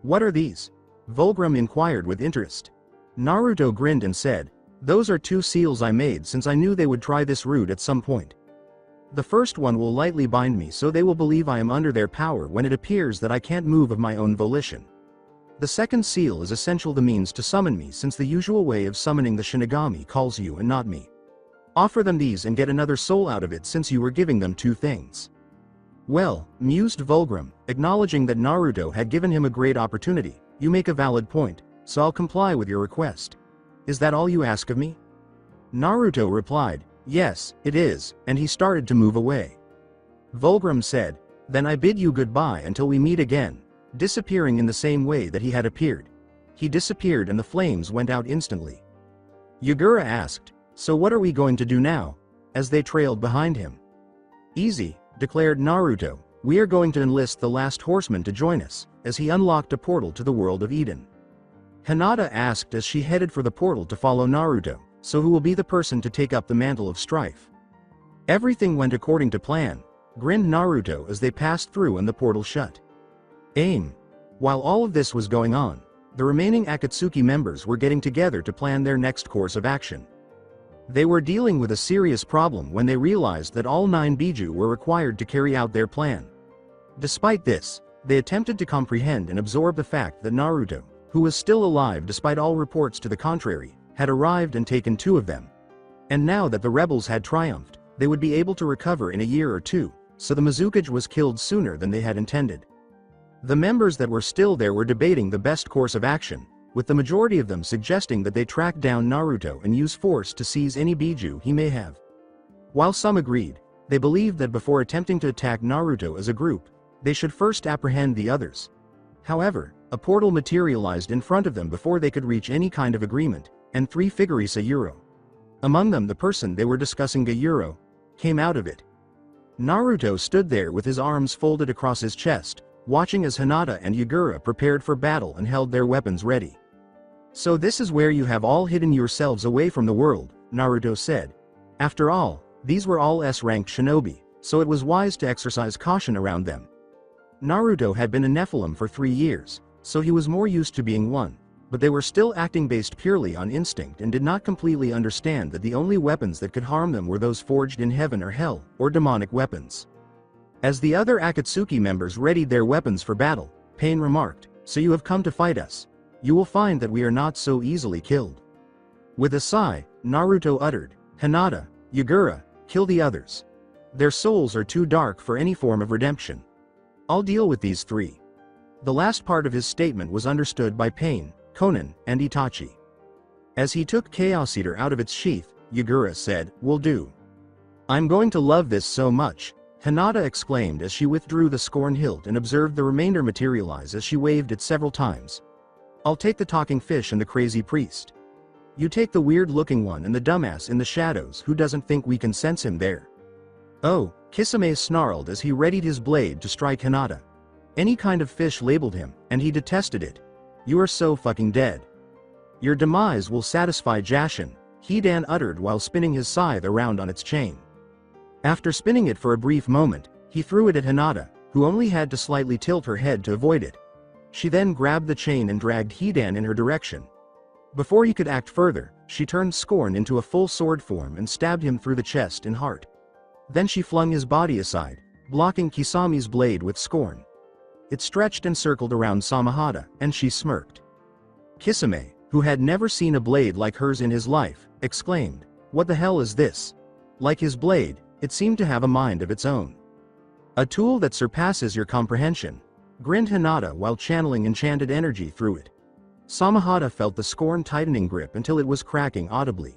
"What are these?" Vulgrim inquired with interest. Naruto grinned and said, "Those are 2 seals I made since I knew they would try this route at some point. The first one will lightly bind me so they will believe I am under their power when it appears that I can't move of my own volition. The second seal is essential the means to summon me since the usual way of summoning the Shinigami calls you and not me. Offer them these and get another soul out of it since you were giving them 2 things." "Well," mused Vulgrim, acknowledging that Naruto had given him a great opportunity, "you make a valid point, so I'll comply with your request. Is that all you ask of me?" Naruto replied, "Yes, it is," and he started to move away. Vulgrim said, "Then I bid you goodbye until we meet again," disappearing in the same way that he had appeared. He disappeared and the flames went out instantly. Yagura asked, "So what are we going to do now?" as they trailed behind him. "Easy," declared Naruto, "we are going to enlist the last horseman to join us," as he unlocked a portal to the world of Eden. Hinata asked as she headed for the portal to follow Naruto, "So who will be the person to take up the mantle of strife?" "Everything went according to plan," grinned Naruto as they passed through and the portal shut. Aim. While all of this was going on, the remaining Akatsuki members were getting together to plan their next course of action. They were dealing with a serious problem when they realized that all 9 Biju were required to carry out their plan. Despite this, they attempted to comprehend and absorb the fact that Naruto, who was still alive despite all reports to the contrary, had arrived and taken 2 of them. And now that the rebels had triumphed, they would be able to recover in a year or 2, so the Mizukage was killed sooner than they had intended. The members that were still there were debating the best course of action, with the majority of them suggesting that they track down Naruto and use force to seize any Biju he may have. While some agreed, they believed that before attempting to attack Naruto as a group, they should first apprehend the others. However, a portal materialized in front of them before they could reach any kind of agreement, and 3 figures Sayuro. Among them the person they were discussing, Gayuro, came out of it. Naruto stood there with his arms folded across his chest, watching as Hinata and Yagura prepared for battle and held their weapons ready. "So this is where you have all hidden yourselves away from the world," Naruto said. After all, these were all S-ranked shinobi, so it was wise to exercise caution around them. Naruto had been a Nephilim for 3 years, so he was more used to being one, but they were still acting based purely on instinct and did not completely understand that the only weapons that could harm them were those forged in heaven or hell, or demonic weapons. As the other Akatsuki members readied their weapons for battle, Pain remarked, "So you have come to fight us. You will find that we are not so easily killed." With a sigh, Naruto uttered, "Hinata, Yagura, kill the others. Their souls are too dark for any form of redemption. I'll deal with these 3. The last part of his statement was understood by Pain, Konan, and Itachi. As he took Chaos Eater out of its sheath, Yagura said, "Will do." "I'm going to love this so much," Hinata exclaimed as she withdrew the scorn hilt and observed the remainder materialize as she waved it several times. "I'll take the talking fish and the crazy priest. You take the weird-looking one and the dumbass in the shadows who doesn't think we can sense him there." "Oh," Kisame snarled as he readied his blade to strike Hinata. Any kind of fish labeled him, and he detested it. "You are so fucking dead. Your demise will satisfy Jashin," Hidan uttered while spinning his scythe around on its chain. After spinning it for a brief moment, he threw it at Hinata, who only had to slightly tilt her head to avoid it. She then grabbed the chain and dragged Hidan in her direction. Before he could act further, she turned Scorn into a full sword form and stabbed him through the chest and heart. Then she flung his body aside, blocking Kisami's blade with Scorn. It stretched and circled around Samahata, and she smirked. Kisame, who had never seen a blade like hers in his life, exclaimed, "What the hell is this?" Like his blade, it seemed to have a mind of its own. "A tool that surpasses your comprehension," grinned Hinata while channeling enchanted energy through it. Samahata felt the Scorn tightening grip until it was cracking audibly.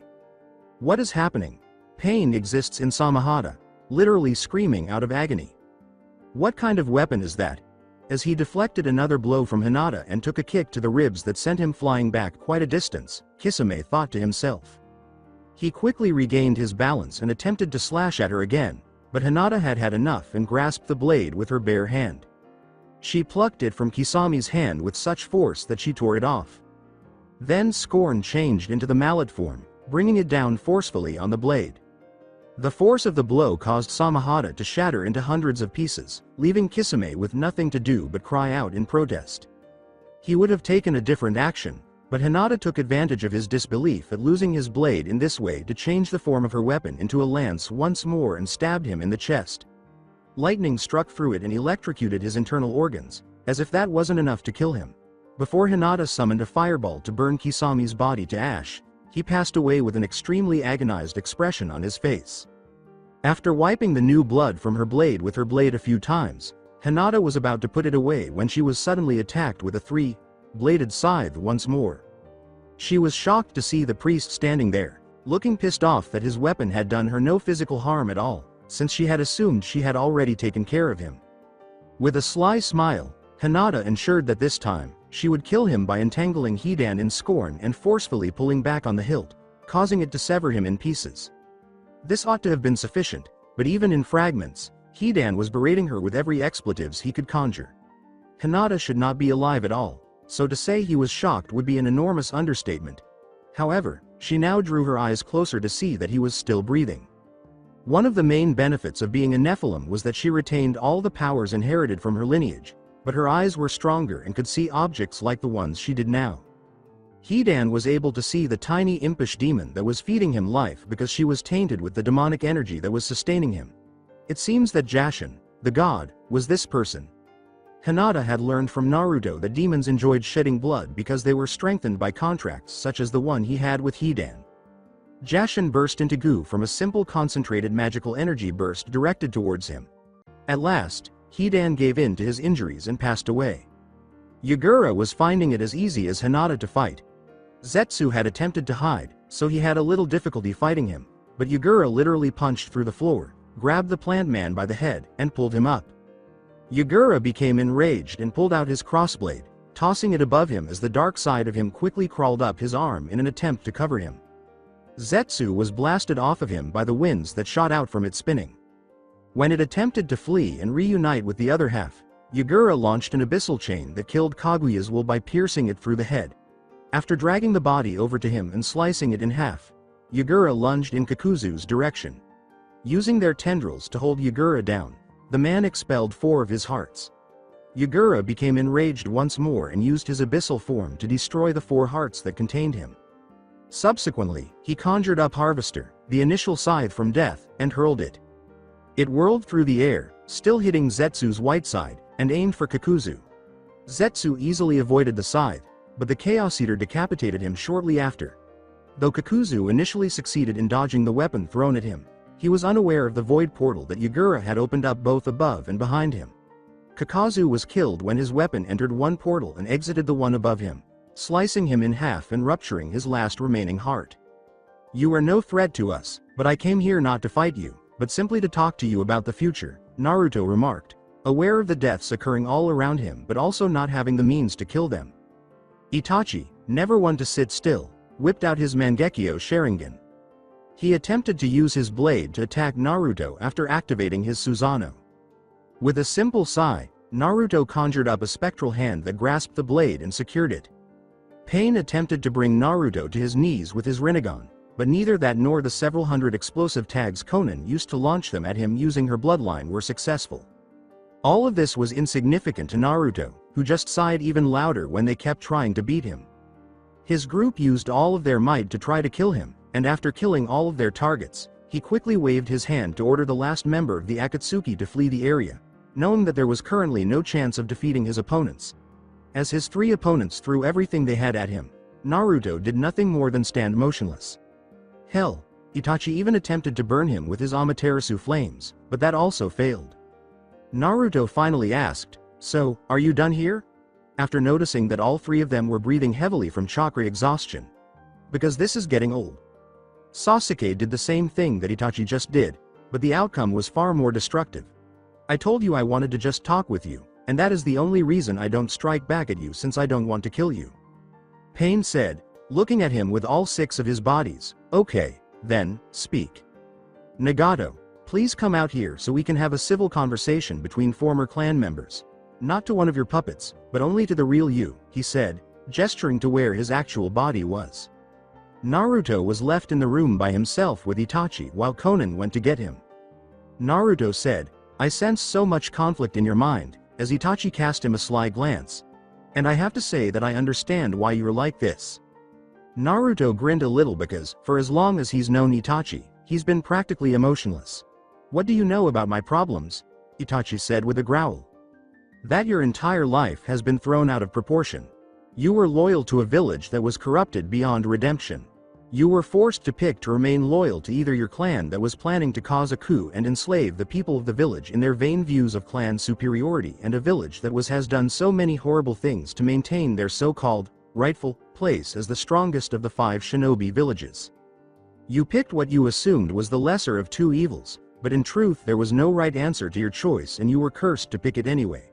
"What is happening?" Pain exists in Samahata, literally screaming out of agony. "What kind of weapon is that?" As he deflected another blow from Hinata and took a kick to the ribs that sent him flying back quite a distance, Kisame thought to himself. He quickly regained his balance and attempted to slash at her again, but Hinata had had enough and grasped the blade with her bare hand. She plucked it from Kisami's hand with such force that she tore it off. Then Scorn changed into the mallet form, bringing it down forcefully on the blade. The force of the blow caused Samahata to shatter into hundreds of pieces, leaving Kisame with nothing to do but cry out in protest. He would have taken a different action, but Hinata took advantage of his disbelief at losing his blade in this way to change the form of her weapon into a lance once more and stabbed him in the chest. Lightning struck through it and electrocuted his internal organs, as if that wasn't enough to kill him. Before Hinata summoned a fireball to burn Kisami's body to ash, he passed away with an extremely agonized expression on his face. After wiping the new blood from her blade with her blade a few times, Hinata was about to put it away when she was suddenly attacked with a 3-bladed scythe once more. She was shocked to see the priest standing there, looking pissed off that his weapon had done her no physical harm at all, since she had assumed she had already taken care of him. With a sly smile, Hinata ensured that this time, she would kill him by entangling Hidan in Scorn and forcefully pulling back on the hilt, causing it to sever him in pieces. This ought to have been sufficient, but even in fragments, Hidan was berating her with every expletives he could conjure. Hinata should not be alive at all, so to say he was shocked would be an enormous understatement. However, she now drew her eyes closer to see that he was still breathing. One of the main benefits of being a Nephilim was that she retained all the powers inherited from her lineage, but her eyes were stronger and could see objects like the ones she did now. Hidan was able to see the tiny impish demon that was feeding him life because she was tainted with the demonic energy that was sustaining him. It seems that Jashin, the god, was this person. Hinata had learned from Naruto that demons enjoyed shedding blood because they were strengthened by contracts such as the one he had with Hidan. Jashin burst into goo from a simple concentrated magical energy burst directed towards him. At last, Hidan gave in to his injuries and passed away. Yagura was finding it as easy as Hinata to fight. Zetsu had attempted to hide, so he had a little difficulty fighting him, but Yagura literally punched through the floor, grabbed the plant man by the head, and pulled him up. Yagura became enraged and pulled out his crossblade, tossing it above him as the dark side of him quickly crawled up his arm in an attempt to cover him. Zetsu was blasted off of him by the winds that shot out from it spinning. When it attempted to flee and reunite with the other half, Yagura launched an abyssal chain that killed Kaguya's will by piercing it through the head. After dragging the body over to him and slicing it in half, Yagura lunged in Kakuzu's direction. Using their tendrils to hold Yagura down, the man expelled 4 of his hearts. Yagura became enraged once more and used his abyssal form to destroy the 4 hearts that contained him. Subsequently, he conjured up Harvester, the initial scythe from death, and hurled it. It whirled through the air, still hitting Zetsu's white side, and aimed for Kakuzu. Zetsu easily avoided the scythe, but the Chaos Eater decapitated him shortly after. Though Kakuzu initially succeeded in dodging the weapon thrown at him, he was unaware of the void portal that Yagura had opened up both above and behind him. Kakazu was killed when his weapon entered one portal and exited the one above him, slicing him in half and rupturing his last remaining heart. "You are no threat to us, but I came here not to fight you, but simply to talk to you about the future," Naruto remarked, aware of the deaths occurring all around him but also not having the means to kill them. Itachi, never one to sit still, whipped out his Mangekyo Sharingan. He attempted to use his blade to attack Naruto after activating his Susanoo. With a simple sigh, Naruto conjured up a spectral hand that grasped the blade and secured it. Pain attempted to bring Naruto to his knees with his Rinnegan, but neither that nor the several hundred explosive tags Konan used to launch them at him using her bloodline were successful. All of this was insignificant to Naruto, who just sighed even louder when they kept trying to beat him. His group used all of their might to try to kill him, and after killing all of their targets, he quickly waved his hand to order the last member of the Akatsuki to flee the area, knowing that there was currently no chance of defeating his opponents. As his 3 opponents threw everything they had at him, Naruto did nothing more than stand motionless. Hell, Itachi even attempted to burn him with his Amaterasu flames, but that also failed. Naruto finally asked, "So, are you done here?" after noticing that all 3 of them were breathing heavily from chakra exhaustion. "Because this is getting old." Sasuke did the same thing that Itachi just did, but the outcome was far more destructive. "I told you I wanted to just talk with you, and that is the only reason I don't strike back at you since I don't want to kill you," Pain said, looking at him with all 6 of his bodies. "Okay, then, speak. Nagato, please come out here so we can have a civil conversation between former clan members. Not to one of your puppets, but only to the real you," he said, gesturing to where his actual body was. Naruto was left in the room by himself with Itachi while Konan went to get him. Naruto said, "I sense so much conflict in your mind," as Itachi cast him a sly glance. "And I have to say that I understand why you're like this." Naruto grinned a little because, for as long as he's known Itachi, he's been practically emotionless. "What do you know about my problems?" Itachi said with a growl. "That your entire life has been thrown out of proportion. You were loyal to a village that was corrupted beyond redemption. You were forced to pick to remain loyal to either your clan that was planning to cause a coup and enslave the people of the village in their vain views of clan superiority, and a village that has done so many horrible things to maintain their so-called rightful place as the strongest of the 5 shinobi villages. You picked what you assumed was the lesser of 2 evils, but in truth there was no right answer to your choice and you were cursed to pick it anyway.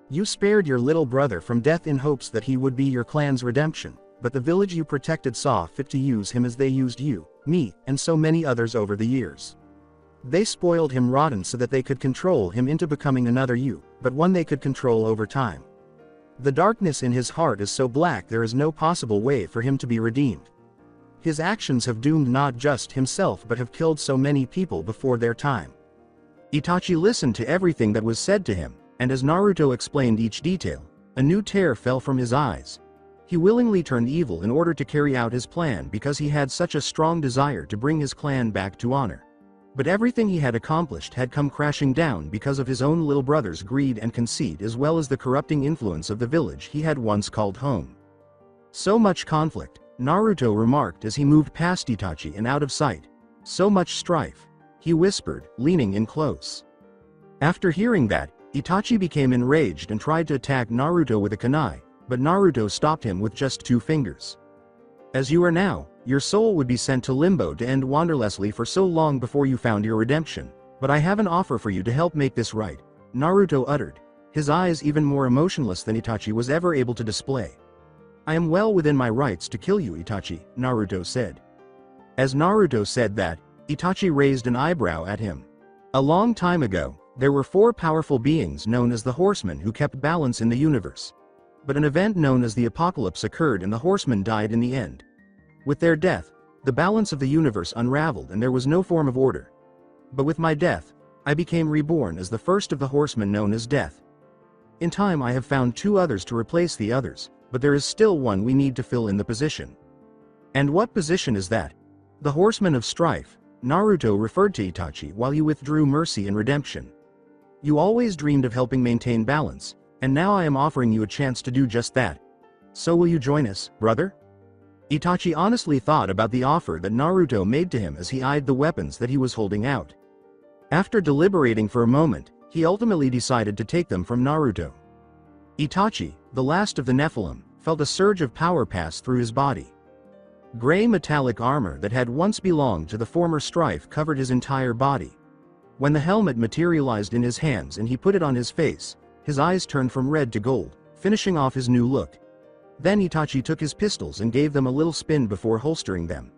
You spared your little brother from death in hopes that he would be your clan's redemption, but the village you protected saw fit to use him as they used you, me, and so many others over the years. They spoiled him rotten so that they could control him into becoming another you, but one they could control over time. The darkness in his heart is so black there is no possible way for him to be redeemed. His actions have doomed not just himself but have killed so many people before their time." Itachi listened to everything that was said to him, and as Naruto explained each detail, a new tear fell from his eyes. He willingly turned evil in order to carry out his plan because he had such a strong desire to bring his clan back to honor. But everything he had accomplished had come crashing down because of his own little brother's greed and conceit, as well as the corrupting influence of the village he had once called home. "So much conflict," Naruto remarked as he moved past Itachi and out of sight. "So much strife," he whispered, leaning in close. After hearing that, Itachi became enraged and tried to attack Naruto with a kunai, but Naruto stopped him with just 2 fingers. As you are now, your soul would be sent to limbo to end wanderlessly for so long before you found your redemption, but I have an offer for you to help make this right, Naruto uttered, his eyes even more emotionless than Itachi was ever able to display. I am well within my rights to kill you, Itachi, Naruto said. As Naruto said that, Itachi raised an eyebrow at him. A long time ago, there were 4 powerful beings known as the Horsemen who kept balance in the universe. But an event known as the Apocalypse occurred and the Horsemen died in the end. With their death, the balance of the universe unraveled and there was no form of order. But with my death, I became reborn as the first of the Horsemen known as Death. In time I have found 2 others to replace the others, but there is still one we need to fill in the position. And what position is that? The Horseman of Strife, Naruto referred to Itachi while you withdrew mercy and redemption. You always dreamed of helping maintain balance, and now I am offering you a chance to do just that. So will you join us, brother? Itachi honestly thought about the offer that Naruto made to him as he eyed the weapons that he was holding out. After deliberating for a moment, he ultimately decided to take them from Naruto. Itachi, the last of the Nephilim, felt a surge of power pass through his body. Gray metallic armor that had once belonged to the former Strife covered his entire body. When the helmet materialized in his hands and he put it on his face, his eyes turned from red to gold, finishing off his new look. Then Itachi took his pistols and gave them a little spin before holstering them.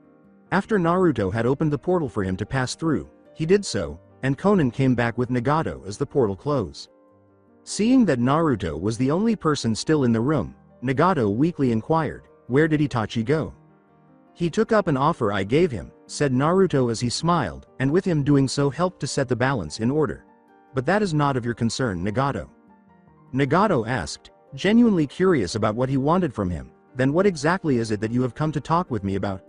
After Naruto had opened the portal for him to pass through, he did so, and Konan came back with Nagato as the portal closed. Seeing that Naruto was the only person still in the room, Nagato weakly inquired, "Where did Itachi go?" "He took up an offer I gave him," said Naruto as he smiled, and with him doing so helped to set the balance in order. "But that is not of your concern, Nagato." Nagato asked, genuinely curious about what he wanted from him. "Then what exactly is it that you have come to talk with me about?"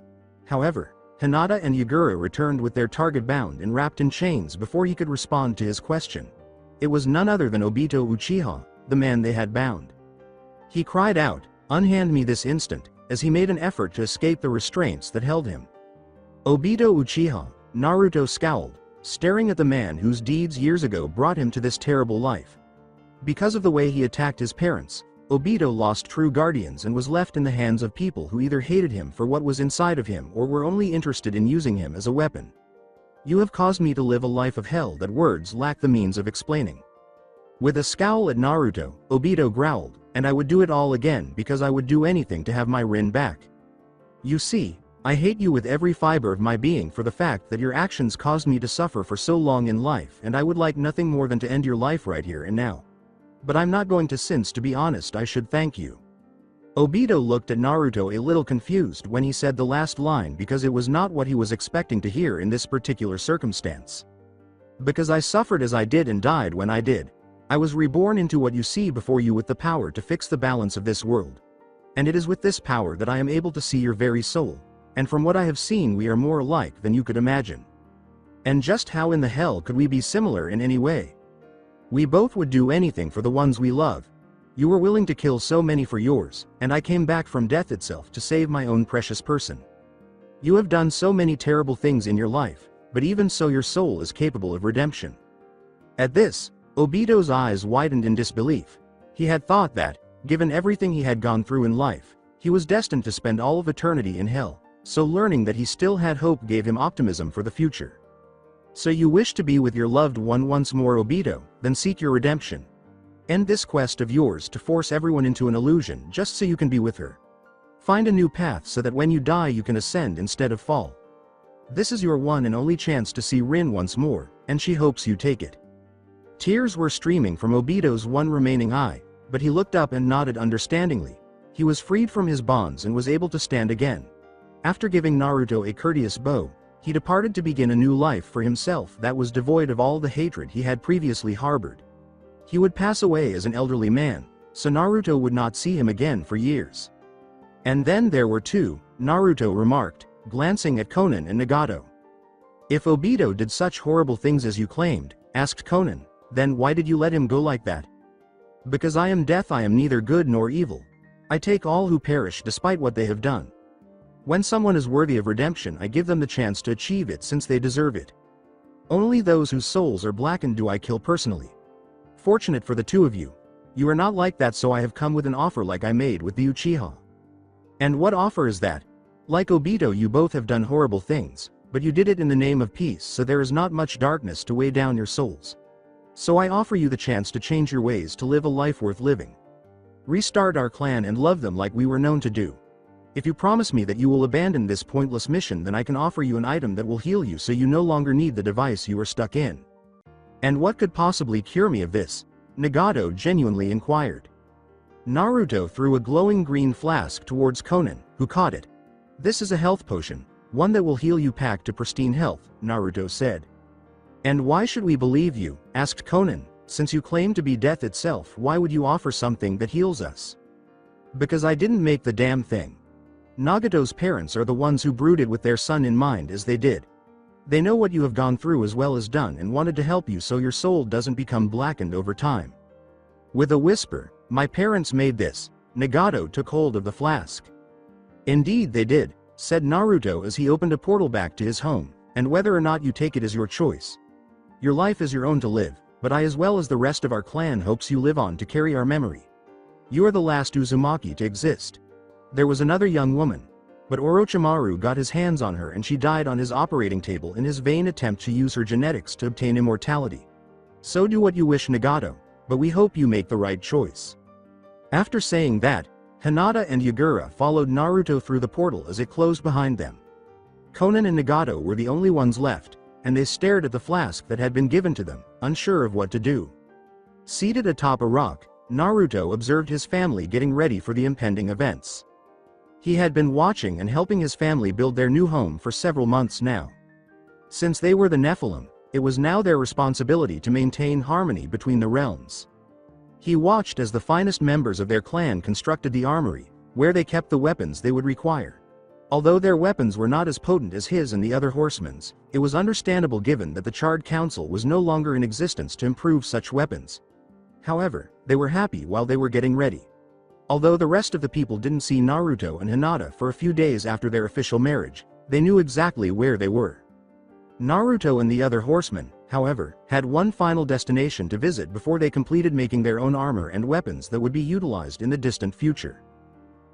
However, Hinata and Yagura returned with their target bound and wrapped in chains before he could respond to his question. It was none other than Obito Uchiha, the man they had bound. He cried out, "Unhand me this instant," as he made an effort to escape the restraints that held him. Obito Uchiha, Naruto scowled, staring at the man whose deeds years ago brought him to this terrible life. Because of the way he attacked his parents, Obito lost true guardians and was left in the hands of people who either hated him for what was inside of him or were only interested in using him as a weapon. "You have caused me to live a life of hell that words lack the means of explaining." With a scowl at Naruto, Obito growled, "And I would do it all again because I would do anything to have my Rin back. You see, I hate you with every fiber of my being for the fact that your actions caused me to suffer for so long in life, and I would like nothing more than to end your life right here and now. But I'm not going to, since to be honest I should thank you." Obito looked at Naruto a little confused when he said the last line because it was not what he was expecting to hear in this particular circumstance. "Because I suffered as I did and died when I did. I was reborn into what you see before you with the power to fix the balance of this world. And it is with this power that I am able to see your very soul, and from what I have seen we are more alike than you could imagine. And just how in the hell could we be similar in any way? We both would do anything for the ones we love. You were willing to kill so many for yours, and I came back from death itself to save my own precious person. You have done so many terrible things in your life, but even so your soul is capable of redemption." At this, Obito's eyes widened in disbelief. He had thought that, given everything he had gone through in life, he was destined to spend all of eternity in hell, so learning that he still had hope gave him optimism for the future. "So you wish to be with your loved one once more, Obito, then seek your redemption. End this quest of yours to force everyone into an illusion just so you can be with her. Find a new path so that when you die you can ascend instead of fall. This is your one and only chance to see Rin once more, and she hopes you take it." Tears were streaming from Obito's one remaining eye, but he looked up and nodded understandingly. He was freed from his bonds and was able to stand again. After giving Naruto a courteous bow, he departed to begin a new life for himself that was devoid of all the hatred he had previously harbored. He would pass away as an elderly man, so Naruto would not see him again for years. "And then there were 2, Naruto remarked, glancing at Konan and Nagato. "If Obito did such horrible things as you claimed," asked Konan, "then why did you let him go like that?" "Because I am death, I am neither good nor evil. I take all who perish despite what they have done. When someone is worthy of redemption I give them the chance to achieve it since they deserve it. Only those whose souls are blackened do I kill personally. Fortunate for the two of you. You are not like that, so I have come with an offer like I made with the Uchiha. And what offer is that? Like Obito, you both have done horrible things, but you did it in the name of peace, so there is not much darkness to weigh down your souls. So I offer you the chance to change your ways to live a life worth living. Restart our clan and love them like we were known to do. If you promise me that you will abandon this pointless mission, then I can offer you an item that will heal you so you no longer need the device you are stuck in. And what could possibly cure me of this? Nagato genuinely inquired. Naruto threw a glowing green flask towards Conan, who caught it. This is a health potion, one that will heal you back to pristine health, Naruto said. And why should we believe you? Asked Conan. Since you claim to be death itself, why would you offer something that heals us? Because I didn't make the damn thing. Nagato's parents are the ones who brooded with their son in mind as they did. They know what you have gone through as well as done and wanted to help you so your soul doesn't become blackened over time. With a whisper, my parents made this. Nagato took hold of the flask. Indeed they did, said Naruto as he opened a portal back to his home, and whether or not you take it is your choice. Your life is your own to live, but I as well as the rest of our clan hopes you live on to carry our memory. You are the last Uzumaki to exist. There was another young woman, but Orochimaru got his hands on her and she died on his operating table in his vain attempt to use her genetics to obtain immortality. So do what you wish, Nagato, but we hope you make the right choice. After saying that, Hinata and Yagura followed Naruto through the portal as it closed behind them. Conan and Nagato were the only ones left, and they stared at the flask that had been given to them, unsure of what to do. Seated atop a rock, Naruto observed his family getting ready for the impending events. He had been watching and helping his family build their new home for several months now. Since they were the Nephilim, it was now their responsibility to maintain harmony between the realms. He watched as the finest members of their clan constructed the armory, where they kept the weapons they would require. Although their weapons were not as potent as his and the other horsemen's, it was understandable given that the Charred Council was no longer in existence to improve such weapons. However, they were happy while they were getting ready. Although the rest of the people didn't see Naruto and Hinata for a few days after their official marriage, they knew exactly where they were. Naruto and the other horsemen, however, had one final destination to visit before they completed making their own armor and weapons that would be utilized in the distant future.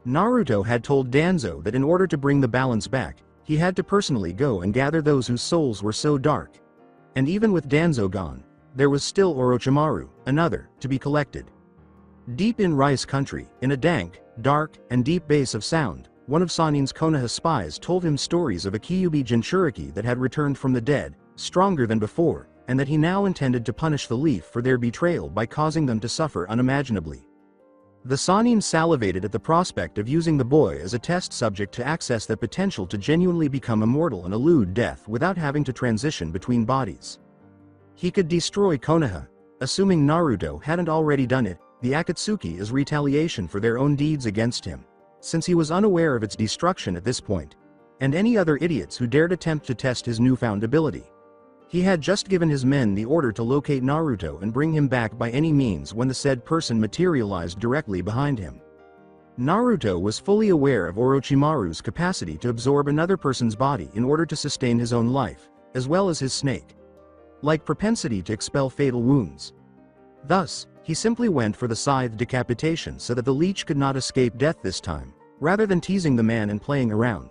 Naruto had told Danzo that in order to bring the balance back, he had to personally go and gather those whose souls were so dark. And even with Danzo gone, there was still Orochimaru, another, to be collected. Deep in Rice country, in a dank, dark, and deep base of sound, one of Sanin's Konoha spies told him stories of a Kyuubi Jinchuriki that had returned from the dead, stronger than before, and that he now intended to punish the Leaf for their betrayal by causing them to suffer unimaginably. The Sanin salivated at the prospect of using the boy as a test subject to access that potential to genuinely become immortal and elude death without having to transition between bodies. He could destroy Konoha, assuming Naruto hadn't already done it, the Akatsuki as retaliation for their own deeds against him, since he was unaware of its destruction at this point, and any other idiots who dared attempt to test his newfound ability. He had just given his men the order to locate Naruto and bring him back by any means when the said person materialized directly behind him. Naruto was fully aware of Orochimaru's capacity to absorb another person's body in order to sustain his own life, as well as his snake-like propensity to expel fatal wounds. Thus, he simply went for the scythe decapitation so that the leech could not escape death this time, rather than teasing the man and playing around.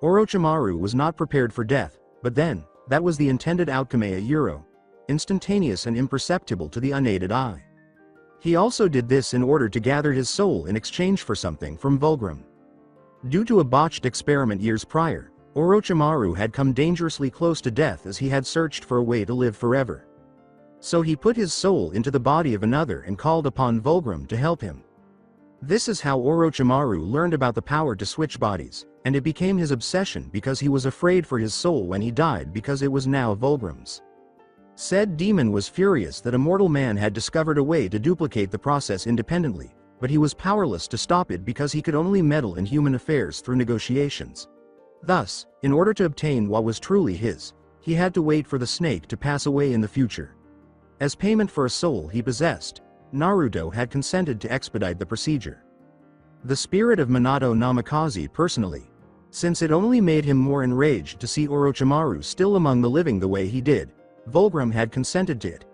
Orochimaru was not prepared for death, but then, that was the intended outcome a euro, instantaneous and imperceptible to the unaided eye. He also did this in order to gather his soul in exchange for something from Vulgrim. Due to a botched experiment years prior, Orochimaru had come dangerously close to death as he had searched for a way to live forever. So he put his soul into the body of another and called upon Vulgrim to help him. This is how Orochimaru learned about the power to switch bodies, and it became his obsession because he was afraid for his soul when he died because it was now Vulgrim's. Said demon was furious that a mortal man had discovered a way to duplicate the process independently, but he was powerless to stop it because he could only meddle in human affairs through negotiations. Thus, in order to obtain what was truly his, he had to wait for the snake to pass away in the future. As payment for a soul he possessed, Naruto had consented to expedite the procedure. The spirit of Minato Namikaze personally, since it only made him more enraged to see Orochimaru still among the living the way he did, Vulgrim had consented to it.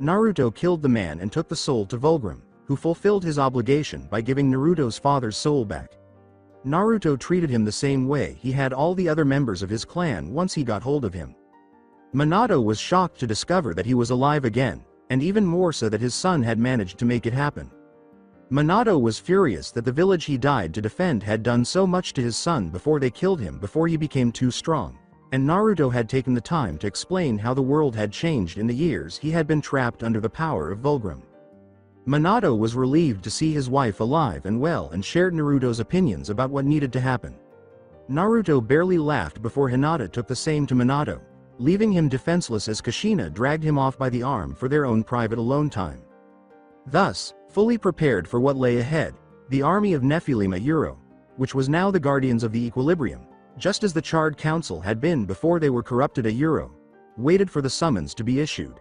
Naruto killed the man and took the soul to Vulgrim, who fulfilled his obligation by giving Naruto's father's soul back. Naruto treated him the same way he had all the other members of his clan once he got hold of him. Minato was shocked to discover that he was alive again, and even more so that his son had managed to make it happen. Minato was furious that the village he died to defend had done so much to his son before they killed him before he became too strong, and Naruto had taken the time to explain how the world had changed in the years he had been trapped under the power of Vulgrim. Minato was relieved to see his wife alive and well and shared Naruto's opinions about what needed to happen. Naruto barely laughed before Hinata took the same to Minato, leaving him defenseless as Kushina dragged him off by the arm for their own private alone time. Thus, fully prepared for what lay ahead, the army of Nephilim at Uro, which was now the guardians of the equilibrium, just as the Charred Council had been before they were corrupted at Uro, waited for the summons to be issued.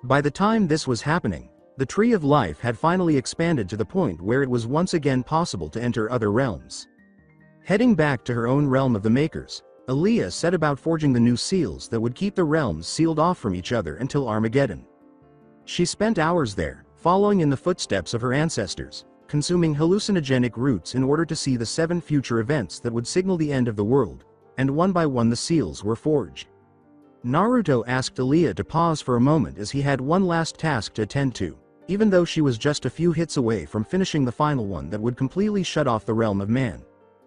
By the time this was happening, the Tree of Life had finally expanded to the point where it was once again possible to enter other realms. Heading back to her own realm of the Makers, Aaliyah set about forging the new seals that would keep the realms sealed off from each other until Armageddon. She spent hours there, following in the footsteps of her ancestors, consuming hallucinogenic roots in order to see the 7 future events that would signal the end of the world, and one by one the seals were forged. Naruto asked Aaliyah to pause for a moment as he had one last task to attend to, even though she was just a few hits away from finishing the final one that would completely shut off the realm of man.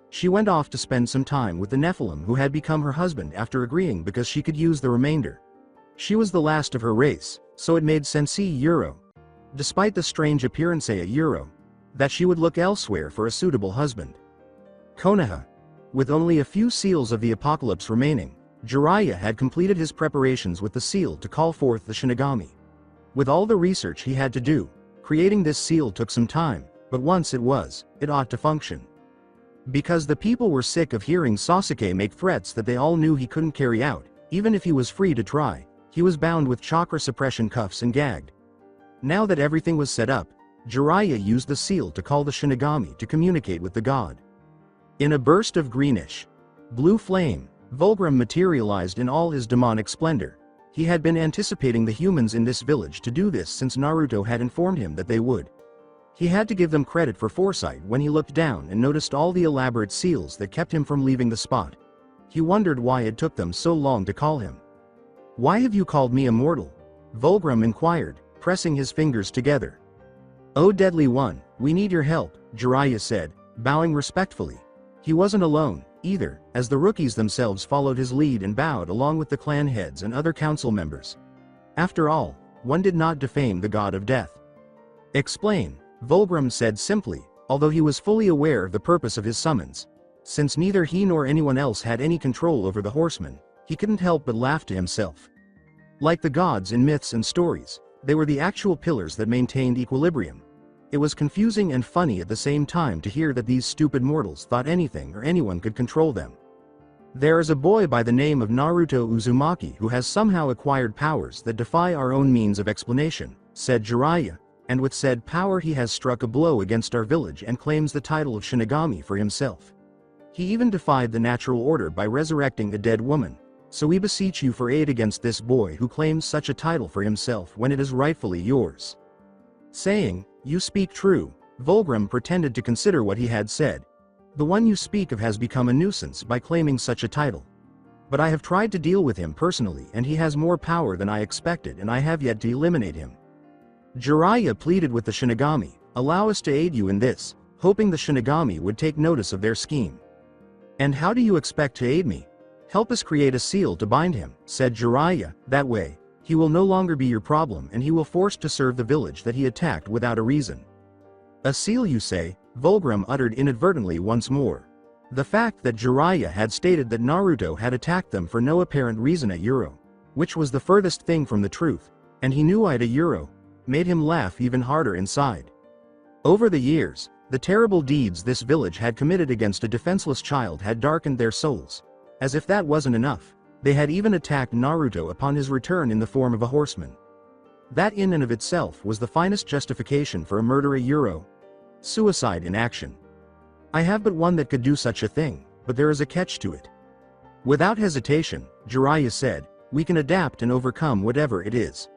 She went off to spend some time with the Nephilim who had become her husband after agreeing because she could use the remainder. She was the last of her race, so it made sense Uro, despite the strange appearance at Uro, that she would look elsewhere for a suitable husband. Konoha. With only a few seals of the apocalypse remaining, Jiraiya had completed his preparations with the seal to call forth the Shinigami. With all the research he had to do, creating this seal took some time, but once it ought to function. Because the people were sick of hearing Sasuke make threats that they all knew he couldn't carry out, even if he was free to try, he was bound with chakra suppression cuffs and gagged. Now that everything was set up, Jiraiya used the seal to call the Shinigami to communicate with the god. In a burst of greenish blue flame, Vulgrim materialized in all his demonic splendor. He had been anticipating the humans in this village to do this since Naruto had informed him that they would. He had to give them credit for foresight when he looked down and noticed all the elaborate seals that kept him from leaving the spot. He wondered why it took them so long to call him. "Why have you called me immortal?" Vulgrim inquired, pressing his fingers together. "O Deadly One, we need your help," Jiraiya said, bowing respectfully. He wasn't alone, either, as the rookies themselves followed his lead and bowed along with the clan heads and other council members. After all, one did not defame the god of death. "Explain," Vulgrim said simply, although he was fully aware of the purpose of his summons. Since neither he nor anyone else had any control over the horsemen, he couldn't help but laugh to himself. Like the gods in myths and stories, they were the actual pillars that maintained equilibrium. It was confusing and funny at the same time to hear that these stupid mortals thought anything or anyone could control them. "There is a boy by the name of Naruto Uzumaki who has somehow acquired powers that defy our own means of explanation," said Jiraiya, "and with said power he has struck a blow against our village and claims the title of Shinigami for himself. He even defied the natural order by resurrecting a dead woman, so we beseech you for aid against this boy who claims such a title for himself when it is rightfully yours." Saying, "You speak true," Vulgrim pretended to consider what he had said. "The one you speak of has become a nuisance by claiming such a title. But I have tried to deal with him personally and he has more power than I expected and I have yet to eliminate him." Jiraiya pleaded with the Shinigami, "Allow us to aid you in this," hoping the Shinigami would take notice of their scheme. "And how do you expect to aid me?" "Help us create a seal to bind him," said Jiraiya. "That way, he will no longer be your problem and he will force to serve the village that he attacked without a reason." "A seal you say?" Vulgrim uttered inadvertently once more. The fact that Jiraiya had stated that Naruto had attacked them for no apparent reason at Uro, which was the furthest thing from the truth, and he knew it at Uro, made him laugh even harder inside. Over the years, the terrible deeds this village had committed against a defenseless child had darkened their souls. As if that wasn't enough, they had even attacked Naruto upon his return in the form of a horseman. That in and of itself was the finest justification for a murder at Uro. Suicide in action. "I have but one that could do such a thing, but there is a catch to it." Without hesitation, Jiraiya said, "We can adapt and overcome whatever it is."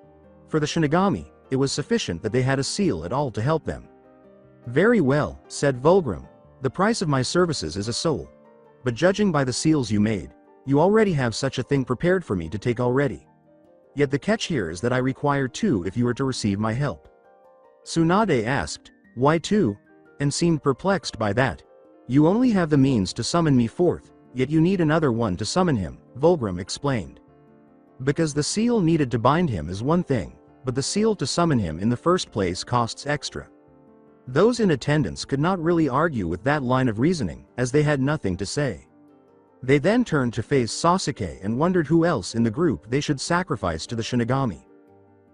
For the Shinigami, it was sufficient that they had a seal at all to help them. "Very well," said Vulgrim. "The price of my services is a soul. But judging by the seals you made, you already have such a thing prepared for me to take already. Yet the catch here is that I require 2 if you are to receive my help." Tsunade asked, "Why 2?" and seemed perplexed by that. "You only have the means to summon me forth, yet you need another one to summon him," Vulgrim explained. "Because the seal needed to bind him is one thing, but the seal to summon him in the first place costs extra." Those in attendance could not really argue with that line of reasoning, as they had nothing to say. They then turned to face Sasuke and wondered who else in the group they should sacrifice to the Shinigami.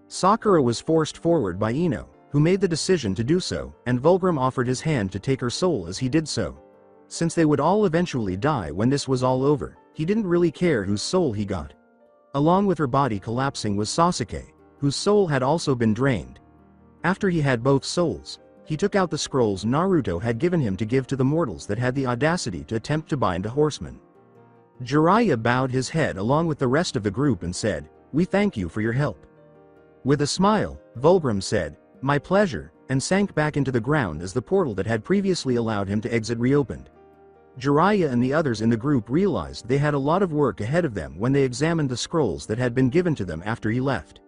Sakura was forced forward by Ino, who made the decision to do so, and Vulgrim offered his hand to take her soul as he did so. Since they would all eventually die when this was all over, he didn't really care whose soul he got. Along with her body collapsing was Sasuke, whose soul had also been drained. After he had both souls, he took out the scrolls Naruto had given him to give to the mortals that had the audacity to attempt to bind a horseman. Jiraiya bowed his head along with the rest of the group and said, "We thank you for your help." With a smile, Vulgrim said, "My pleasure," and sank back into the ground as the portal that had previously allowed him to exit reopened. Jiraiya and the others in the group realized they had a lot of work ahead of them when they examined the scrolls that had been given to them after he left.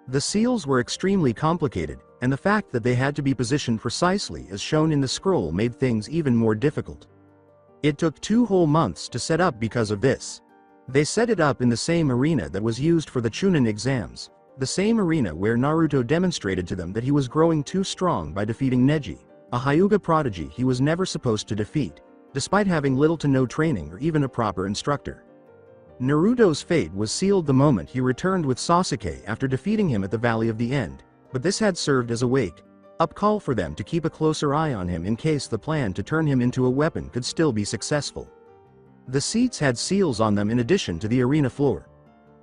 The seals were extremely complicated, and the fact that they had to be positioned precisely as shown in the scroll made things even more difficult. It took 2 whole months to set up because of this. They set it up in the same arena that was used for the Chunin exams, the same arena where Naruto demonstrated to them that he was growing too strong by defeating Neji, a Hyuga prodigy he was never supposed to defeat, despite having little to no training or even a proper instructor. Naruto's fate was sealed the moment he returned with Sasuke after defeating him at the Valley of the End, but this had served as a wake-up call for them to keep a closer eye on him in case the plan to turn him into a weapon could still be successful. The seats had seals on them in addition to the arena floor.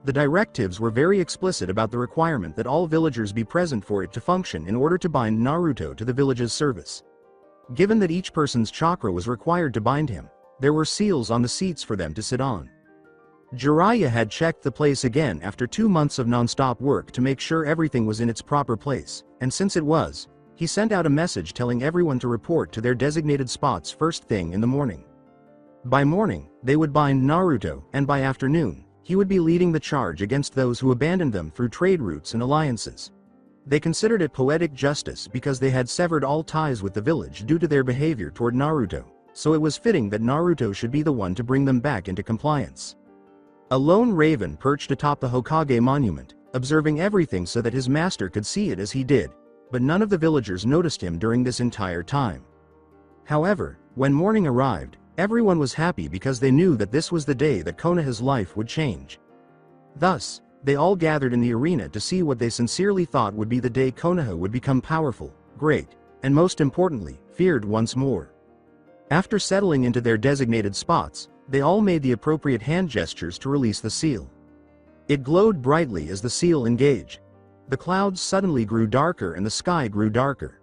The directives were very explicit about the requirement that all villagers be present for it to function in order to bind Naruto to the village's service. Given that each person's chakra was required to bind him, there were seals on the seats for them to sit on. Jiraiya had checked the place again after 2 months of non-stop work to make sure everything was in its proper place, and since it was, he sent out a message telling everyone to report to their designated spots first thing in the morning. By morning, they would bind Naruto, and by afternoon, he would be leading the charge against those who abandoned them through trade routes and alliances. They considered it poetic justice because they had severed all ties with the village due to their behavior toward Naruto, so it was fitting that Naruto should be the one to bring them back into compliance. A lone raven perched atop the Hokage monument, observing everything so that his master could see it as he did, but none of the villagers noticed him during this entire time. However, when morning arrived, everyone was happy because they knew that this was the day that Konoha's life would change. Thus, they all gathered in the arena to see what they sincerely thought would be the day Konoha would become powerful, great, and most importantly, feared once more. After settling into their designated spots, they all made the appropriate hand gestures to release the seal. It glowed brightly as the seal engaged. The clouds suddenly grew darker and the sky grew darker.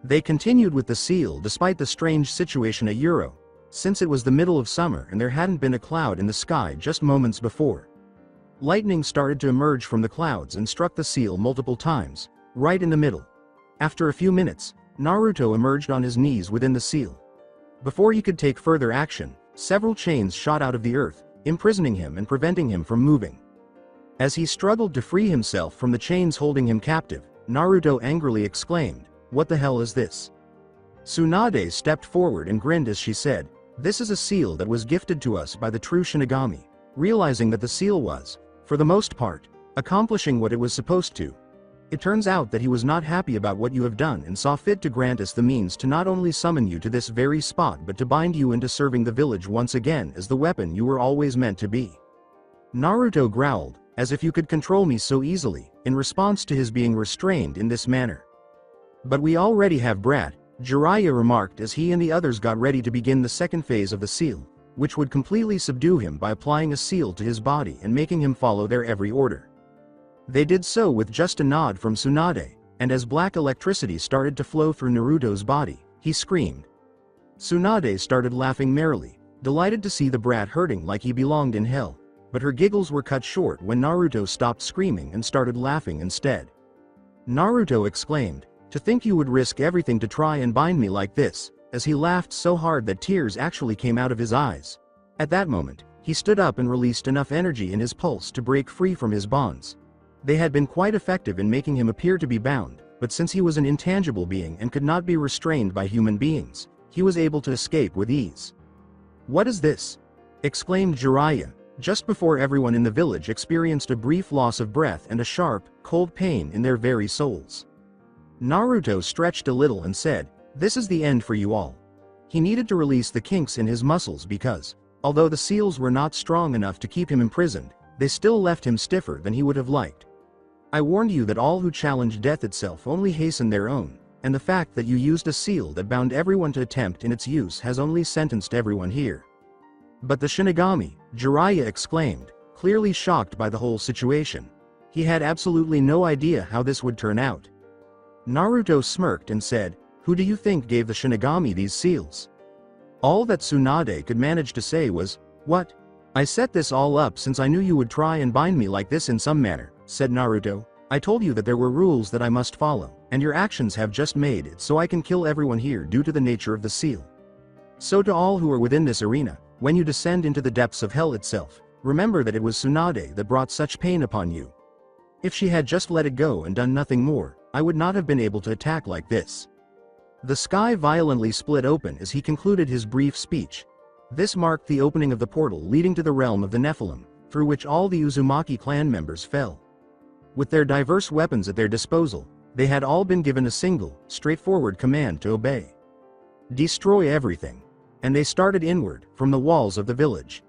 They continued with the seal despite the strange situation at Euro, since it was the middle of summer and there hadn't been a cloud in the sky just moments before. Lightning started to emerge from the clouds and struck the seal multiple times, right in the middle. After a few minutes, Naruto emerged on his knees within the seal. Before he could take further action, several chains shot out of the earth, imprisoning him and preventing him from moving. As he struggled to free himself from the chains holding him captive, Naruto angrily exclaimed, "What the hell is this?" Tsunade stepped forward and grinned as she said, "This is a seal that was gifted to us by the true Shinigami," realizing that the seal was, for the most part, accomplishing what it was supposed to. It turns out that he was not happy about what you have done and saw fit to grant us the means to not only summon you to this very spot but to bind you into serving the village once again as the weapon you were always meant to be. Naruto growled, "As if you could control me so easily," in response to his being restrained in this manner. "But we already have Brat," Jiraiya remarked as he and the others got ready to begin the second phase of the seal, which would completely subdue him by applying a seal to his body and making him follow their every order. They did so with just a nod from Tsunade, and as black electricity started to flow through Naruto's body, he screamed. Tsunade started laughing merrily, delighted to see the brat hurting like he belonged in hell. but her giggles were cut short when Naruto stopped screaming and started laughing instead. Naruto exclaimed, "To think you would risk everything to try and bind me like this," as he laughed so hard that tears actually came out of his eyes. At that moment, he stood up and released enough energy in his pulse to break free from his bonds. They had been quite effective in making him appear to be bound, but since he was an intangible being and could not be restrained by human beings, he was able to escape with ease. "What is this?" exclaimed Jiraiya, just before everyone in the village experienced a brief loss of breath and a sharp, cold pain in their very souls. Naruto stretched a little and said, "This is the end for you all." He needed to release the kinks in his muscles because, although the seals were not strong enough to keep him imprisoned, they still left him stiffer than he would have liked. "I warned you that all who challenge death itself only hasten their own, and the fact that you used a seal that bound everyone to attempt in its use has only sentenced everyone here." "But the Shinigami," Jiraiya exclaimed, clearly shocked by the whole situation. He had absolutely no idea how this would turn out. Naruto smirked and said, "Who do you think gave the Shinigami these seals?" All that Tsunade could manage to say was, "What? I set this all up since I knew you would try and bind me like this in some manner," said Naruto. "I told you that there were rules that I must follow, and your actions have just made it so I can kill everyone here due to the nature of the seal. So to all who are within this arena, when you descend into the depths of hell itself, remember that it was Tsunade that brought such pain upon you. If she had just let it go and done nothing more, I would not have been able to attack like this." The sky violently split open as he concluded his brief speech. This marked the opening of the portal leading to the realm of the Nephilim, through which all the Uzumaki clan members fell. With their diverse weapons at their disposal, they had all been given a single, straightforward command to obey. Destroy everything. And they started inward, from the walls of the village.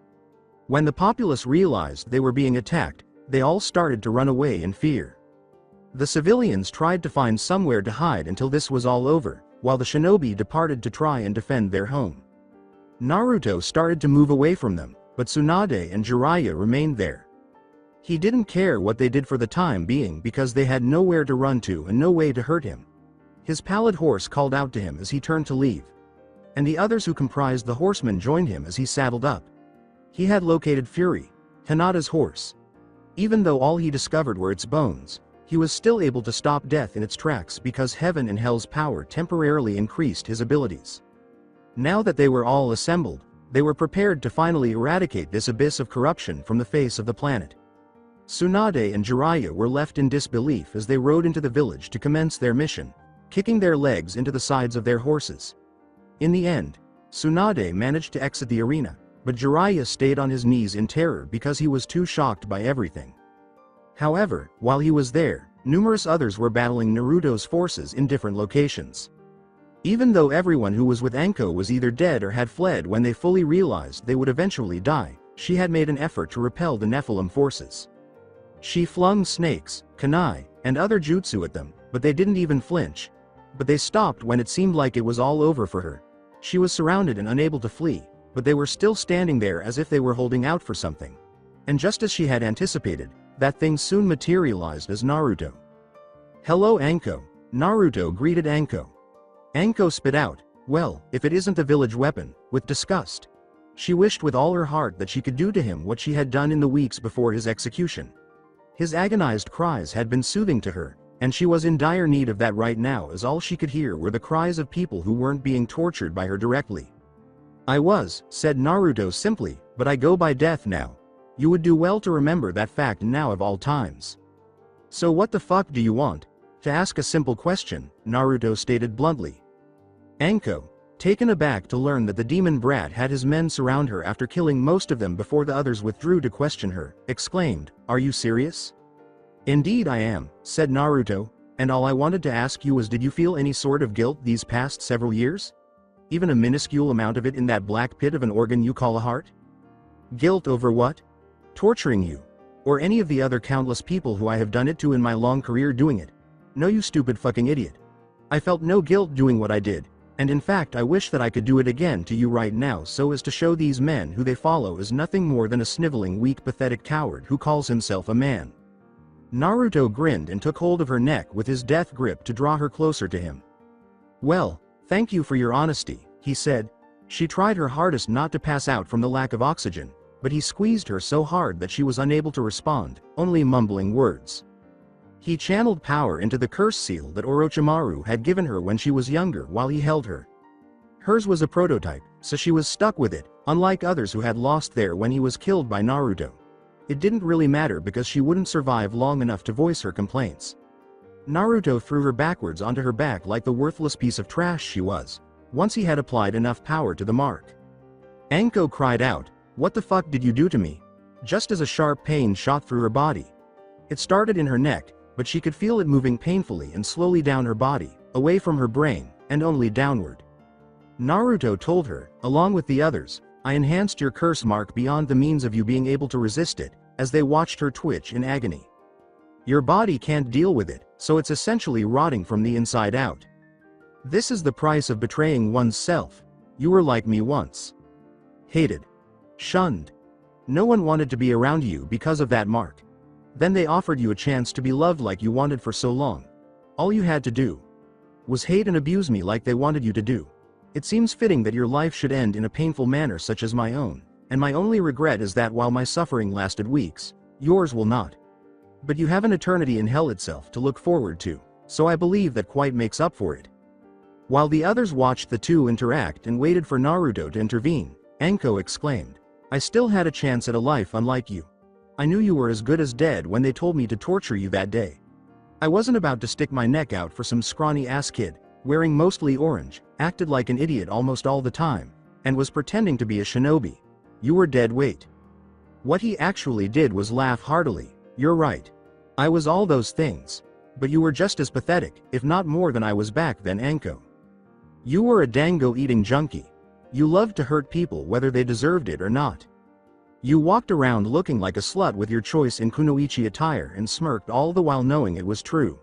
When the populace realized they were being attacked, they all started to run away in fear. The civilians tried to find somewhere to hide until this was all over, while the shinobi departed to try and defend their home. Naruto started to move away from them, but Tsunade and Jiraiya remained there. He didn't care what they did for the time being because they had nowhere to run to and no way to hurt him. His pallid horse called out to him as he turned to leave. And the others who comprised the horsemen joined him as he saddled up. He had located Fury, Hinata's horse. Even though all he discovered were its bones, he was still able to stop death in its tracks because heaven and hell's power temporarily increased his abilities. Now that they were all assembled, they were prepared to finally eradicate this abyss of corruption from the face of the planet. Tsunade and Jiraiya were left in disbelief as they rode into the village to commence their mission, kicking their legs into the sides of their horses. In the end, Tsunade managed to exit the arena, but Jiraiya stayed on his knees in terror because he was too shocked by everything. However, while he was there, numerous others were battling Naruto's forces in different locations. Even though everyone who was with Anko was either dead or had fled when they fully realized they would eventually die, she had made an effort to repel the Nephilim forces. She flung snakes, kunai, and other jutsu at them, but they didn't even flinch. But they stopped when it seemed like it was all over for her. She was surrounded and unable to flee, but they were still standing there as if they were holding out for something. And just as she had anticipated, that thing soon materialized as Naruto. "Hello Anko," Naruto greeted Anko. Anko spit out, "Well, if it isn't the village weapon," with disgust. She wished with all her heart that she could do to him what she had done in the weeks before his execution. His agonized cries had been soothing to her, and she was in dire need of that right now as all she could hear were the cries of people who weren't being tortured by her directly. "I was," said Naruto simply, "but I go by death now. You would do well to remember that fact now of all times." "So what the fuck do you want?" To ask a simple question, Naruto stated bluntly. Anko, taken aback to learn that the demon brat had his men surround her after killing most of them before the others withdrew to question her, exclaimed, "Are you serious?" "Indeed I am," said Naruto, "and all I wanted to ask you was did you feel any sort of guilt these past several years? Even a minuscule amount of it in that black pit of an organ you call a heart? Guilt over what? Torturing you? Or any of the other countless people who I have done it to in my long career doing it? No you stupid fucking idiot. I felt no guilt doing what I did, and in fact I wish that I could do it again to you right now so as to show these men who they follow is nothing more than a sniveling weak pathetic coward who calls himself a man." Naruto grinned and took hold of her neck with his death grip to draw her closer to him. "Well, thank you for your honesty," he said. She tried her hardest not to pass out from the lack of oxygen, but he squeezed her so hard that she was unable to respond, only mumbling words. He channeled power into the curse seal that Orochimaru had given her when she was younger while he held her. Hers was a prototype, so she was stuck with it, unlike others who had lost theirs when he was killed by Naruto. It didn't really matter because she wouldn't survive long enough to voice her complaints. Naruto threw her backwards onto her back like the worthless piece of trash she was, once he had applied enough power to the mark. Anko cried out, "What the fuck did you do to me?" just as a sharp pain shot through her body. It started in her neck, but she could feel it moving painfully and slowly down her body, away from her brain, and only downward. Naruto told her, along with the others, "I enhanced your curse mark beyond the means of you being able to resist it," as they watched her twitch in agony. "Your body can't deal with it, so it's essentially rotting from the inside out. This is the price of betraying one's self. You were like me once. Hated. Shunned. No one wanted to be around you because of that mark. Then they offered you a chance to be loved like you wanted for so long. All you had to do was hate and abuse me like they wanted you to do. It seems fitting that your life should end in a painful manner such as my own, and my only regret is that while my suffering lasted weeks, yours will not. But you have an eternity in hell itself to look forward to, so I believe that quite makes up for it." While the others watched the two interact and waited for Naruto to intervene, Anko exclaimed, "I still had a chance at a life unlike you. I knew you were as good as dead when they told me to torture you that day. I wasn't about to stick my neck out for some scrawny ass kid, wearing mostly orange, acted like an idiot almost all the time, and was pretending to be a shinobi. You were dead weight." What he actually did was laugh heartily. "You're right. I was all those things. But you were just as pathetic, if not more than I was back then, Anko. You were a dango-eating junkie. You loved to hurt people whether they deserved it or not. You walked around looking like a slut with your choice in kunoichi attire and smirked all the while knowing it was true.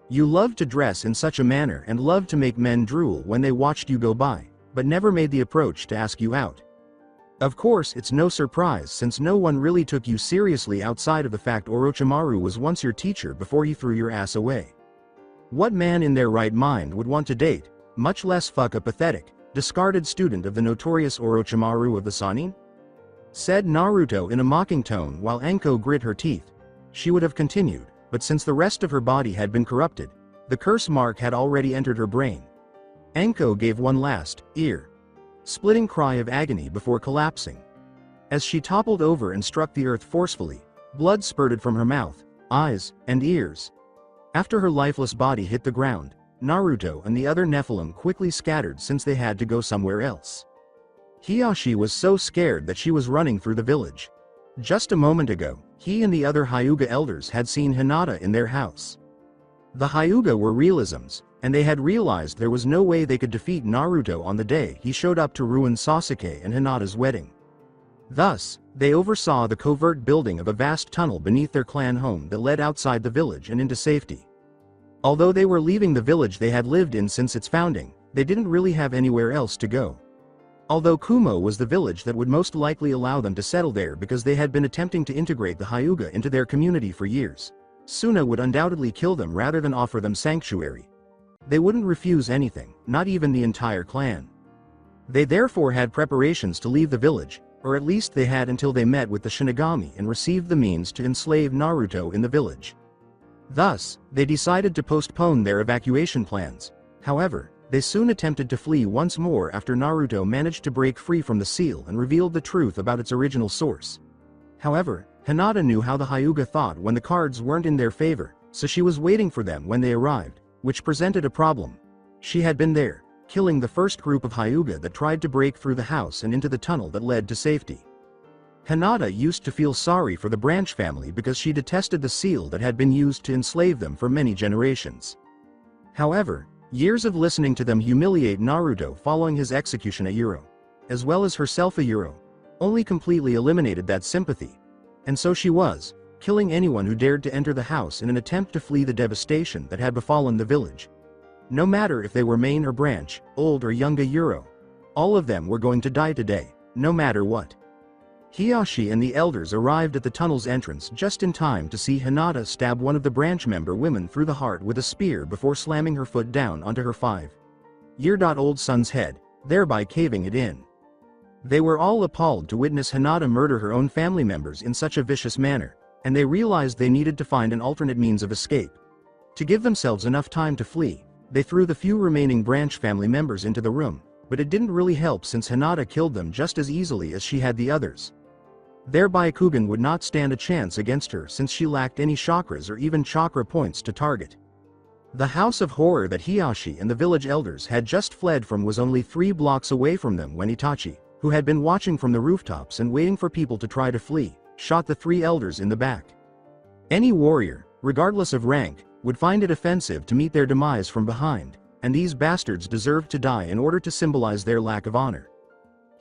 You loved to dress in such a manner and loved to make men drool when they watched you go by, but never made the approach to ask you out. Of course, it's no surprise since no one really took you seriously outside of the fact Orochimaru was once your teacher before he threw your ass away. What man in their right mind would want to date, much less fuck a pathetic, discarded student of the notorious Orochimaru of the Sannin?" said Naruto in a mocking tone while Anko grit her teeth. She would have continued, but since the rest of her body had been corrupted, the curse mark had already entered her brain. Anko gave one last, ear-splitting cry of agony before collapsing. As she toppled over and struck the earth forcefully, blood spurted from her mouth, eyes, and ears. After her lifeless body hit the ground, Naruto and the other Nephilim quickly scattered since they had to go somewhere else. Hiyashi was so scared that she was running through the village. Just a moment ago, he and the other Hyuga elders had seen Hinata in their house. The Hyuga were realisms, and they had realized there was no way they could defeat Naruto on the day he showed up to ruin Sasuke and Hinata's wedding. Thus, they oversaw the covert building of a vast tunnel beneath their clan home that led outside the village and into safety. Although they were leaving the village they had lived in since its founding, they didn't really have anywhere else to go. Although Kumo was the village that would most likely allow them to settle there because they had been attempting to integrate the Hyuga into their community for years, Suna would undoubtedly kill them rather than offer them sanctuary. They wouldn't refuse anything, not even the entire clan. They therefore had preparations to leave the village, or at least they had until they met with the Shinigami and received the means to enslave Naruto in the village. Thus, they decided to postpone their evacuation plans. However, they soon attempted to flee once more after Naruto managed to break free from the seal and revealed the truth about its original source. However, Hinata knew how the Hyuga thought when the cards weren't in their favor, so she was waiting for them when they arrived, which presented a problem. She had been there, killing the first group of Hyuga that tried to break through the house and into the tunnel that led to safety. Hinata used to feel sorry for the Branch family because she detested the seal that had been used to enslave them for many generations. However, years of listening to them humiliate Naruto following his execution at Uro, as well as herself at Uro, only completely eliminated that sympathy. And so she was, killing anyone who dared to enter the house in an attempt to flee the devastation that had befallen the village. No matter if they were main or branch, old or young Uro, all of them were going to die today, no matter what. Hiyashi and the elders arrived at the tunnel's entrance just in time to see Hinata stab one of the branch member women through the heart with a spear before slamming her foot down onto her 5-year-old son's head, thereby caving it in. They were all appalled to witness Hinata murder her own family members in such a vicious manner, and they realized they needed to find an alternate means of escape. To give themselves enough time to flee, they threw the few remaining branch family members into the room, but it didn't really help since Hinata killed them just as easily as she had the others. Thereby Kugan would not stand a chance against her since she lacked any chakras or even chakra points to target. The house of horror that Hiyashi and the village elders had just fled from was only 3 blocks away from them when Itachi, who had been watching from the rooftops and waiting for people to try to flee, shot the 3 elders in the back. Any warrior, regardless of rank, would find it offensive to meet their demise from behind, and these bastards deserved to die in order to symbolize their lack of honor.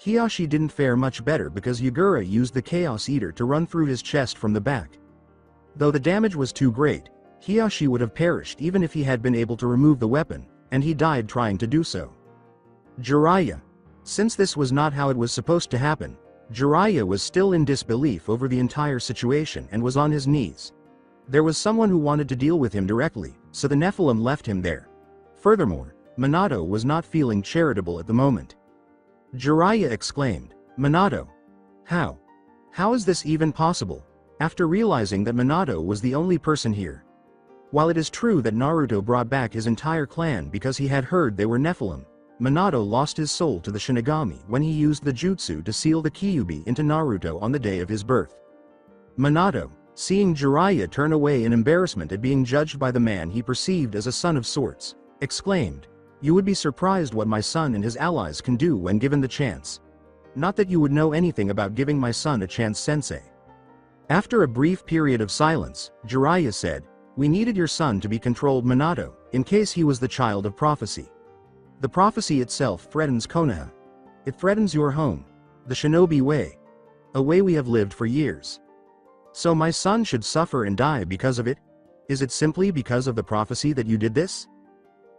Hiyashi didn't fare much better because Yagura used the Chaos Eater to run through his chest from the back. Though the damage was too great, Hiyashi would have perished even if he had been able to remove the weapon, and he died trying to do so. Jiraiya. Since this was not how it was supposed to happen, Jiraiya was still in disbelief over the entire situation and was on his knees. There was someone who wanted to deal with him directly, so the Nephilim left him there. Furthermore, Minato was not feeling charitable at the moment. Jiraiya exclaimed, "Minato! How? How is this even possible?" After realizing that Minato was the only person here. While it is true that Naruto brought back his entire clan because he had heard they were Nephilim, Minato lost his soul to the Shinigami when he used the jutsu to seal the Kyuubi into Naruto on the day of his birth. Minato, seeing Jiraiya turn away in embarrassment at being judged by the man he perceived as a son of sorts, exclaimed, "You would be surprised what my son and his allies can do when given the chance. Not that you would know anything about giving my son a chance, sensei." After a brief period of silence, Jiraiya said, "We needed your son to be controlled, Minato, in case he was the child of prophecy. The prophecy itself threatens Konoha. It threatens your home, the shinobi way. A way we have lived for years. So my son should suffer and die because of it? Is it simply because of the prophecy that you did this?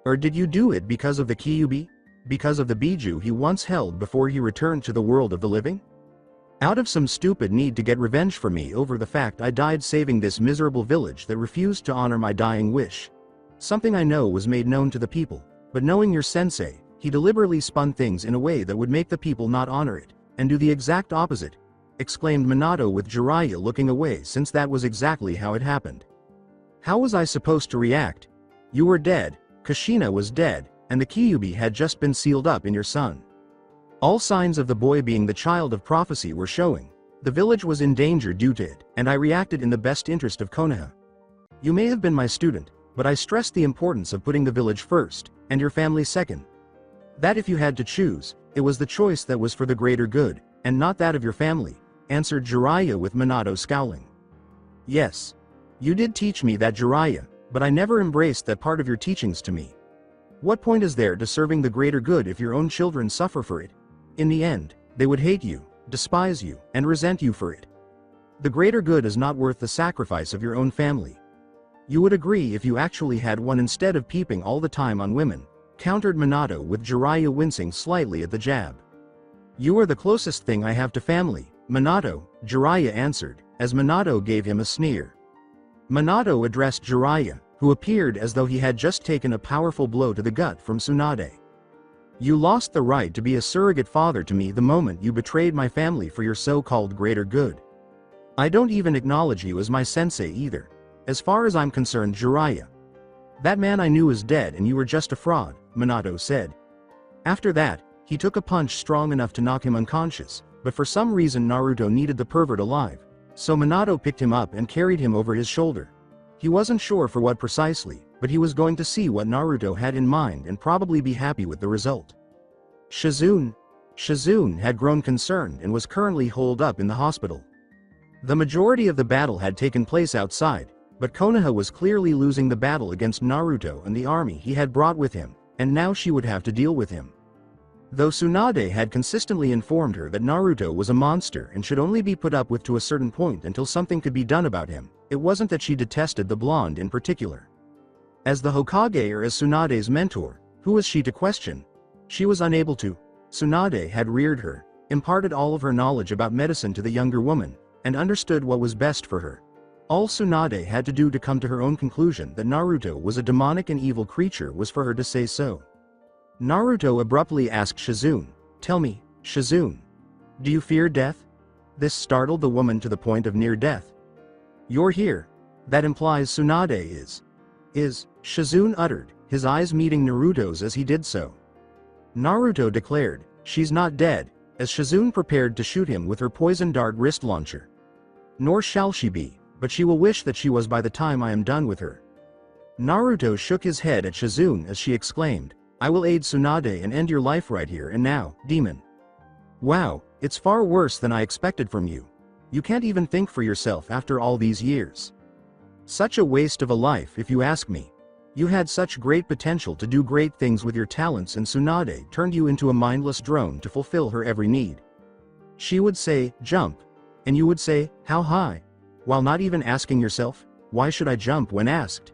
Or did you do it because of the Kyuubi? Because of the Biju he once held before he returned to the world of the living? Out of some stupid need to get revenge for me over the fact I died saving this miserable village that refused to honor my dying wish. Something I know was made known to the people, but knowing your sensei, he deliberately spun things in a way that would make the people not honor it, and do the exact opposite," exclaimed Minato with Jiraiya looking away since that was exactly how it happened. "How was I supposed to react? You were dead, Kushina was dead, and the Kyuubi had just been sealed up in your son. All signs of the boy being the child of prophecy were showing. The village was in danger due to it, and I reacted in the best interest of Konoha. You may have been my student, but I stressed the importance of putting the village first, and your family second. That if you had to choose, it was the choice that was for the greater good, and not that of your family," answered Jiraiya with Minato scowling. "Yes. You did teach me that, Jiraiya, but I never embraced that part of your teachings to me. What point is there to serving the greater good if your own children suffer for it? In the end, they would hate you, despise you, and resent you for it. The greater good is not worth the sacrifice of your own family. You would agree if you actually had one instead of peeping all the time on women," countered Minato with Jiraiya wincing slightly at the jab. "You are the closest thing I have to family, Minato," Jiraiya answered, as Minato gave him a sneer. Minato addressed Jiraiya, who appeared as though he had just taken a powerful blow to the gut from Tsunade. "You lost the right to be a surrogate father to me the moment you betrayed my family for your so-called greater good. I don't even acknowledge you as my sensei either. As far as I'm concerned, Jiraiya. That man I knew is dead and you were just a fraud," Minato said. After that, he took a punch strong enough to knock him unconscious, but for some reason Naruto needed the pervert alive, so Minato picked him up and carried him over his shoulder. He wasn't sure for what precisely, but he was going to see what Naruto had in mind and probably be happy with the result. Shizune had grown concerned and was currently holed up in the hospital. The majority of the battle had taken place outside, but Konoha was clearly losing the battle against Naruto and the army he had brought with him, and now she would have to deal with him. Though Tsunade had consistently informed her that Naruto was a monster and should only be put up with to a certain point until something could be done about him, it wasn't that she detested the blonde in particular. As the Hokage or as Tsunade's mentor, who was she to question? She was unable to. Tsunade had reared her, imparted all of her knowledge about medicine to the younger woman, and understood what was best for her. All Tsunade had to do to come to her own conclusion that Naruto was a demonic and evil creature was for her to say so. Naruto abruptly asked Shizune, "Tell me, Shizune, Do you fear death? This startled the woman to the point of near death. You're here. That implies Tsunade is, Shizune uttered, his eyes meeting Naruto's as he did so. Naruto declared, she's not dead, as Shizune prepared to shoot him with her poison dart wrist launcher. Nor shall she be, but she will wish that she was by the time I am done with her. Naruto shook his head at Shizune as she exclaimed, I will aid Tsunade and end your life right here and now, demon. Wow, it's far worse than I expected from you. You can't even think for yourself after all these years. Such a waste of a life if you ask me. You had such great potential to do great things with your talents and Tsunade turned you into a mindless drone to fulfill her every need. She would say, jump. And you would say, how high? While not even asking yourself, why should I jump when asked?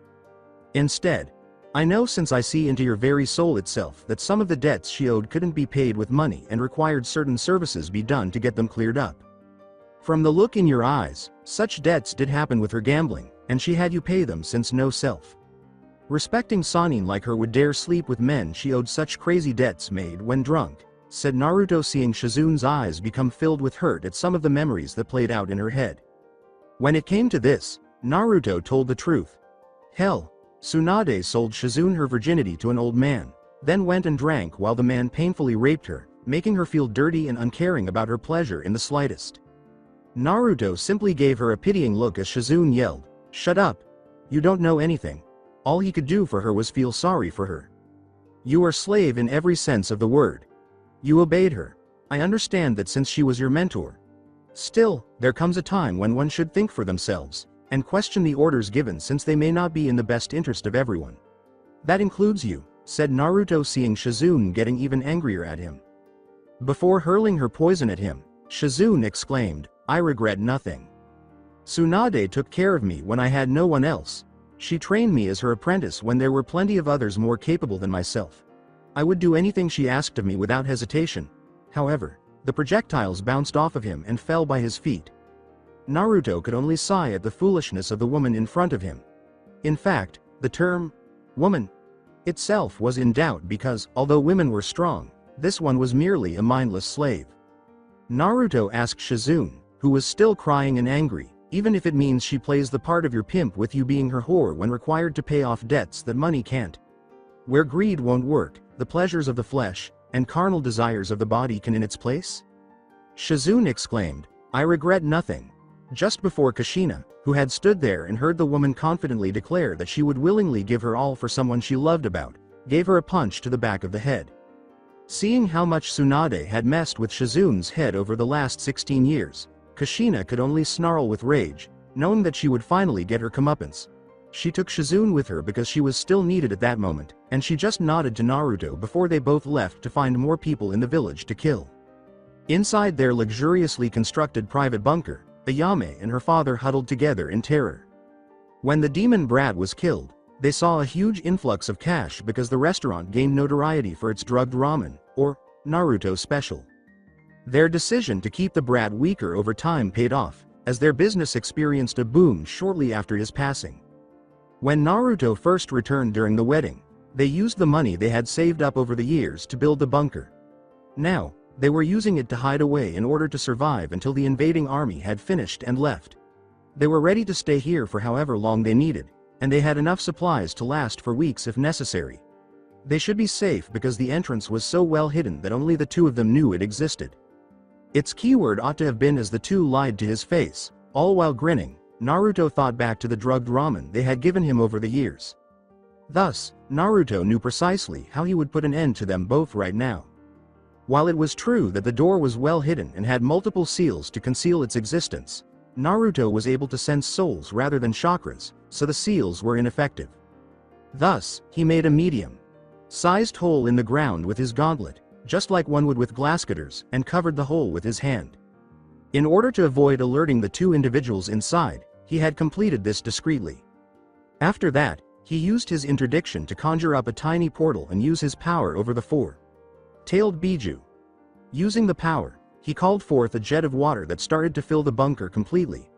Instead, I know since I see into your very soul itself that some of the debts she owed couldn't be paid with money and required certain services be done to get them cleared up. From the look in your eyes, such debts did happen with her gambling, and she had you pay them since no self. Respecting Sanin like her would dare sleep with men she owed such crazy debts made when drunk, said Naruto, seeing Shizune's eyes become filled with hurt at some of the memories that played out in her head. When it came to this, Naruto told the truth. Hell, Tsunade sold Shizune her virginity to an old man, then went and drank while the man painfully raped her, making her feel dirty and uncaring about her pleasure in the slightest. Naruto simply gave her a pitying look as Shizune yelled, shut up! You don't know anything. All he could do for her was feel sorry for her. You are slave in every sense of the word. You obeyed her. I understand that since she was your mentor. Still, there comes a time when one should think for themselves, and question the orders given since they may not be in the best interest of everyone. That includes you, said Naruto, seeing Shizune getting even angrier at him. Before hurling her poison at him, Shizune exclaimed, I regret nothing. Tsunade took care of me when I had no one else. She trained me as her apprentice when there were plenty of others more capable than myself. I would do anything she asked of me without hesitation. However, the projectiles bounced off of him and fell by his feet. Naruto could only sigh at the foolishness of the woman in front of him. In fact, the term, woman, itself was in doubt because, although women were strong, this one was merely a mindless slave. Naruto asked Shizune, who was still crying and angry, even if it means she plays the part of your pimp with you being her whore when required to pay off debts that money can't. Where greed won't work, the pleasures of the flesh, and carnal desires of the body can in its place? Shizune exclaimed, I regret nothing. Just before Kushina, who had stood there and heard the woman confidently declare that she would willingly give her all for someone she loved about, gave her a punch to the back of the head. Seeing how much Tsunade had messed with Shizune's head over the last 16 years, Kushina could only snarl with rage, knowing that she would finally get her comeuppance. She took Shizune with her because she was still needed at that moment, and she just nodded to Naruto before they both left to find more people in the village to kill. Inside their luxuriously constructed private bunker, Ayame and her father huddled together in terror. When the demon brat was killed, they saw a huge influx of cash because the restaurant gained notoriety for its drugged ramen, or Naruto special. Their decision to keep the brat weaker over time paid off, as their business experienced a boom shortly after his passing. When Naruto first returned during the wedding, they used the money they had saved up over the years to build the bunker. Now, they were using it to hide away in order to survive until the invading army had finished and left. They were ready to stay here for however long they needed, and they had enough supplies to last for weeks if necessary. They should be safe because the entrance was so well hidden that only the two of them knew it existed. Its keyword ought to have been as the two lied to his face. All while grinning, Naruto thought back to the drugged ramen they had given him over the years. Thus, Naruto knew precisely how he would put an end to them both right now. While it was true that the door was well hidden and had multiple seals to conceal its existence, Naruto was able to sense souls rather than chakras, so the seals were ineffective. Thus, he made a medium-sized hole in the ground with his gauntlet, just like one would with glass cutters, and covered the hole with his hand. In order to avoid alerting the two individuals inside, he had completed this discreetly. After that, he used his interdiction to conjure up a tiny portal and use his power over the four-tailed Biju. Using the power, he called forth a jet of water that started to fill the bunker completely.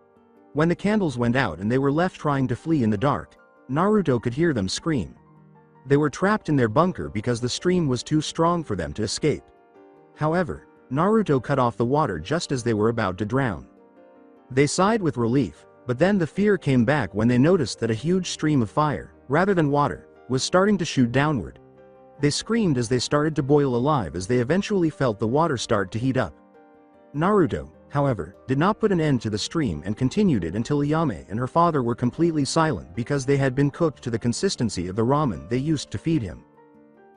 When the candles went out and they were left trying to flee in the dark, Naruto could hear them scream. They were trapped in their bunker because the stream was too strong for them to escape. However, Naruto cut off the water just as they were about to drown. They sighed with relief, but then the fear came back when they noticed that a huge stream of fire, rather than water, was starting to shoot downward. They screamed as they started to boil alive as they eventually felt the water start to heat up. Naruto, however, did not put an end to the stream and continued it until Ayame and her father were completely silent because they had been cooked to the consistency of the ramen they used to feed him.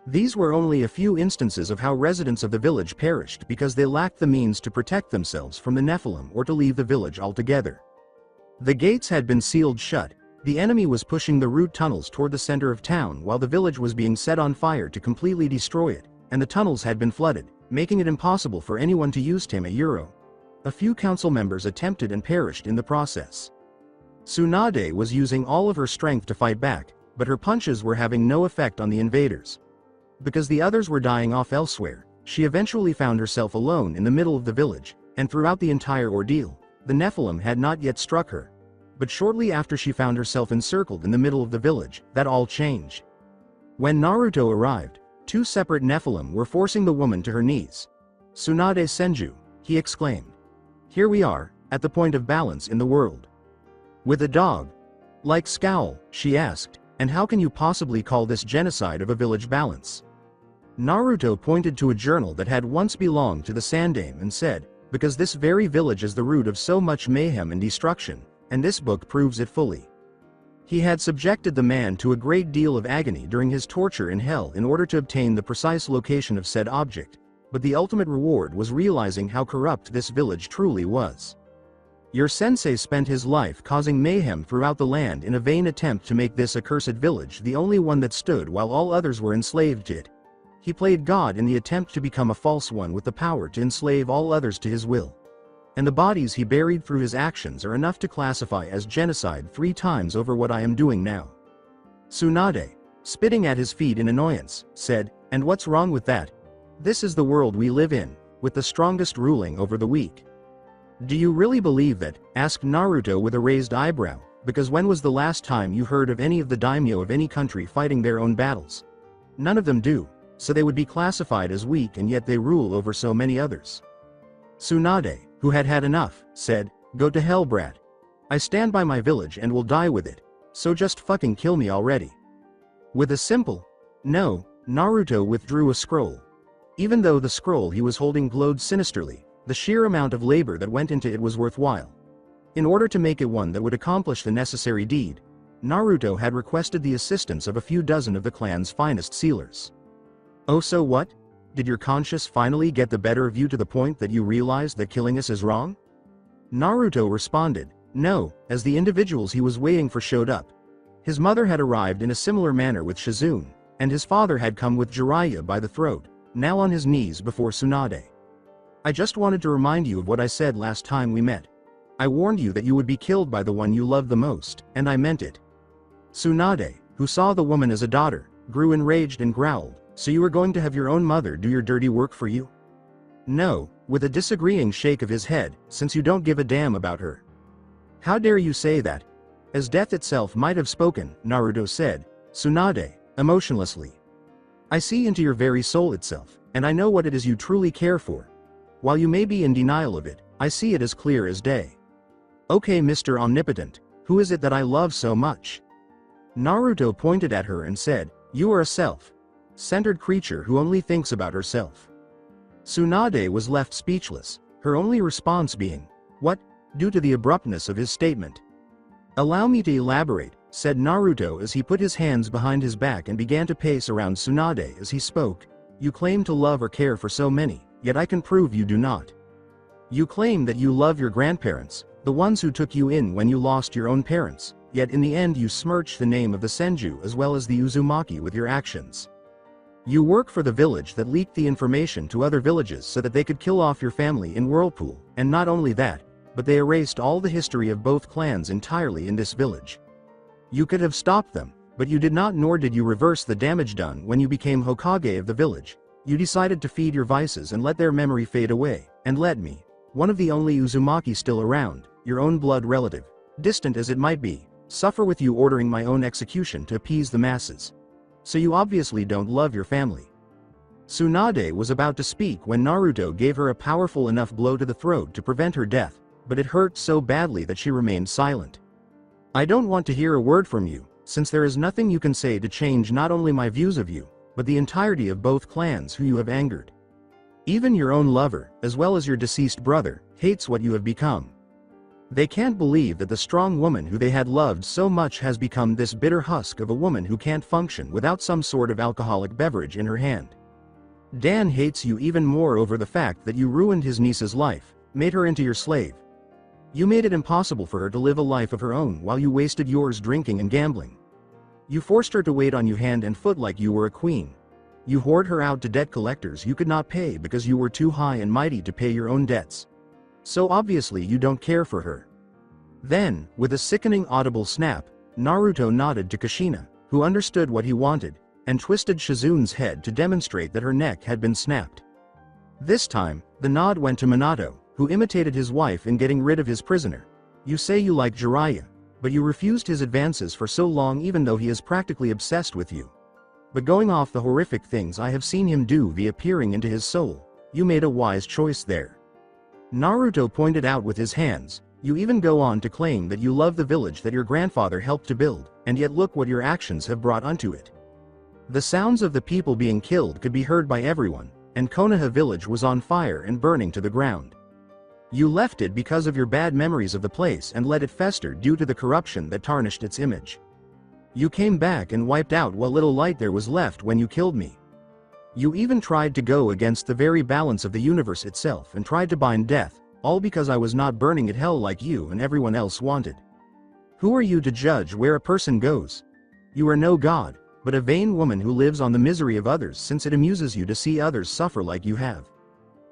These were only a few instances of how residents of the village perished because they lacked the means to protect themselves from the Nephilim or to leave the village altogether. The gates had been sealed shut, the enemy was pushing the root tunnels toward the center of town while the village was being set on fire to completely destroy it, and the tunnels had been flooded, making it impossible for anyone to use Tama-Euro. A few council members attempted and perished in the process. Tsunade was using all of her strength to fight back, but her punches were having no effect on the invaders. Because the others were dying off elsewhere, she eventually found herself alone in the middle of the village, and throughout the entire ordeal, the Nephilim had not yet struck her. But shortly after she found herself encircled in the middle of the village, that all changed. When Naruto arrived, two separate Nephilim were forcing the woman to her knees. "Tsunade Senju," he exclaimed. "Here we are, at the point of balance in the world." "With a dog-like scowl," she asked, "and how can you possibly call this genocide of a village balance?" Naruto pointed to a journal that had once belonged to the Sandaime and said, "Because this very village is the root of so much mayhem and destruction, and this book proves it fully." He had subjected the man to a great deal of agony during his torture in hell in order to obtain the precise location of said object, but the ultimate reward was realizing how corrupt this village truly was. "Your sensei spent his life causing mayhem throughout the land in a vain attempt to make this accursed village the only one that stood while all others were enslaved to it. He played God in the attempt to become a false one with the power to enslave all others to his will. And the bodies he buried through his actions are enough to classify as genocide 3 times over what I am doing now." Tsunade, spitting at his feet in annoyance, said, "And what's wrong with that? This is the world we live in, with the strongest ruling over the weak." "Do you really believe that?" asked Naruto with a raised eyebrow, "because when was the last time you heard of any of the daimyo of any country fighting their own battles? None of them do, so they would be classified as weak and yet they rule over so many others." Tsunade, who had had enough, said, "Go to hell, brat. I stand by my village and will die with it, so just fucking kill me already." With a simple no, Naruto withdrew a scroll. Even though the scroll he was holding glowed sinisterly, the sheer amount of labor that went into it was worthwhile. In order to make it one that would accomplish the necessary deed, Naruto had requested the assistance of a few dozen of the clan's finest sealers. "Oh, so what? Did your conscience finally get the better of you to the point that you realized that killing us is wrong?" Naruto responded, "No," as the individuals he was waiting for showed up. His mother had arrived in a similar manner with Shizune, and his father had come with Jiraiya by the throat, now on his knees before Tsunade. "I just wanted to remind you of what I said last time we met. I warned you that you would be killed by the one you loved the most, and I meant it." Tsunade, who saw the woman as a daughter, grew enraged and growled, "So you are going to have your own mother do your dirty work for you?" "No," with a disagreeing shake of his head, "since you don't give a damn about her." "How dare you say that?" As death itself might have spoken, Naruto said, "Tsunade," emotionlessly. "I see into your very soul itself, and I know what it is you truly care for. While you may be in denial of it, I see it as clear as day." "Okay, Mr. Omnipotent, who is it that I love so much?" Naruto pointed at her and said, "You are a self-centered creature who only thinks about herself." Tsunade was left speechless, her only response being, "What?" due to the abruptness of his statement. "Allow me to elaborate," said Naruto as he put his hands behind his back and began to pace around Tsunade as he spoke. "You claim to love or care for so many, yet I can prove you do not. You claim that you love your grandparents, the ones who took you in when you lost your own parents, yet in the end you smirch the name of the Senju as well as the Uzumaki with your actions. You work for the village that leaked the information to other villages so that they could kill off your family in Whirlpool, and not only that, but they erased all the history of both clans entirely in this village. You could have stopped them, but you did not, nor did you reverse the damage done when you became Hokage of the village. You decided to feed your vices and let their memory fade away, and let me, one of the only Uzumaki still around, your own blood relative, distant as it might be, suffer with you ordering my own execution to appease the masses. So you obviously don't love your family." Tsunade was about to speak when Naruto gave her a powerful enough blow to the throat to prevent her death, but it hurt so badly that she remained silent. I don't want to hear a word from you, since there is nothing you can say to change not only my views of you, but the entirety of both clans who you have angered. Even your own lover, as well as your deceased brother, hates what you have become. They can't believe that the strong woman who they had loved so much has become this bitter husk of a woman who can't function without some sort of alcoholic beverage in her hand. Dan hates you even more over the fact that you ruined his niece's life, made her into your slave. You made it impossible for her to live a life of her own while you wasted yours drinking and gambling. You forced her to wait on you hand and foot like you were a queen. You whored her out to debt collectors you could not pay because you were too high and mighty to pay your own debts. So obviously you don't care for her. Then, with a sickening audible snap, Naruto nodded to Kushina, who understood what he wanted, and twisted Shizune's head to demonstrate that her neck had been snapped. This time, the nod went to Minato, who imitated his wife in getting rid of his prisoner. You say you like Jiraiya, but you refused his advances for so long even though he is practically obsessed with you. But going off the horrific things I have seen him do via peering into his soul, you made a wise choice there. Naruto pointed out with his hands, you even go on to claim that you love the village that your grandfather helped to build, and yet look what your actions have brought unto it. The sounds of the people being killed could be heard by everyone, and Konoha village was on fire and burning to the ground. You left it because of your bad memories of the place and let it fester due to the corruption that tarnished its image. You came back and wiped out what little light there was left when you killed me. You even tried to go against the very balance of the universe itself and tried to bind death, all because I was not burning at hell like you and everyone else wanted. Who are you to judge where a person goes? You are no god, but a vain woman who lives on the misery of others since it amuses you to see others suffer like you have.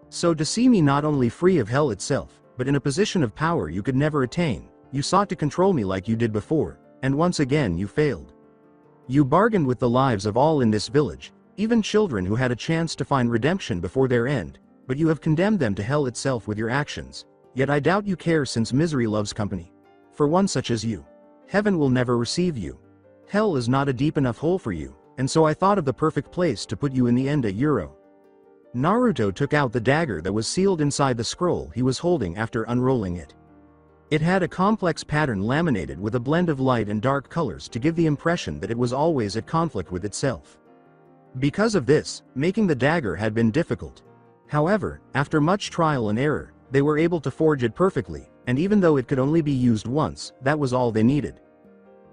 So to see me not only free of hell itself, but in a position of power you could never attain, you sought to control me like you did before, and once again you failed. You bargained with the lives of all in this village, even children who had a chance to find redemption before their end, but you have condemned them to hell itself with your actions, yet I doubt you care since misery loves company. For one such as you, heaven will never receive you. Hell is not a deep enough hole for you, and so I thought of the perfect place to put you in the end at Euro. Naruto took out the dagger that was sealed inside the scroll he was holding after unrolling it. It had a complex pattern laminated with a blend of light and dark colors to give the impression that it was always at conflict with itself. Because of this, making the dagger had been difficult. However, after much trial and error, they were able to forge it perfectly, and even though it could only be used once, that was all they needed.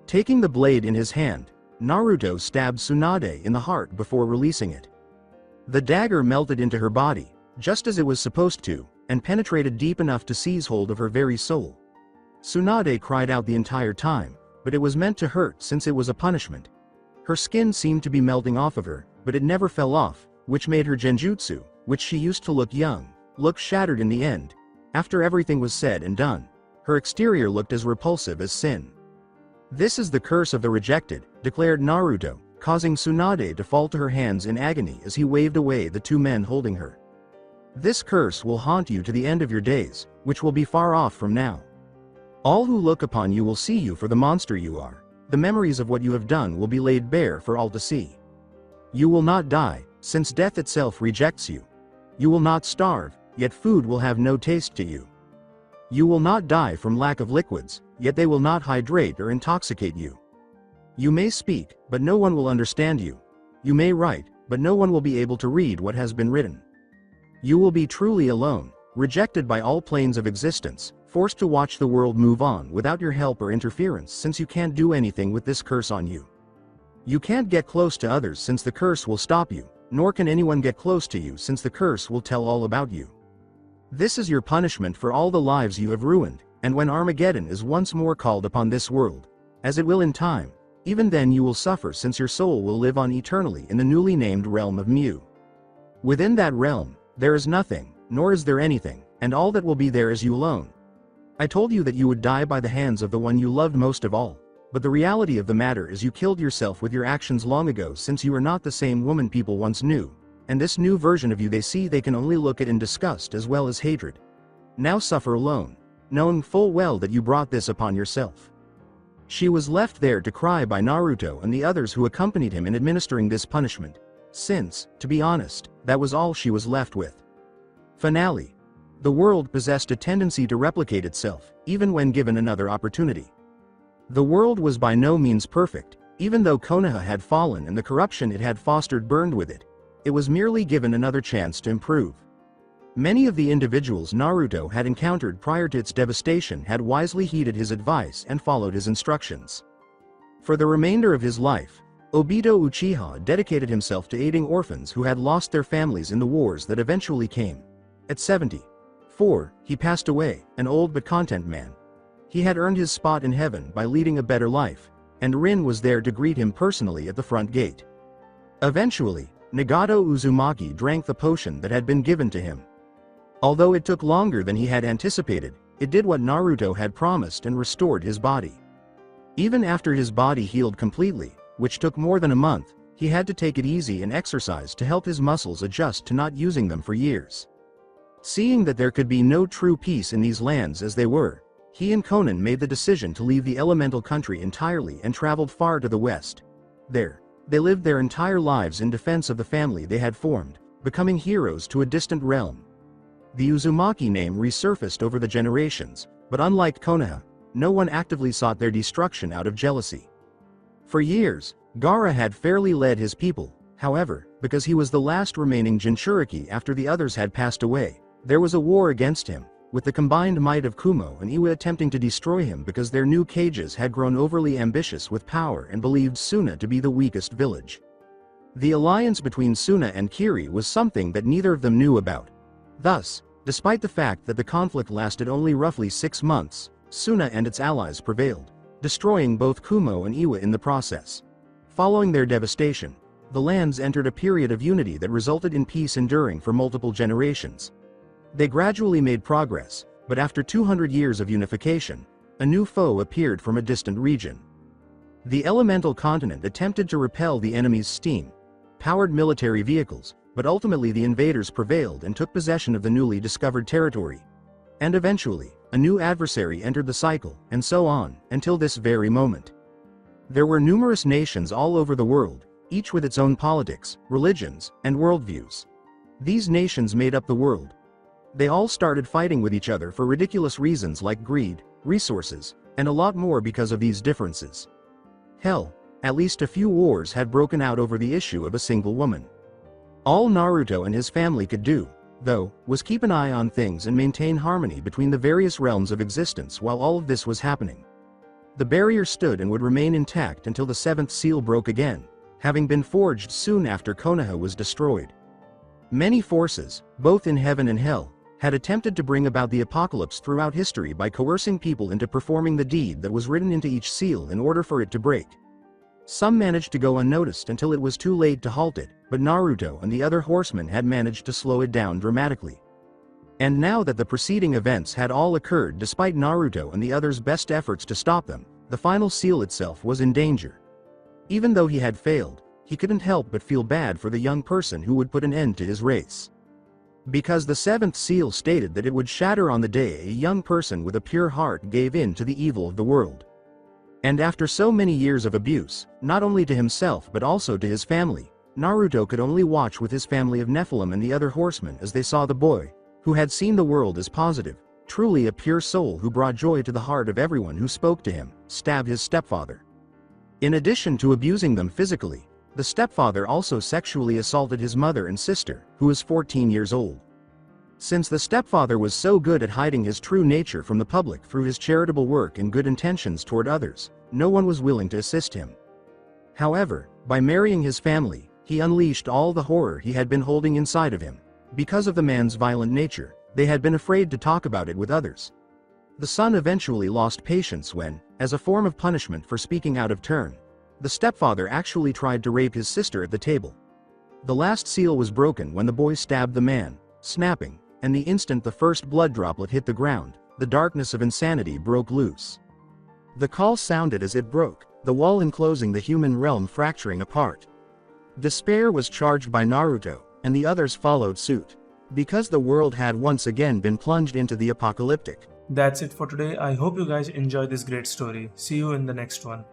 Taking the blade in his hand, Naruto stabbed Tsunade in the heart before releasing it. The dagger melted into her body, just as it was supposed to, and penetrated deep enough to seize hold of her very soul. Tsunade cried out the entire time, but it was meant to hurt since it was a punishment. Her skin seemed to be melting off of her, but it never fell off, which made her genjutsu, which she used to look young, look shattered in the end. After everything was said and done, her exterior looked as repulsive as sin. This is the curse of the rejected, declared Naruto, causing Tsunade to fall to her hands in agony as he waved away the two men holding her. This curse will haunt you to the end of your days, which will be far off from now. All who look upon you will see you for the monster you are. The memories of what you have done will be laid bare for all to see. You will not die, since death itself rejects you. You will not starve, yet food will have no taste to you. You will not die from lack of liquids, yet they will not hydrate or intoxicate you. You may speak, but no one will understand you. You may write, but no one will be able to read what has been written. You will be truly alone, rejected by all planes of existence, forced to watch the world move on without your help or interference since you can't do anything with this curse on you. You can't get close to others since the curse will stop you, nor can anyone get close to you since the curse will tell all about you. This is your punishment for all the lives you have ruined, and when Armageddon is once more called upon this world, as it will in time, even then you will suffer since your soul will live on eternally in the newly named realm of Mu. Within that realm, there is nothing, nor is there anything, and all that will be there is you alone. I told you that you would die by the hands of the one you loved most of all, but the reality of the matter is you killed yourself with your actions long ago since you are not the same woman people once knew, and this new version of you they see they can only look at in disgust as well as hatred. Now suffer alone, knowing full well that you brought this upon yourself. She was left there to cry by Naruto and the others who accompanied him in administering this punishment. since, to be honest, that was all she was left with. Finale. The world possessed a tendency to replicate itself, even when given another opportunity. The world was by no means perfect, even though Konoha had fallen and the corruption it had fostered burned with it. It was merely given another chance to improve. Many of the individuals Naruto had encountered prior to its devastation had wisely heeded his advice and followed his instructions. For the remainder of his life, Obito Uchiha dedicated himself to aiding orphans who had lost their families in the wars that eventually came. At 74, he passed away, an old but content man. He had earned his spot in heaven by leading a better life, and Rin was there to greet him personally at the front gate. Eventually, Naruto Uzumaki drank the potion that had been given to him. Although it took longer than he had anticipated, it did what Naruto had promised and restored his body. Even after his body healed completely, which took more than a month, he had to take it easy and exercise to help his muscles adjust to not using them for years. Seeing that there could be no true peace in these lands as they were, he and Conan made the decision to leave the elemental country entirely and traveled far to the west. There, they lived their entire lives in defense of the family they had formed, becoming heroes to a distant realm. The Uzumaki name resurfaced over the generations, but unlike Konoha, no one actively sought their destruction out of jealousy. For years, Gaara had fairly led his people, however, because he was the last remaining Jinchuriki after the others had passed away, there was a war against him, with the combined might of Kumo and Iwa attempting to destroy him because their new cages had grown overly ambitious with power and believed Suna to be the weakest village. The alliance between Suna and Kiri was something that neither of them knew about. Thus, despite the fact that the conflict lasted only roughly 6 months, Suna and its allies prevailed, destroying both Kumo and Iwa in the process. Following their devastation, the lands entered a period of unity that resulted in peace enduring for multiple generations. They gradually made progress, but after 200 years of unification, a new foe appeared from a distant region. The elemental continent attempted to repel the enemy's steam-powered military vehicles, but ultimately the invaders prevailed and took possession of the newly discovered territory. And eventually, a new adversary entered the cycle, and so on, until this very moment. There were numerous nations all over the world, each with its own politics, religions, and worldviews. These nations made up the world. They all started fighting with each other for ridiculous reasons like greed, resources, and a lot more because of these differences. Hell, at least a few wars had broken out over the issue of a single woman. All Naruto and his family could do, though, was keep an eye on things and maintain harmony between the various realms of existence while all of this was happening. The barrier stood and would remain intact until the 7th seal broke again, having been forged soon after Konoha was destroyed. Many forces, both in heaven and hell, had attempted to bring about the apocalypse throughout history by coercing people into performing the deed that was written into each seal in order for it to break. Some managed to go unnoticed until it was too late to halt it, but Naruto and the other horsemen had managed to slow it down dramatically. And now that the preceding events had all occurred despite Naruto and the others' best efforts to stop them, the final seal itself was in danger. Even though he had failed, he couldn't help but feel bad for the young person who would put an end to his race. Because the 7th seal stated that it would shatter on the day a young person with a pure heart gave in to the evil of the world. And after so many years of abuse, not only to himself but also to his family, Naruto could only watch with his family of Nephilim and the other horsemen as they saw the boy, who had seen the world as positive, truly a pure soul who brought joy to the heart of everyone who spoke to him, stab his stepfather. In addition to abusing them physically, the stepfather also sexually assaulted his mother and sister, who was 14 years old. Since the stepfather was so good at hiding his true nature from the public through his charitable work and good intentions toward others, no one was willing to assist him. However, by marrying his family, he unleashed all the horror he had been holding inside of him. Because of the man's violent nature, they had been afraid to talk about it with others. The son eventually lost patience when, as a form of punishment for speaking out of turn, the stepfather actually tried to rape his sister at the table. The last seal was broken when the boy stabbed the man, snapping, and the instant the first blood droplet hit the ground, the darkness of insanity broke loose. The call sounded as it broke, the wall enclosing the human realm fracturing apart. Despair was charged by Naruto, and the others followed suit. Because the world had once again been plunged into the apocalyptic. That's it for today. I hope you guys enjoyed this great story. See you in the next one.